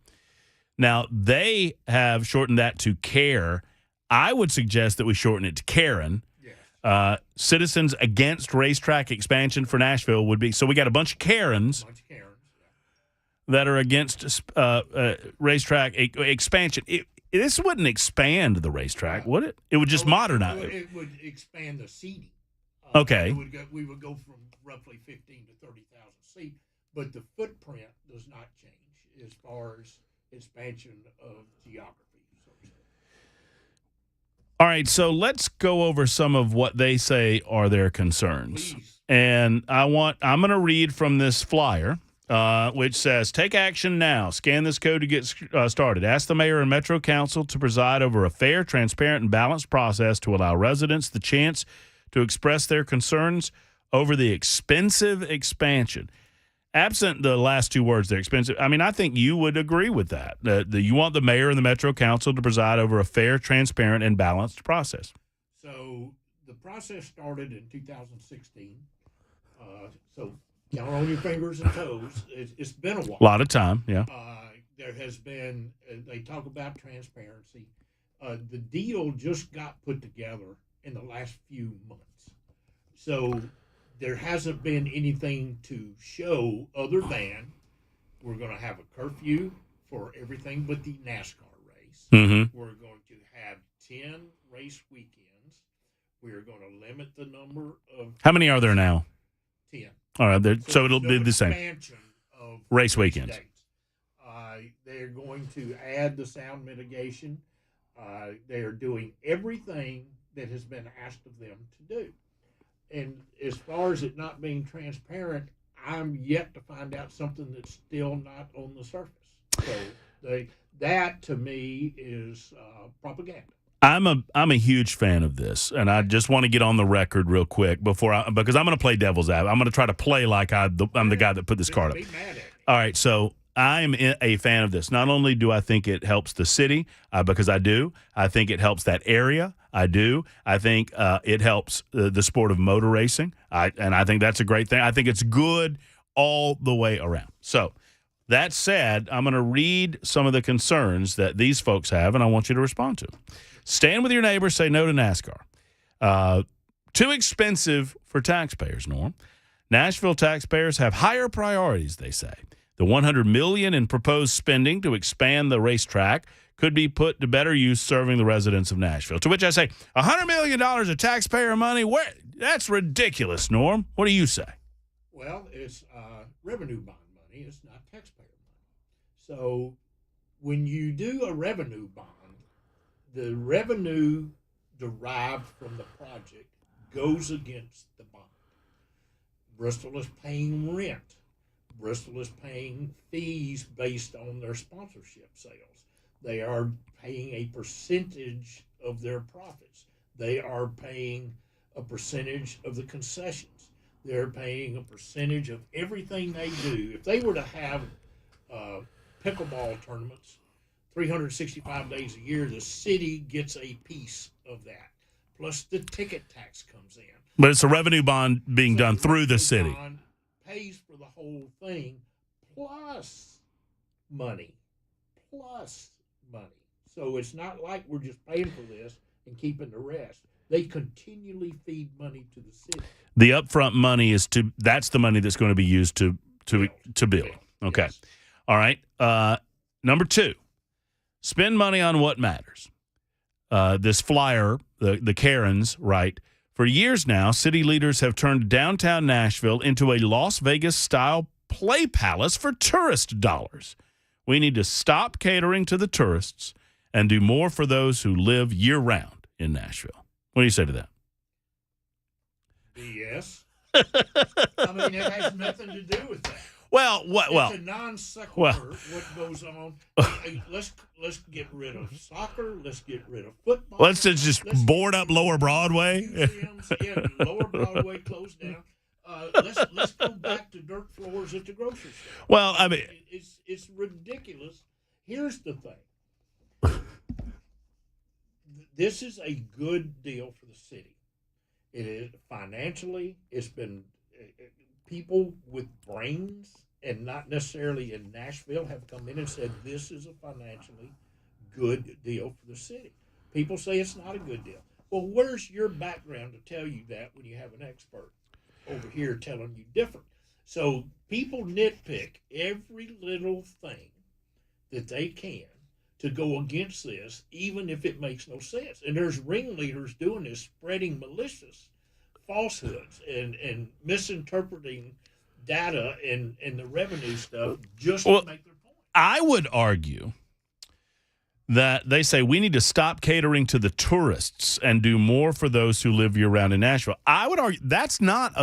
Speaker 1: Now, they have shortened that to CARE. I would suggest that we shorten it to Karen. Yes. Citizens Against Racetrack Expansion for Nashville would be. So we got a bunch of Karens. That are against racetrack expansion. This wouldn't expand the racetrack, would it? It would just modernize it.
Speaker 12: It would expand the seating.
Speaker 1: Okay.
Speaker 12: We would go from roughly 15 to 30,000 seats. but the footprint does not change as far as expansion of geography. So to speak.
Speaker 1: All right, so let's go over some of what they say are their concerns.
Speaker 12: Please.
Speaker 1: And I'm going to read from this flyer, which says, take action now. Scan this code to get started. Ask the mayor and Metro Council to preside over a fair, transparent, and balanced process to allow residents the chance to express their concerns over the expensive expansion. Absent the last two words, they're expensive. I mean, I think you would agree with that. You want the mayor and the Metro Council to preside over a fair, transparent, and balanced process.
Speaker 12: So the process started in 2016. So count on your fingers and toes. It's been a while.
Speaker 1: A lot of time, yeah.
Speaker 12: There has been, they talk about transparency. The deal just got put together in the last few months. So there hasn't been anything to show other than we're going to have a curfew for everything but the NASCAR race.
Speaker 1: Mm-hmm.
Speaker 12: We're going to have 10 race weekends. We're going to limit the number of...
Speaker 1: How many are there now?
Speaker 12: 10.
Speaker 1: All right, so it'll be the same.
Speaker 12: Expansion of
Speaker 1: race weekends.
Speaker 12: Dates. They're going to add the sound mitigation. They are doing everything that has been asked of them to do. And as far as it not being transparent, I'm yet to find out something that's still not on the surface. So that to me is propaganda.
Speaker 1: I'm a huge fan of this, and I just want to get on the record real quick because I'm going to play devil's advocate. I'm going to try to play like I'm the guy that put this card up. All right, so I'm a fan of this. Not only do I think it helps the city, because I do. I think it helps that area. I do. I think it helps the sport of motor racing. And I think that's a great thing. I think it's good all the way around. So that said, I'm going to read some of the concerns that these folks have, and I want you to respond to them. Stand with your neighbors. Say no to NASCAR. Too expensive for taxpayers, Norm. Nashville taxpayers have higher priorities, they say. The $100 million in proposed spending to expand the racetrack could be put to better use serving the residents of Nashville. To which I say, $100 million of taxpayer money? That's ridiculous, Norm. What do you say?
Speaker 12: Well, it's revenue bond money. It's not taxpayer money. So when you do a revenue bond, the revenue derived from the project goes against the bond. Bristol is paying rent. Bristol is paying fees based on their sponsorship sales. They are paying a percentage of their profits. They are paying a percentage of the concessions. They're paying a percentage of everything they do. If they were to have pickleball tournaments 365 days a year, the city gets a piece of that. Plus the ticket tax comes in.
Speaker 1: But it's a revenue bond being done through the city.
Speaker 12: Bond pays for the whole thing plus money. So it's not like we're just paying for this and keeping the rest. They continually feed money to the city.
Speaker 1: The upfront money that's the money that's going to be used to build. Okay.
Speaker 12: Yes.
Speaker 1: All right. Number 2, spend money on what matters. This flyer, the Karens, write, for years now, city leaders have turned downtown Nashville into a Las Vegas-style play palace for tourist dollars. We need to stop catering to the tourists and do more for those who live year-round in Nashville. What do you say to that?
Speaker 12: BS. I mean, it has nothing to do with that.
Speaker 1: Well,
Speaker 12: it's a non sequitur. What goes on? Let's get rid of soccer. Let's get rid of football.
Speaker 1: Let's just board up Lower Broadway.
Speaker 12: Lower Broadway closed down. Let's go back to dirt floors at the grocery store.
Speaker 1: Well, I mean,
Speaker 12: it's ridiculous. Here's the thing. This is a good deal for the city. It is financially. It's been people with brains and not necessarily in Nashville have come in and said this is a financially good deal for the city. People say it's not a good deal. Well, where's your background to tell you that when you have an expert over here telling you different? So people nitpick every little thing that they can to go against this, even if it makes no sense. And there's ringleaders doing this, spreading malicious falsehoods and misinterpreting data and the revenue stuff just
Speaker 1: Well,
Speaker 12: to make their point.
Speaker 1: I would argue that they say we need to stop catering to the tourists and do more for those who live year-round in Nashville. I would argue that's not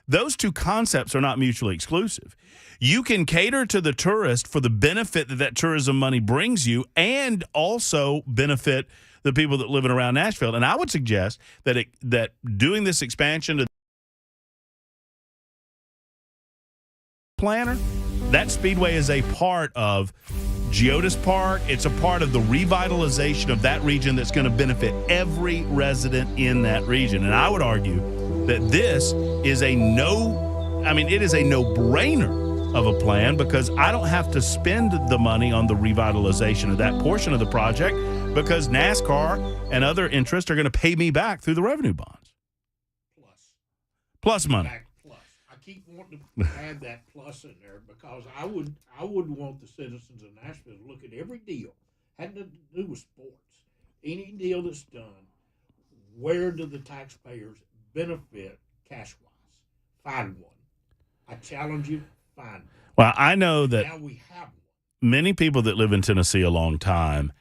Speaker 1: those two concepts are not mutually exclusive. You can cater to the tourist for the benefit that tourism money brings you and also benefit the people that live in around Nashville. And I would suggest that doing this expansion to planner, that speedway is a part of Geodis Park. It's a part of the revitalization of that region that's going to benefit every resident in that region. And I would argue that this is it is a no-brainer of a plan because I don't have to spend the money on the revitalization of that portion of the project because NASCAR and other interests are going to pay me back through the revenue bonds. Plus money.
Speaker 12: I keep wanting to add that plus in there because I would want the citizens of Nashville to look at every deal, had nothing to do with sports, any deal that's done, where do the taxpayers benefit cash-wise? Find one. I challenge you, find one.
Speaker 1: Well, I know that
Speaker 12: now we have one.
Speaker 1: Many people that live in Tennessee a long time,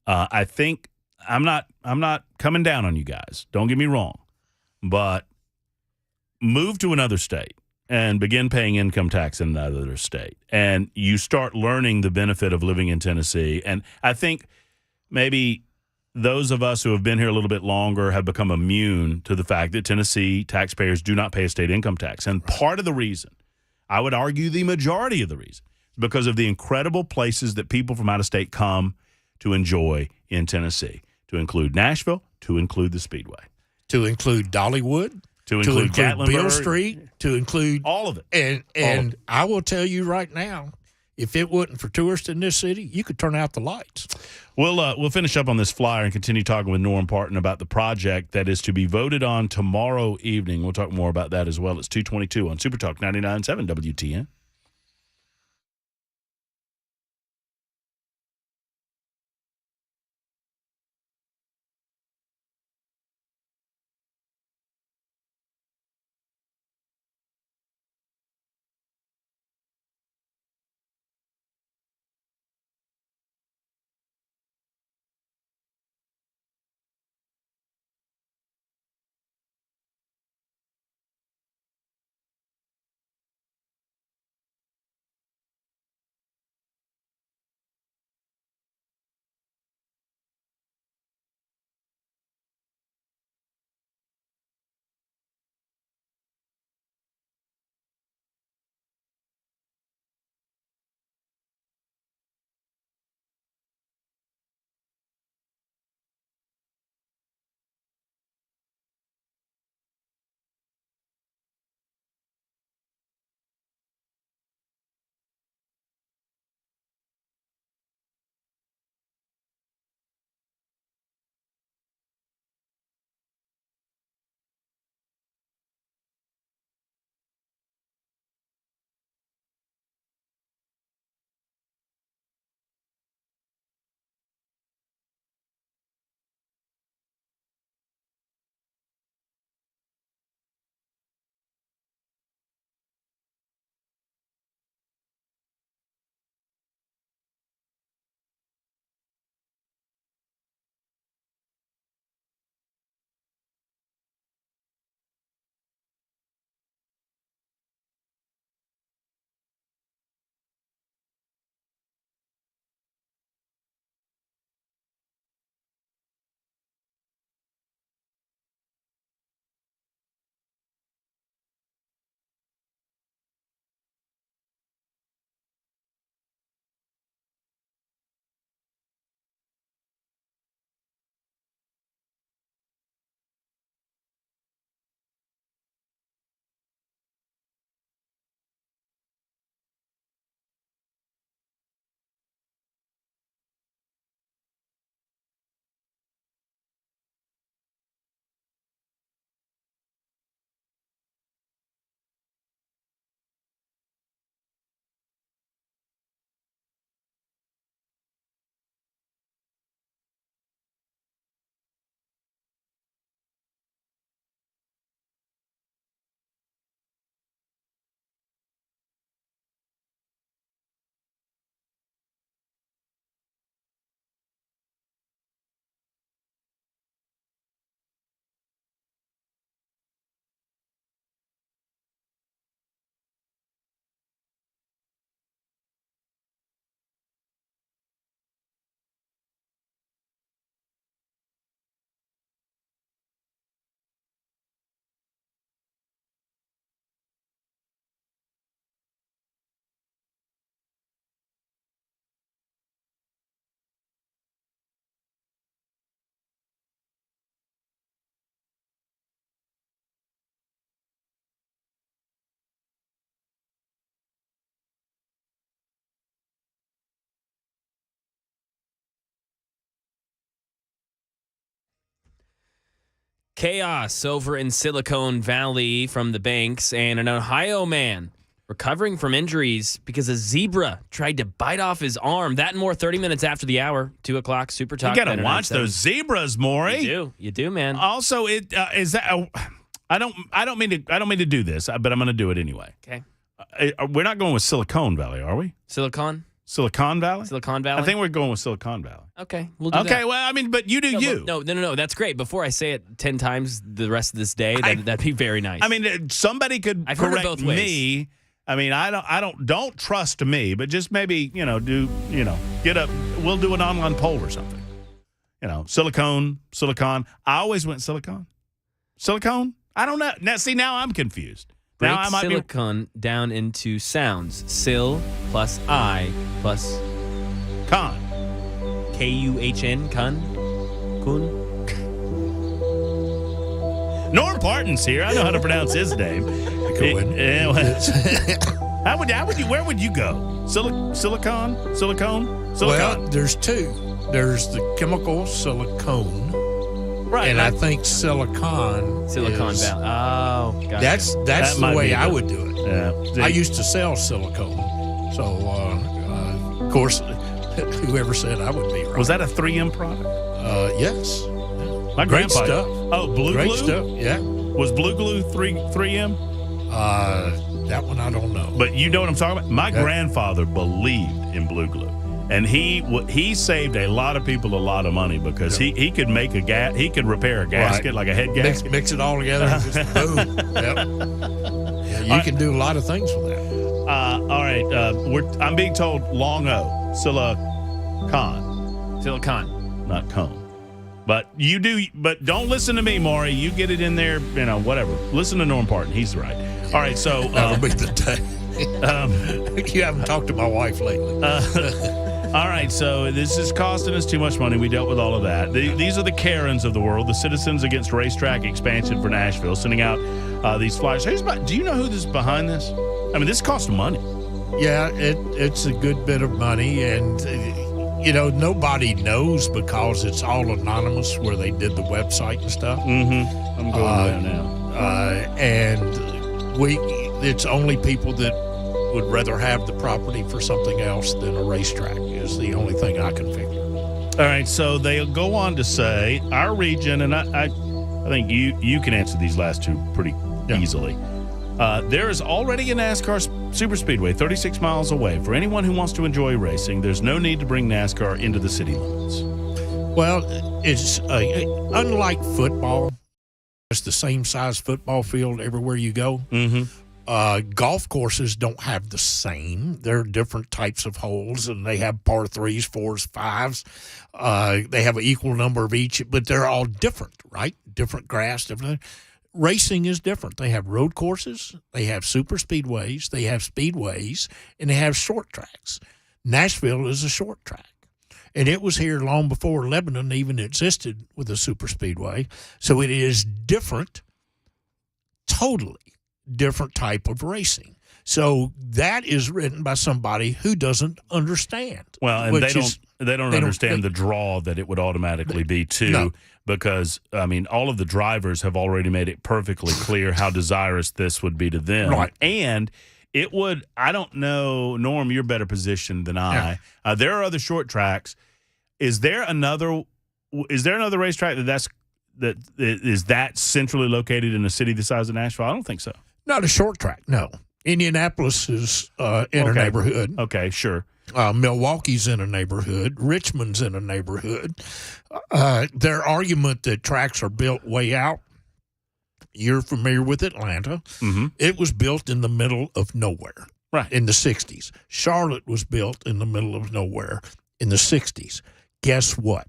Speaker 1: I think I'm not coming down on you guys. Don't get me wrong, but move to another state and begin paying income tax in another state, and you start learning the benefit of living in Tennessee. And I think maybe those of us who have been here a little bit longer have become immune to the fact that Tennessee taxpayers do not pay a state income tax. And part of the reason, I would argue the majority of the reason, is because of the incredible places that people from out of state come to enjoy in Tennessee, to include Nashville, to include the Speedway.
Speaker 12: To include Dollywood.
Speaker 1: To include
Speaker 12: Beale Street, to include
Speaker 1: all of it.
Speaker 12: And I will tell you right now, if it wasn't for tourists in this city, you could turn out the lights.
Speaker 1: We'll finish up on this flyer and continue talking with Norm Parton about the project that is to be voted on tomorrow evening. We'll talk more about that as well. It's 2:22 on Super Talk 99.7 WTN.
Speaker 10: Chaos over in Silicon Valley from the banks, and an Ohio man recovering from injuries because a zebra tried to bite off his arm. That and more 30 minutes after the hour, 2 o'clock, Super Talk.
Speaker 1: You got to watch those zebras, Maury.
Speaker 10: You do, man.
Speaker 1: Also, it is that I don't mean to do this, but I'm going to do it anyway.
Speaker 10: Okay.
Speaker 1: We're not going with Silicon Valley, are we?
Speaker 10: Silicon
Speaker 1: Valley?
Speaker 10: Silicon Valley?
Speaker 1: I think we're going with Silicon Valley.
Speaker 10: Okay, we'll do that.
Speaker 1: Okay, well, I mean, but you do you.
Speaker 10: No. That's great. Before I say it 10 times the rest of this day, that'd be very nice.
Speaker 1: I mean, somebody could
Speaker 10: I've heard it
Speaker 1: correct
Speaker 10: both ways.
Speaker 1: me. I mean, don't trust me, but just maybe, get up. We'll do an online poll or something. Silicon. I always went Silicon. I don't know. Now I'm confused.
Speaker 10: Break
Speaker 1: now I might
Speaker 10: silicon down into sounds. Sil plus I plus
Speaker 1: con.
Speaker 10: Kuhn. Kun.
Speaker 1: Norm Parton's here. I know how to pronounce his name. Where would you go? Silicon?
Speaker 12: Well, there's two. There's the chemical silicone.
Speaker 1: Right.
Speaker 12: And I think Silicon
Speaker 10: Valley. Oh, gotcha.
Speaker 12: That's the way I would do it.
Speaker 1: Yeah.
Speaker 12: I used to sell silicone. So, of course, whoever said I would be right.
Speaker 1: Was that a 3M product?
Speaker 12: Yes.
Speaker 1: My
Speaker 12: Great
Speaker 1: grandpa.
Speaker 12: stuff.
Speaker 1: Oh, Blue
Speaker 12: Great
Speaker 1: Glue?
Speaker 12: stuff, yeah.
Speaker 1: Was Blue Glue 3M?
Speaker 12: That one I don't know.
Speaker 1: But you know what I'm talking about? My grandfather believed in Blue Glue. And he saved a lot of people a lot of money because he could make he could repair a gasket, like a head gasket.
Speaker 12: Mix it all together and just boom. Yep. Yeah, you can do a lot of things with that.
Speaker 1: All right. I'm being told long O. Silicon. Not cone. But you do. But don't listen to me, Maury. You get it in there, whatever. Listen to Norm Parton. He's right. All right, so.
Speaker 12: That'll be the day. You haven't talked to my wife lately.
Speaker 1: All right, so this is costing us too much money. We dealt with all of that. These are the Karens of the world, the Citizens Against Racetrack Expansion for Nashville, sending out these flyers. Do you know who is behind this? I mean, this costs money.
Speaker 12: Yeah, it's a good bit of money, and nobody knows because it's all anonymous where they did the website and stuff.
Speaker 1: Mm-hmm. I'm going there now.
Speaker 12: And it's only people that would rather have the property for something else than a racetrack is the only thing I can figure.
Speaker 1: All right, so they'll go on to say our region, and I think you can answer these last two pretty easily. There is already a NASCAR superspeedway 36 miles away. For anyone who wants to enjoy racing, there's no need to bring NASCAR into the city limits.
Speaker 12: Well, it's unlike football. It's the same size football field everywhere you go.
Speaker 1: Mm-hmm.
Speaker 12: Golf courses don't have the same. There are different types of holes, and they have par 3s, 4s, 5s. They have an equal number of each, but they're all different, right? Different grass, different. Racing is different. They have road courses, they have super speedways, they have speedways, and they have short tracks. Nashville is a short track. And it was here long before Lebanon even existed with a super speedway. So it is different, totally different type of racing. So that is written by somebody who doesn't understand.
Speaker 1: Well, and they don't understand the draw that it would automatically be too.
Speaker 12: No.
Speaker 1: Because, I mean, all of the drivers have already made it perfectly clear how desirous this would be to them.
Speaker 12: Right.
Speaker 1: And it would, I don't know, Norm, you're better positioned than I.
Speaker 12: Yeah.
Speaker 1: There are other short tracks. Is there another racetrack that is centrally located in a city the size of Nashville? I don't think so.
Speaker 12: Not a short track, no. Indianapolis is in a neighborhood.
Speaker 1: Okay, sure.
Speaker 12: Milwaukee's in a neighborhood. Richmond's in a neighborhood. Their argument that tracks are built way out, you're familiar with Atlanta.
Speaker 1: Mm-hmm.
Speaker 12: It was built in the middle of nowhere in the 60s. Charlotte was built in the middle of nowhere in the 60s. Guess what?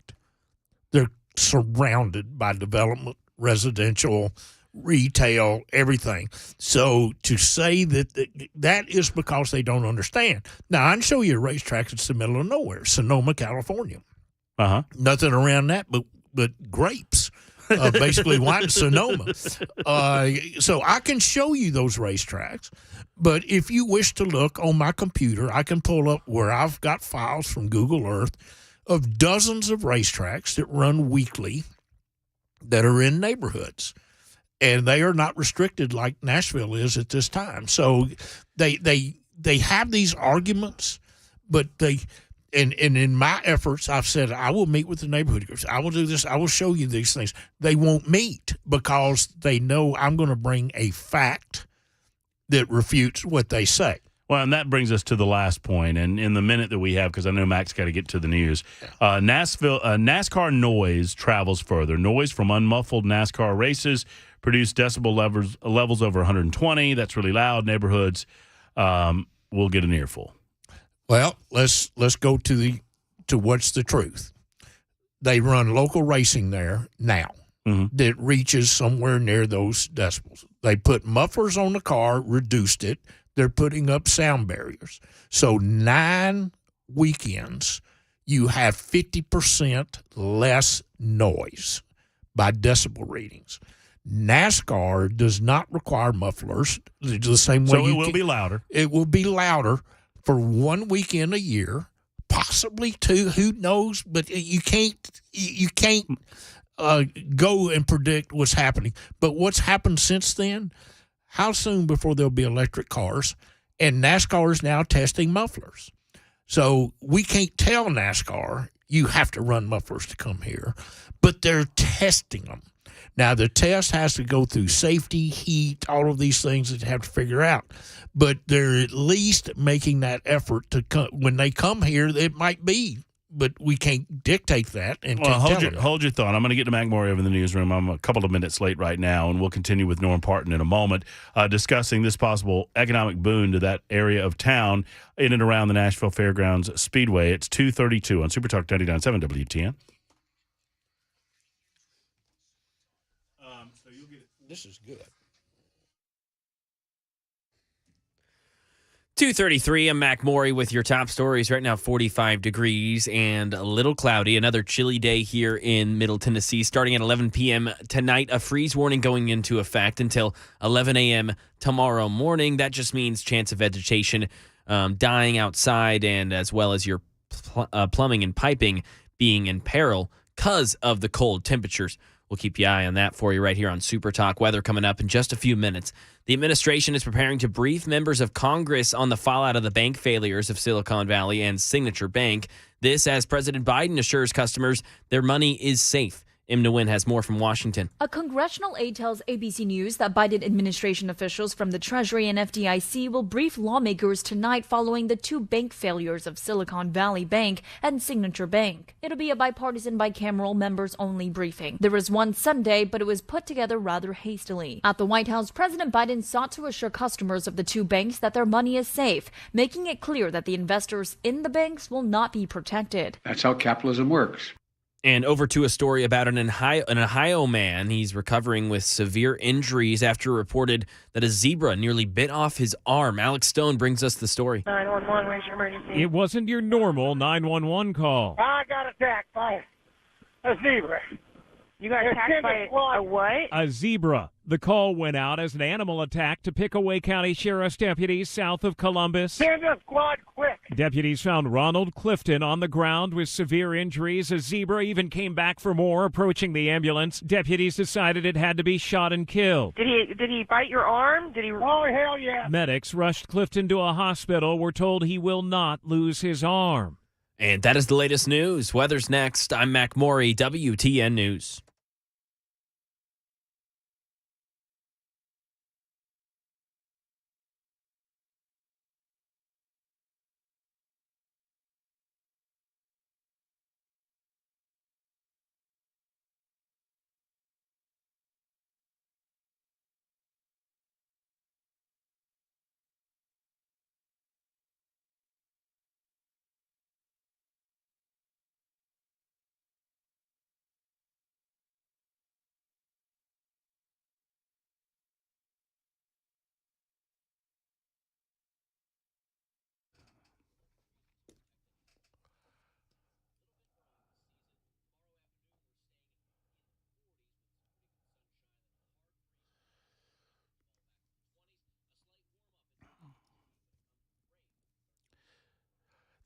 Speaker 12: They're surrounded by development, residential, retail, everything. So to say that is because they don't understand. Now, I can show you a racetrack that's in the middle of nowhere, Sonoma, California.
Speaker 1: Uh-huh.
Speaker 12: Nothing around that but grapes, basically wine Sonoma. So I can show you those racetracks, but if you wish to look on my computer, I can pull up where I've got files from Google Earth of dozens of racetracks that run weekly that are in neighborhoods, and they are not restricted like Nashville is at this time. So they have these arguments, but and in my efforts, I've said I will meet with the neighborhood groups. I will do this. I will show you these things. They won't meet because they know I'm going to bring a fact that refutes what they say.
Speaker 1: Well, and that brings us to the last point. And in the minute that we have, because I know Mac's got to get to the news, NASCAR noise travels further. Noise from unmuffled NASCAR races produce decibel levels over 120. That's really loud. Neighborhoods will get an earful.
Speaker 12: Well, let's go to what's the truth. They run local racing there now that reaches somewhere near those decibels. They put mufflers on the car, reduced it. They're putting up sound barriers. So 9 weekends, you have 50% less noise by decibel readings. NASCAR does not require mufflers the same way.
Speaker 1: So it will be louder.
Speaker 12: It will be louder for 1 weekend a year, possibly 2. Who knows? But you can't go and predict what's happening. But what's happened since then? How soon before there'll be electric cars? And NASCAR is now testing mufflers. So we can't tell NASCAR you have to run mufflers to come here, but they're testing them. Now, the test has to go through safety, heat, all of these things that you have to figure out. But they're at least making that effort to come. When they come here, it might be, but we can't dictate that. And
Speaker 1: well, hold your thought. I'm going to get to Mac Maury over in the newsroom. I'm a couple of minutes late right now, and we'll continue with Norm Parton in a moment, discussing this possible economic boon to that area of town in and around the Nashville Fairgrounds Speedway. It's 2:32 on Super Talk 99.7 WTN.
Speaker 12: This is good.
Speaker 10: 2:33. I'm Mac Maury with your top stories. Right now, 45 degrees and a little cloudy. Another chilly day here in Middle Tennessee. Starting at 11 p.m. tonight, a freeze warning going into effect until 11 a.m. tomorrow morning. That just means chance of vegetation dying outside, and as well as your plumbing and piping being in peril because of the cold temperatures. We'll keep your eye on that for you right here on Super Talk. Weather coming up in just a few minutes. The administration is preparing to brief members of Congress on the fallout of the bank failures of Silicon Valley and Signature Bank. This as President Biden assures customers their money is safe. Im Nguyen has more from Washington.
Speaker 13: A congressional aide tells ABC News that Biden administration officials from the Treasury and FDIC will brief lawmakers tonight following the 2 bank failures of Silicon Valley Bank and Signature Bank. It'll be a bipartisan, bicameral, members-only briefing. There was one Sunday, but it was put together rather hastily. At the White House, President Biden sought to assure customers of the 2 banks that their money is safe, making it clear that the investors in the banks will not be protected.
Speaker 7: That's how capitalism works.
Speaker 10: And over to a story about an Ohio man. He's recovering with severe injuries after reported that a zebra nearly bit off his arm. Alex Stone brings us the story.
Speaker 14: 911, where's your emergency?
Speaker 15: It wasn't your normal 911 call.
Speaker 14: I got attacked by a zebra. You got attacked by a what?
Speaker 15: A zebra. The call went out as an animal attacked Pickaway County Sheriff's deputies south of Columbus.
Speaker 14: Send a squad quick.
Speaker 15: Deputies found Ronald Clifton on the ground with severe injuries. A zebra even came back for more. Approaching the ambulance, deputies decided it had to be shot and killed.
Speaker 14: Did he bite your arm? Did he? Oh, hell yeah.
Speaker 15: Medics rushed Clifton to a hospital. We're told he will not lose his arm.
Speaker 10: And that is the latest news. Weather's next. I'm Mac Maury, WTN News.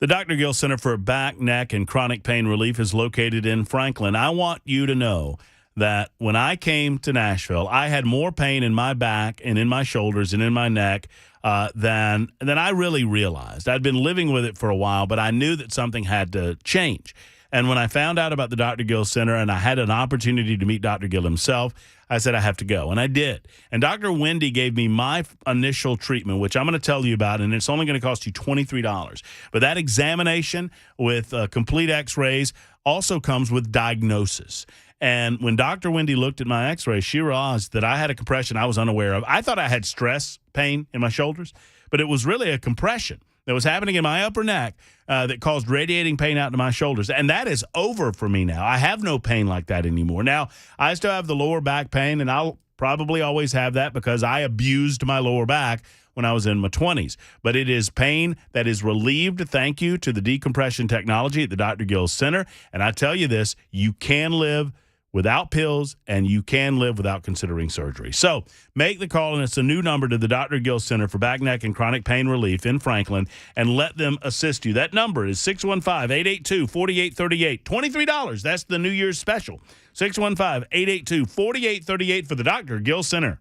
Speaker 1: The Dr. Gill Center for Back, Neck, and Chronic Pain Relief is located in Franklin. I want you to know that when I came to Nashville, I had more pain in my back and in my shoulders and in my neck than I really realized. I'd been living with it for a while, but I knew that something had to change. And when I found out about the Dr. Gill Center and I had an opportunity to meet Dr. Gill himself, I said I have to go, and I did. And Dr. Wendy gave me my initial treatment, which I'm going to tell you about, and it's only going to cost you $23. But that examination with complete x-rays also comes with diagnosis. And when Dr. Wendy looked at my x-rays, she realized that I had a compression I was unaware of. I thought I had stress pain in my shoulders, but it was really a compression that was happening in my upper neck that caused radiating pain out to my shoulders. And that is over for me now. I have no pain like that anymore. Now, I still have the lower back pain, and I'll probably always have that because I abused my lower back when I was in my 20s. But it is pain that is relieved, thank you to the decompression technology at the Dr. Gill Center. And I tell you this, you can live without pills, and you can live without considering surgery. So make the call, and it's a new number to the Dr. Gill Center for Back, Neck, and Chronic Pain Relief in Franklin, and let them assist you. That number is 615-882-4838. $23. That's the New Year's special. 615-882-4838 for the Dr. Gill Center.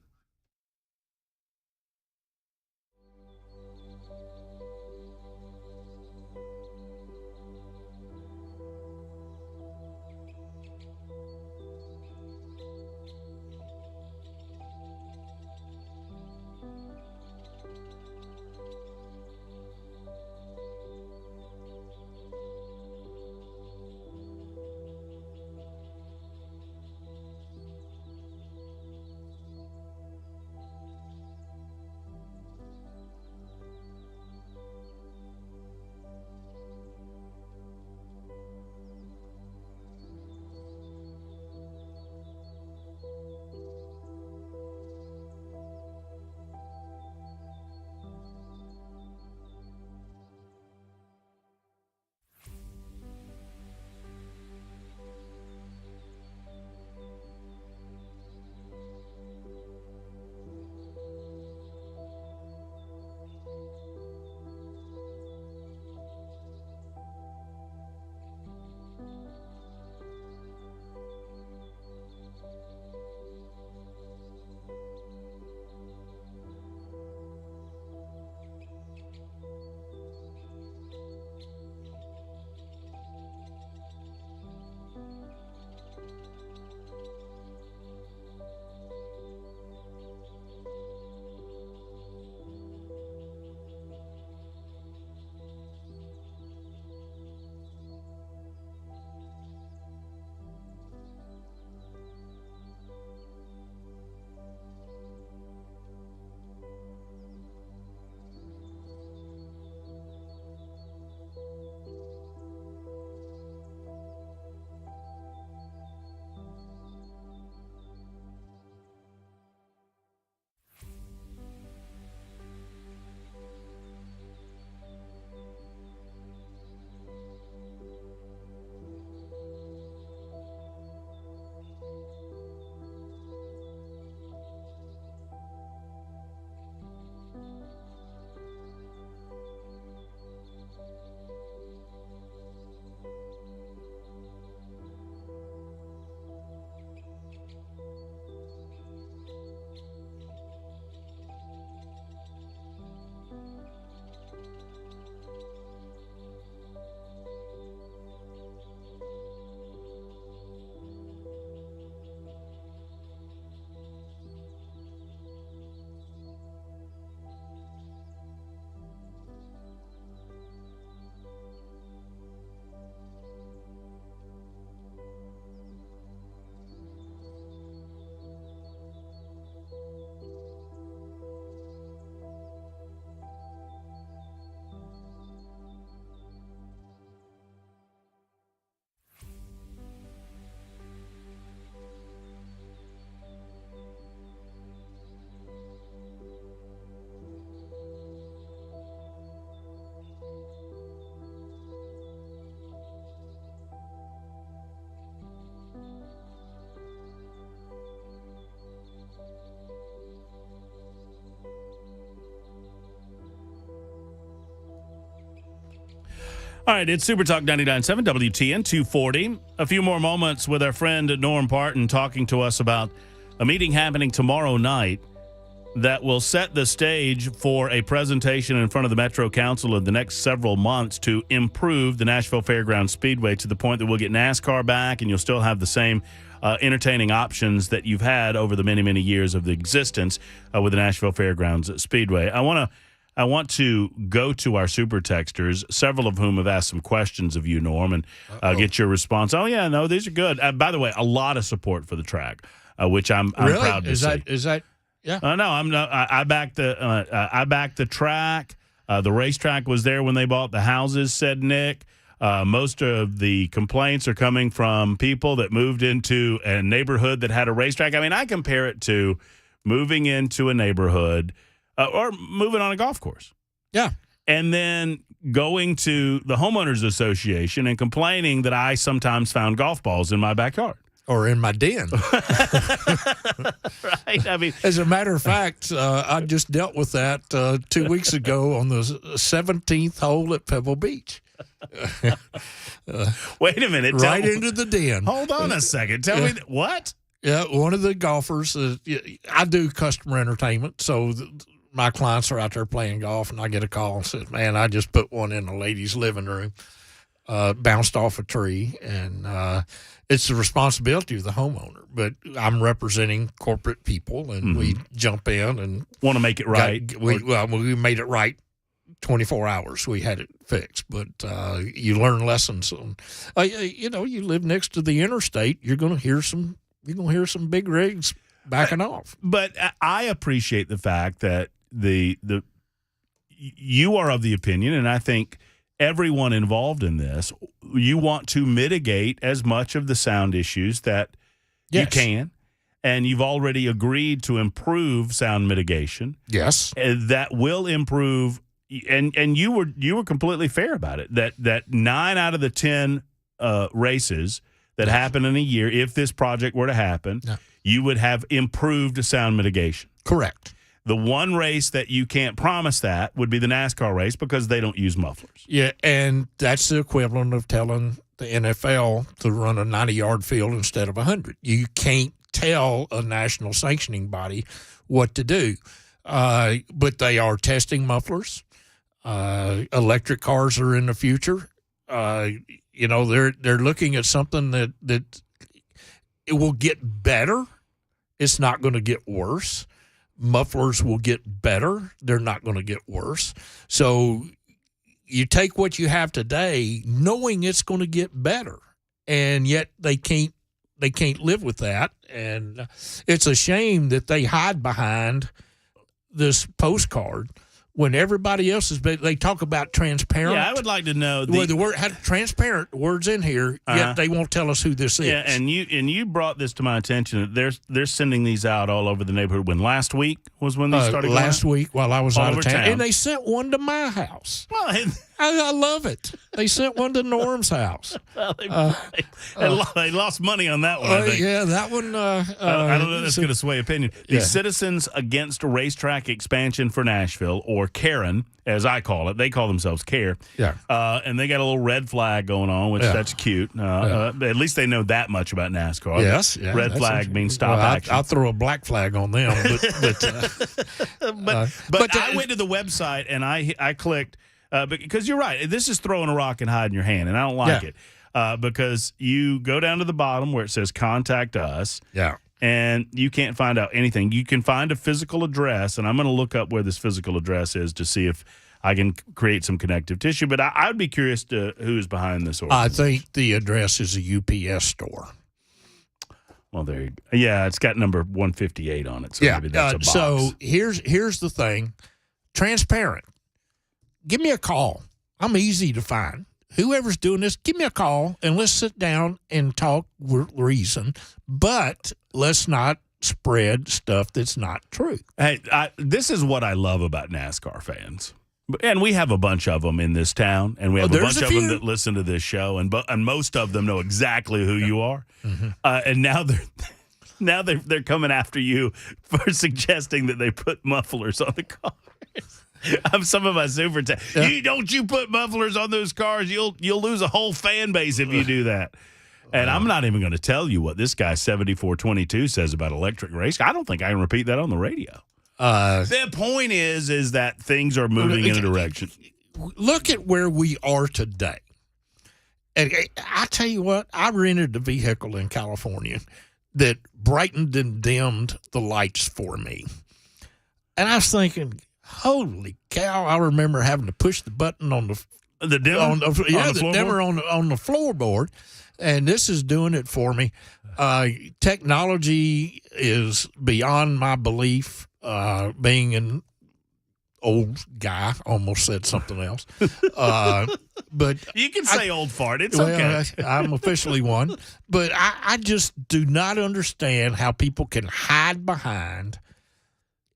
Speaker 1: All right, it's Super Talk 99.7 WTN 240. A few more moments with our friend Norm Parton talking to us about a meeting happening tomorrow night that will set the stage for a presentation in front of the Metro Council in the next several months to improve the Nashville Fairgrounds Speedway to the point that we'll get NASCAR back and you'll still have the same entertaining options that you've had over the many, many years of the existence with the Nashville Fairgrounds Speedway. I want to go to our super texters, several of whom have asked some questions of you, Norm, and get your response. Oh, yeah, no, these are good. By the way, a lot of support for the track, which I'm proud to see.
Speaker 12: Is that? Yeah.
Speaker 1: No, I'm not. I backed the track. The racetrack was there when they bought the houses, said Nick. Most of the complaints are coming from people that moved into a neighborhood that had a racetrack. I mean, I compare it to moving into a neighborhood or moving on a golf course.
Speaker 12: Yeah.
Speaker 1: And then going to the homeowners association and complaining that I sometimes found golf balls in my backyard.
Speaker 12: Or in my den.
Speaker 1: Right. I mean,
Speaker 12: as a matter of fact, I just dealt with that 2 weeks ago on the 17th hole at Pebble Beach.
Speaker 1: Wait a minute.
Speaker 12: Right into the den.
Speaker 1: Hold on a second. Tell me what?
Speaker 12: Yeah, one of the golfers. I do customer entertainment, so my clients are out there playing golf, and I get a call and says, "Man, I just put one in a lady's living room, bounced off a tree," and it's the responsibility of the homeowner. But I'm representing corporate people, and we jump in and
Speaker 1: want to make it right.
Speaker 12: We made it right. 24 hours we had it fixed, but you learn lessons on. You live next to the interstate. You're going to hear some big rigs backing off.
Speaker 1: But I appreciate the fact that you are of the opinion, and I think everyone involved in this, you want to mitigate as much of the sound issues that you can, and you've already agreed to improve sound mitigation.
Speaker 12: Yes,
Speaker 1: that will improve. And you were completely fair about it. That 9 out of the 10 races that happen in a year, if this project were to happen, you would have improved sound mitigation.
Speaker 12: Correct.
Speaker 1: The one race that you can't promise that would be the NASCAR race because they don't use mufflers.
Speaker 12: Yeah, and that's the equivalent of telling the NFL to run a 90-yard field instead of 100. You can't tell a national sanctioning body what to do. But they are testing mufflers. Electric cars are in the future. They're looking at something that it will get better. It's not going to get worse. Mufflers will get better. They're not going to get worse. So you take what you have today, knowing it's going to get better, and yet they can't live with that. And it's a shame that they hide behind this postcard when everybody else is. They talk about transparent.
Speaker 1: Yeah, I would like to know
Speaker 12: the word had transparent words in here, yet they won't tell us who this is.
Speaker 1: Yeah, and you brought this to my attention. They're sending these out all over the neighborhood. When last week was when they started.
Speaker 12: Last week while I was out of town, and
Speaker 1: they
Speaker 12: sent one to my house. Well, I love it. They sent one to Norm's house.
Speaker 1: Well, they lost money on that one. I think.
Speaker 12: Yeah, that one.
Speaker 1: I don't know if that's going to sway opinion. The Citizens Against Racetrack Expansion for Nashville, or Karen, as I call it. They call themselves CARE.
Speaker 12: Yeah.
Speaker 1: And they got a little red flag going on, which that's cute. At least they know that much about NASCAR.
Speaker 12: Yes. Yeah,
Speaker 1: red flag means stop action.
Speaker 12: I'll throw a black flag on them.
Speaker 1: But I went to the website and I clicked. Because you're right. This is throwing a rock and hiding your hand, and I don't like it. Because you go down to the bottom where it says contact us.
Speaker 12: Yeah.
Speaker 1: And you can't find out anything. You can find a physical address, and I'm going to look up where this physical address is to see if I can create some connective tissue. But I would be curious to who's behind this order.
Speaker 12: I think the address is a UPS store.
Speaker 1: Well, there you go. Yeah, it's got number 158 on it, so maybe that's a box.
Speaker 12: So here's the thing. Transparent. Give me a call. I'm easy to find. Whoever's doing this, give me a call, and let's sit down and talk reason. But let's not spread stuff that's not true.
Speaker 1: Hey, this is what I love about NASCAR fans. And we have a bunch of them in this town, and we have a bunch of them that listen to this show, and most of them know exactly who you are. Mm-hmm. And now they're coming after you for suggesting that they put mufflers on the cars. Some of my super don't you put mufflers on those cars? You'll lose a whole fan base if you do that. And I'm not even going to tell you what this guy 7422 says about electric race. I don't think I can repeat that on the radio. The point is that things are moving in a direction.
Speaker 16: Look at where we are today. And I tell you what, I rented a vehicle in California that brightened and dimmed the lights for me. And I was thinking, holy cow, I remember having to push the button on the dimmer? The dimmer on the floorboard. And this is doing it for me. Technology is beyond my belief. Being an old guy, almost said something else. But
Speaker 1: you can say old fart. It's okay.
Speaker 16: I'm officially one. But I just do not understand how people can hide behind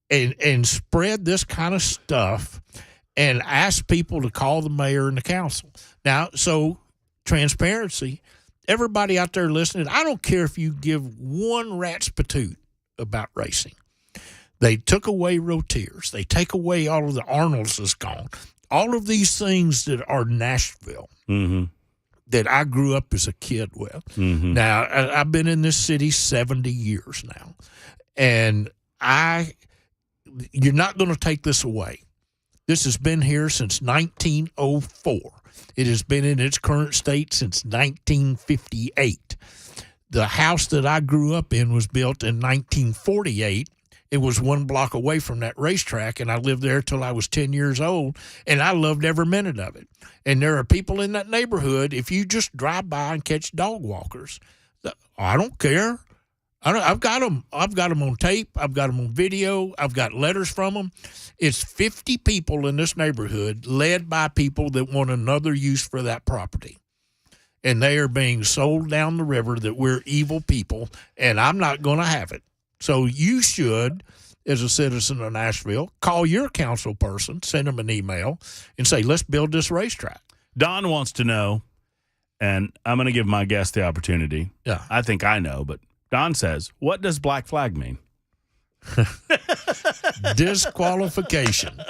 Speaker 16: and spread this kind of stuff and ask people to call the mayor and the council. Now, so transparency, everybody out there listening, I don't care if you give one rat's patoot about racing. They took away Rotiers. They take away all of the Arnold's is gone. All of these things that are Nashville that I grew up as a kid with. Now, I've been in this city 70 years now, and you're not going to take this away. This has been here since 1904. It has been in its current state since 1958. The house that I grew up in was built in 1948. It was one block away from that racetrack, and I lived there till I was 10 years old, and I loved every minute of it. And there are people in that neighborhood, if you just drive by and catch dog walkers, I don't care. I've got them. I've got them on tape. I've got them on video. I've got letters from them. It's 50 people in this neighborhood led by people that want another use for that property. And they are being sold down the river that we're evil people, and I'm not going to have it. So you should, as a citizen of Nashville, call your council person, send them an email, and say, let's build this racetrack.
Speaker 1: Don wants to know, and I'm going to give my guest the opportunity.
Speaker 16: Yeah.
Speaker 1: I think I know, but Don says, what does black flag mean?
Speaker 16: Disqualification.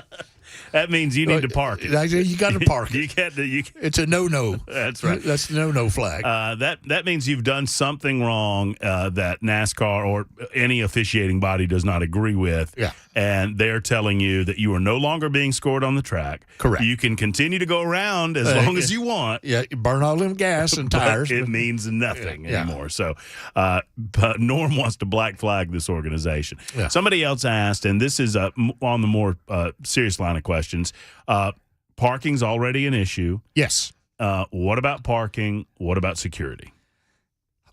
Speaker 1: That means you need to park it.
Speaker 16: You got to park it.
Speaker 1: You can't.
Speaker 16: It's a no-no.
Speaker 1: That's right.
Speaker 16: That's the no-no flag.
Speaker 1: That means you've done something wrong that NASCAR or any officiating body does not agree with.
Speaker 16: Yeah.
Speaker 1: And they're telling you that you are no longer being scored on the track.
Speaker 16: Correct.
Speaker 1: You can continue to go around as long as you want.
Speaker 16: Yeah, burn all them gas and tires.
Speaker 1: It means nothing anymore. So but Norm wants to black flag this organization.
Speaker 16: Yeah.
Speaker 1: Somebody else asked, and this is on the more serious line of questions, parking's already an issue.
Speaker 16: Yes.
Speaker 1: What about parking? What about security?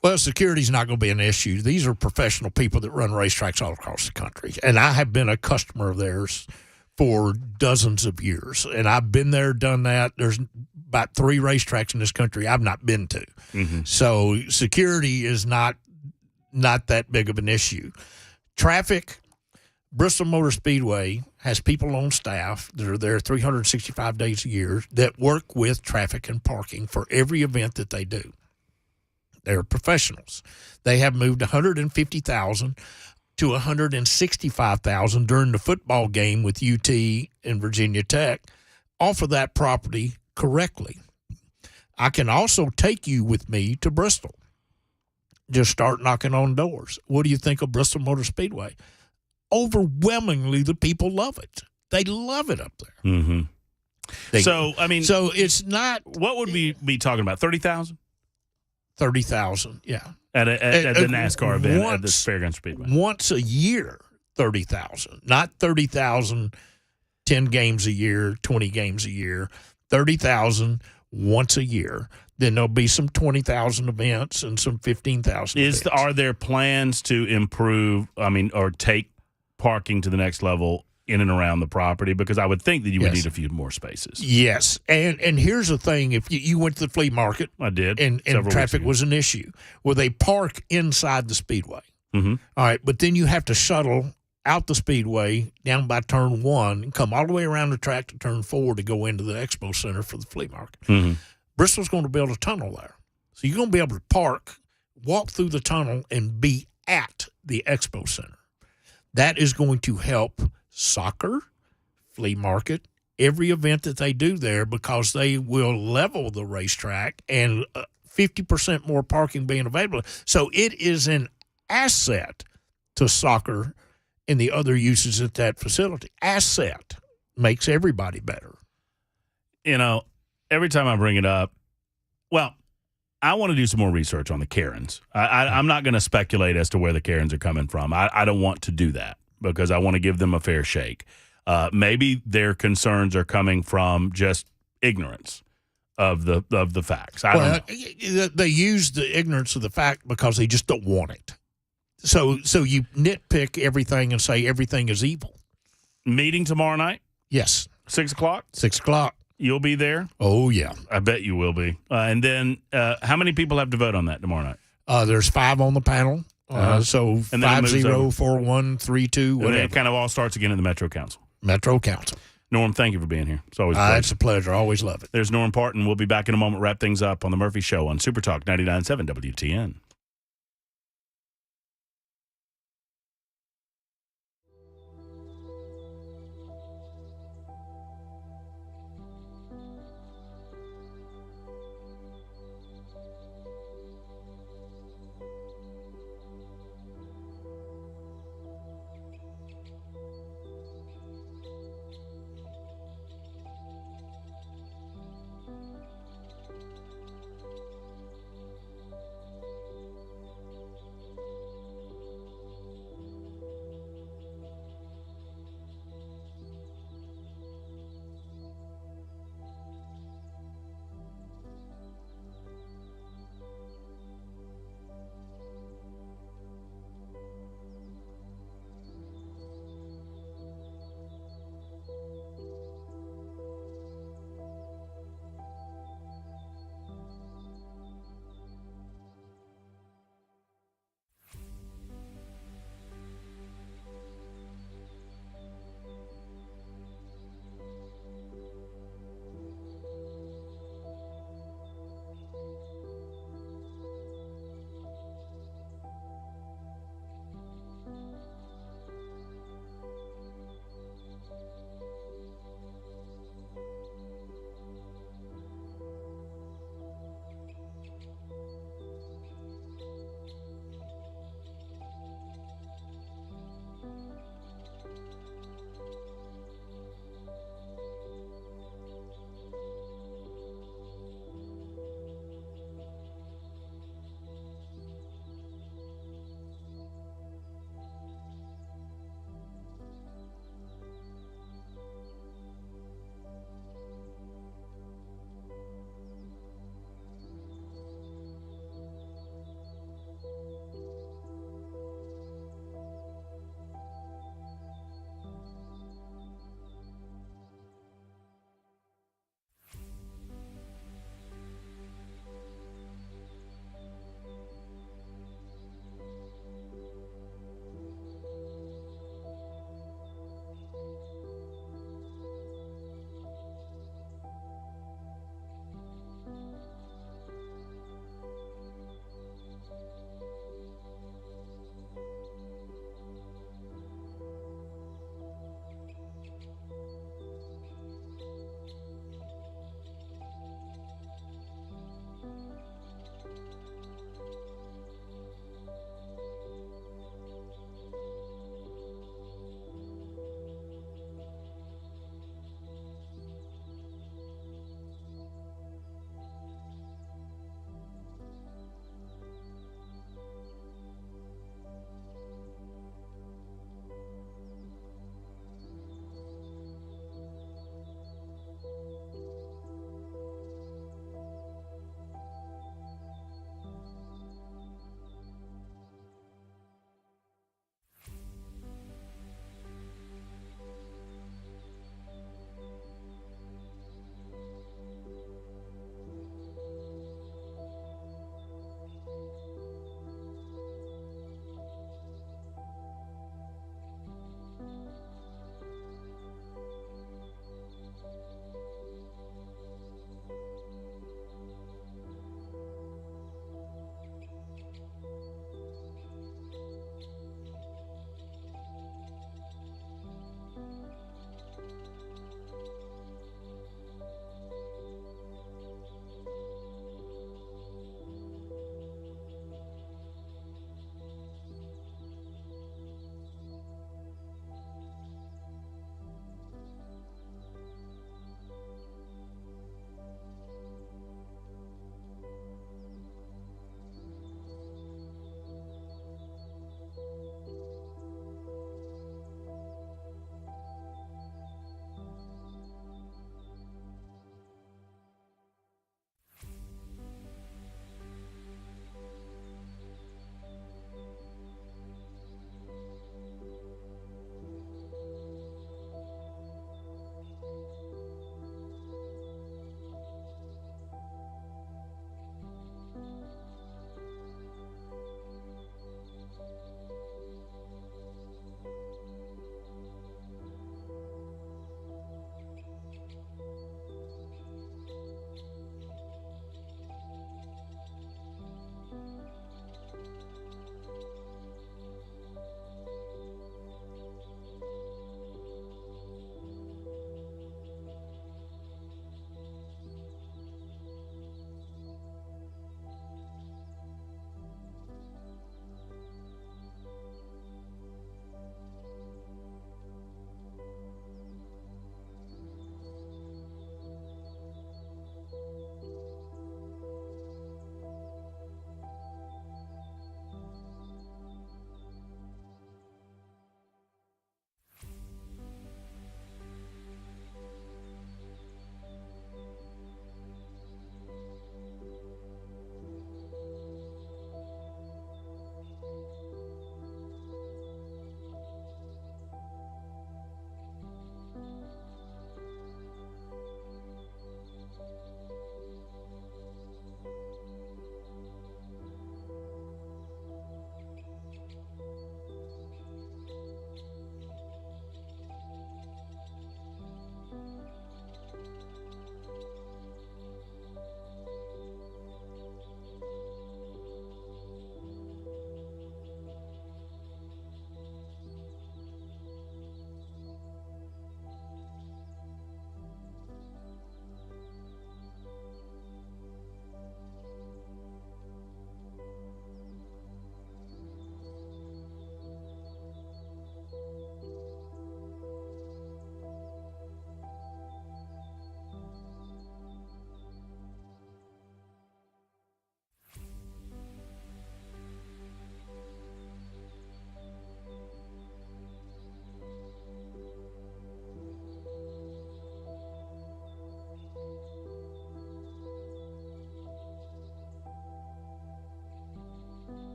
Speaker 16: Well, security's not going to be an issue. These are professional people that run racetracks all across the country. And I have been a customer of theirs for dozens of years. And I've been there, done that. There's about 3 racetracks in this country I've not been to. So security is not that big of an issue. Traffic, Bristol Motor Speedway has people on staff that are there 365 days a year that work with traffic and parking for every event that they do. They're professionals. They have moved 150,000 to 165,000 during the football game with UT and Virginia Tech off of that property correctly. I can also take you with me to Bristol. Just start knocking on doors. What do you think of Bristol Motor Speedway? Overwhelmingly, the people love it. They love it up there.
Speaker 1: So
Speaker 16: it's not.
Speaker 1: What would we be talking about? 30,000.
Speaker 16: 30,000, yeah.
Speaker 1: At the NASCAR event at the Fairgrounds Speedway.
Speaker 16: Once a year, 30,000. Not 30,000, 10 games a year, 20 games a year. 30,000 once a year. Then there'll be some 20,000 events and some 15,000 events.
Speaker 1: Are there plans to improve, or take parking to the next level in and around the property? Because I would think that you would need a few more spaces.
Speaker 16: Yes. And here's the thing. If you went to the flea market.
Speaker 1: I did.
Speaker 16: And traffic was an issue. Well, they park inside the speedway. All right. But then you have to shuttle out the speedway down by turn 1 and come all the way around the track to turn 4 to go into the expo center for the flea market. Bristol's going to build a tunnel there. So you're going to be able to park, walk through the tunnel, and be at the expo center. That is going to help soccer, flea market, every event that they do there, because they will level the racetrack and 50% more parking being available. So it is an asset to soccer and the other uses at that facility. Asset makes everybody better.
Speaker 1: You know, every time I bring it up, well, I want to do some more research on the Karens. I'm not going to speculate as to where the Karens are coming from. I don't want to do that because I want to give them a fair shake. Maybe their concerns are coming from just ignorance of the facts. I don't know.
Speaker 16: They use the ignorance of the fact because they just don't want it. So you nitpick everything and say everything is evil.
Speaker 1: Meeting tomorrow night?
Speaker 16: Yes.
Speaker 1: 6 o'clock?
Speaker 16: 6 o'clock.
Speaker 1: You'll be there?
Speaker 16: Oh, yeah.
Speaker 1: I bet you will be. And then how many people have to vote on that tomorrow night?
Speaker 16: There's 5 on the panel. So 5-0-4-1-3-2, whatever.
Speaker 1: And then it kind of all starts again in the Metro Council.
Speaker 16: Metro Council.
Speaker 1: Norm, thank you for being here. It's always a pleasure.
Speaker 16: It's a pleasure. I always love it.
Speaker 1: There's Norm Parton. We'll be back in a moment. Wrap things up on The Murphy Show on Super Talk 99.7 WTN.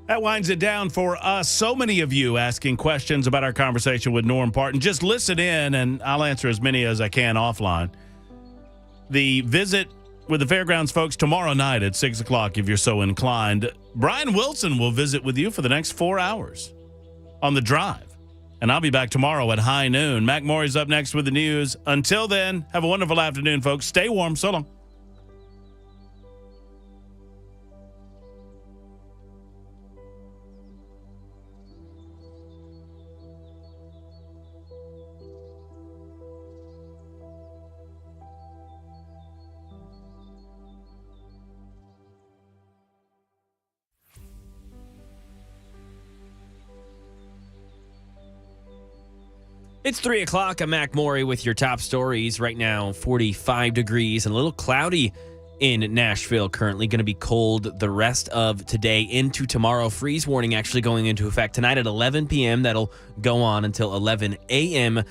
Speaker 1: That winds it down for us. So many of you asking questions about our conversation with Norm Parton. Just listen in, and I'll answer as many as I can offline. The visit with the Fairgrounds folks tomorrow night at 6 o'clock, if you're so inclined. Brian Wilson will visit with you for the next 4 hours on The Drive. And I'll be back tomorrow at high noon. Mac Morey's up next with the news. Until then, have a wonderful afternoon, folks. Stay warm. So long.
Speaker 10: It's 3 o'clock. I'm Mac Morey with your top stories. Right now, 45 degrees and a little cloudy in Nashville currently. Going to be cold the rest of today into tomorrow. Freeze warning actually going into effect tonight at 11 p.m. That'll go on until 11 a.m.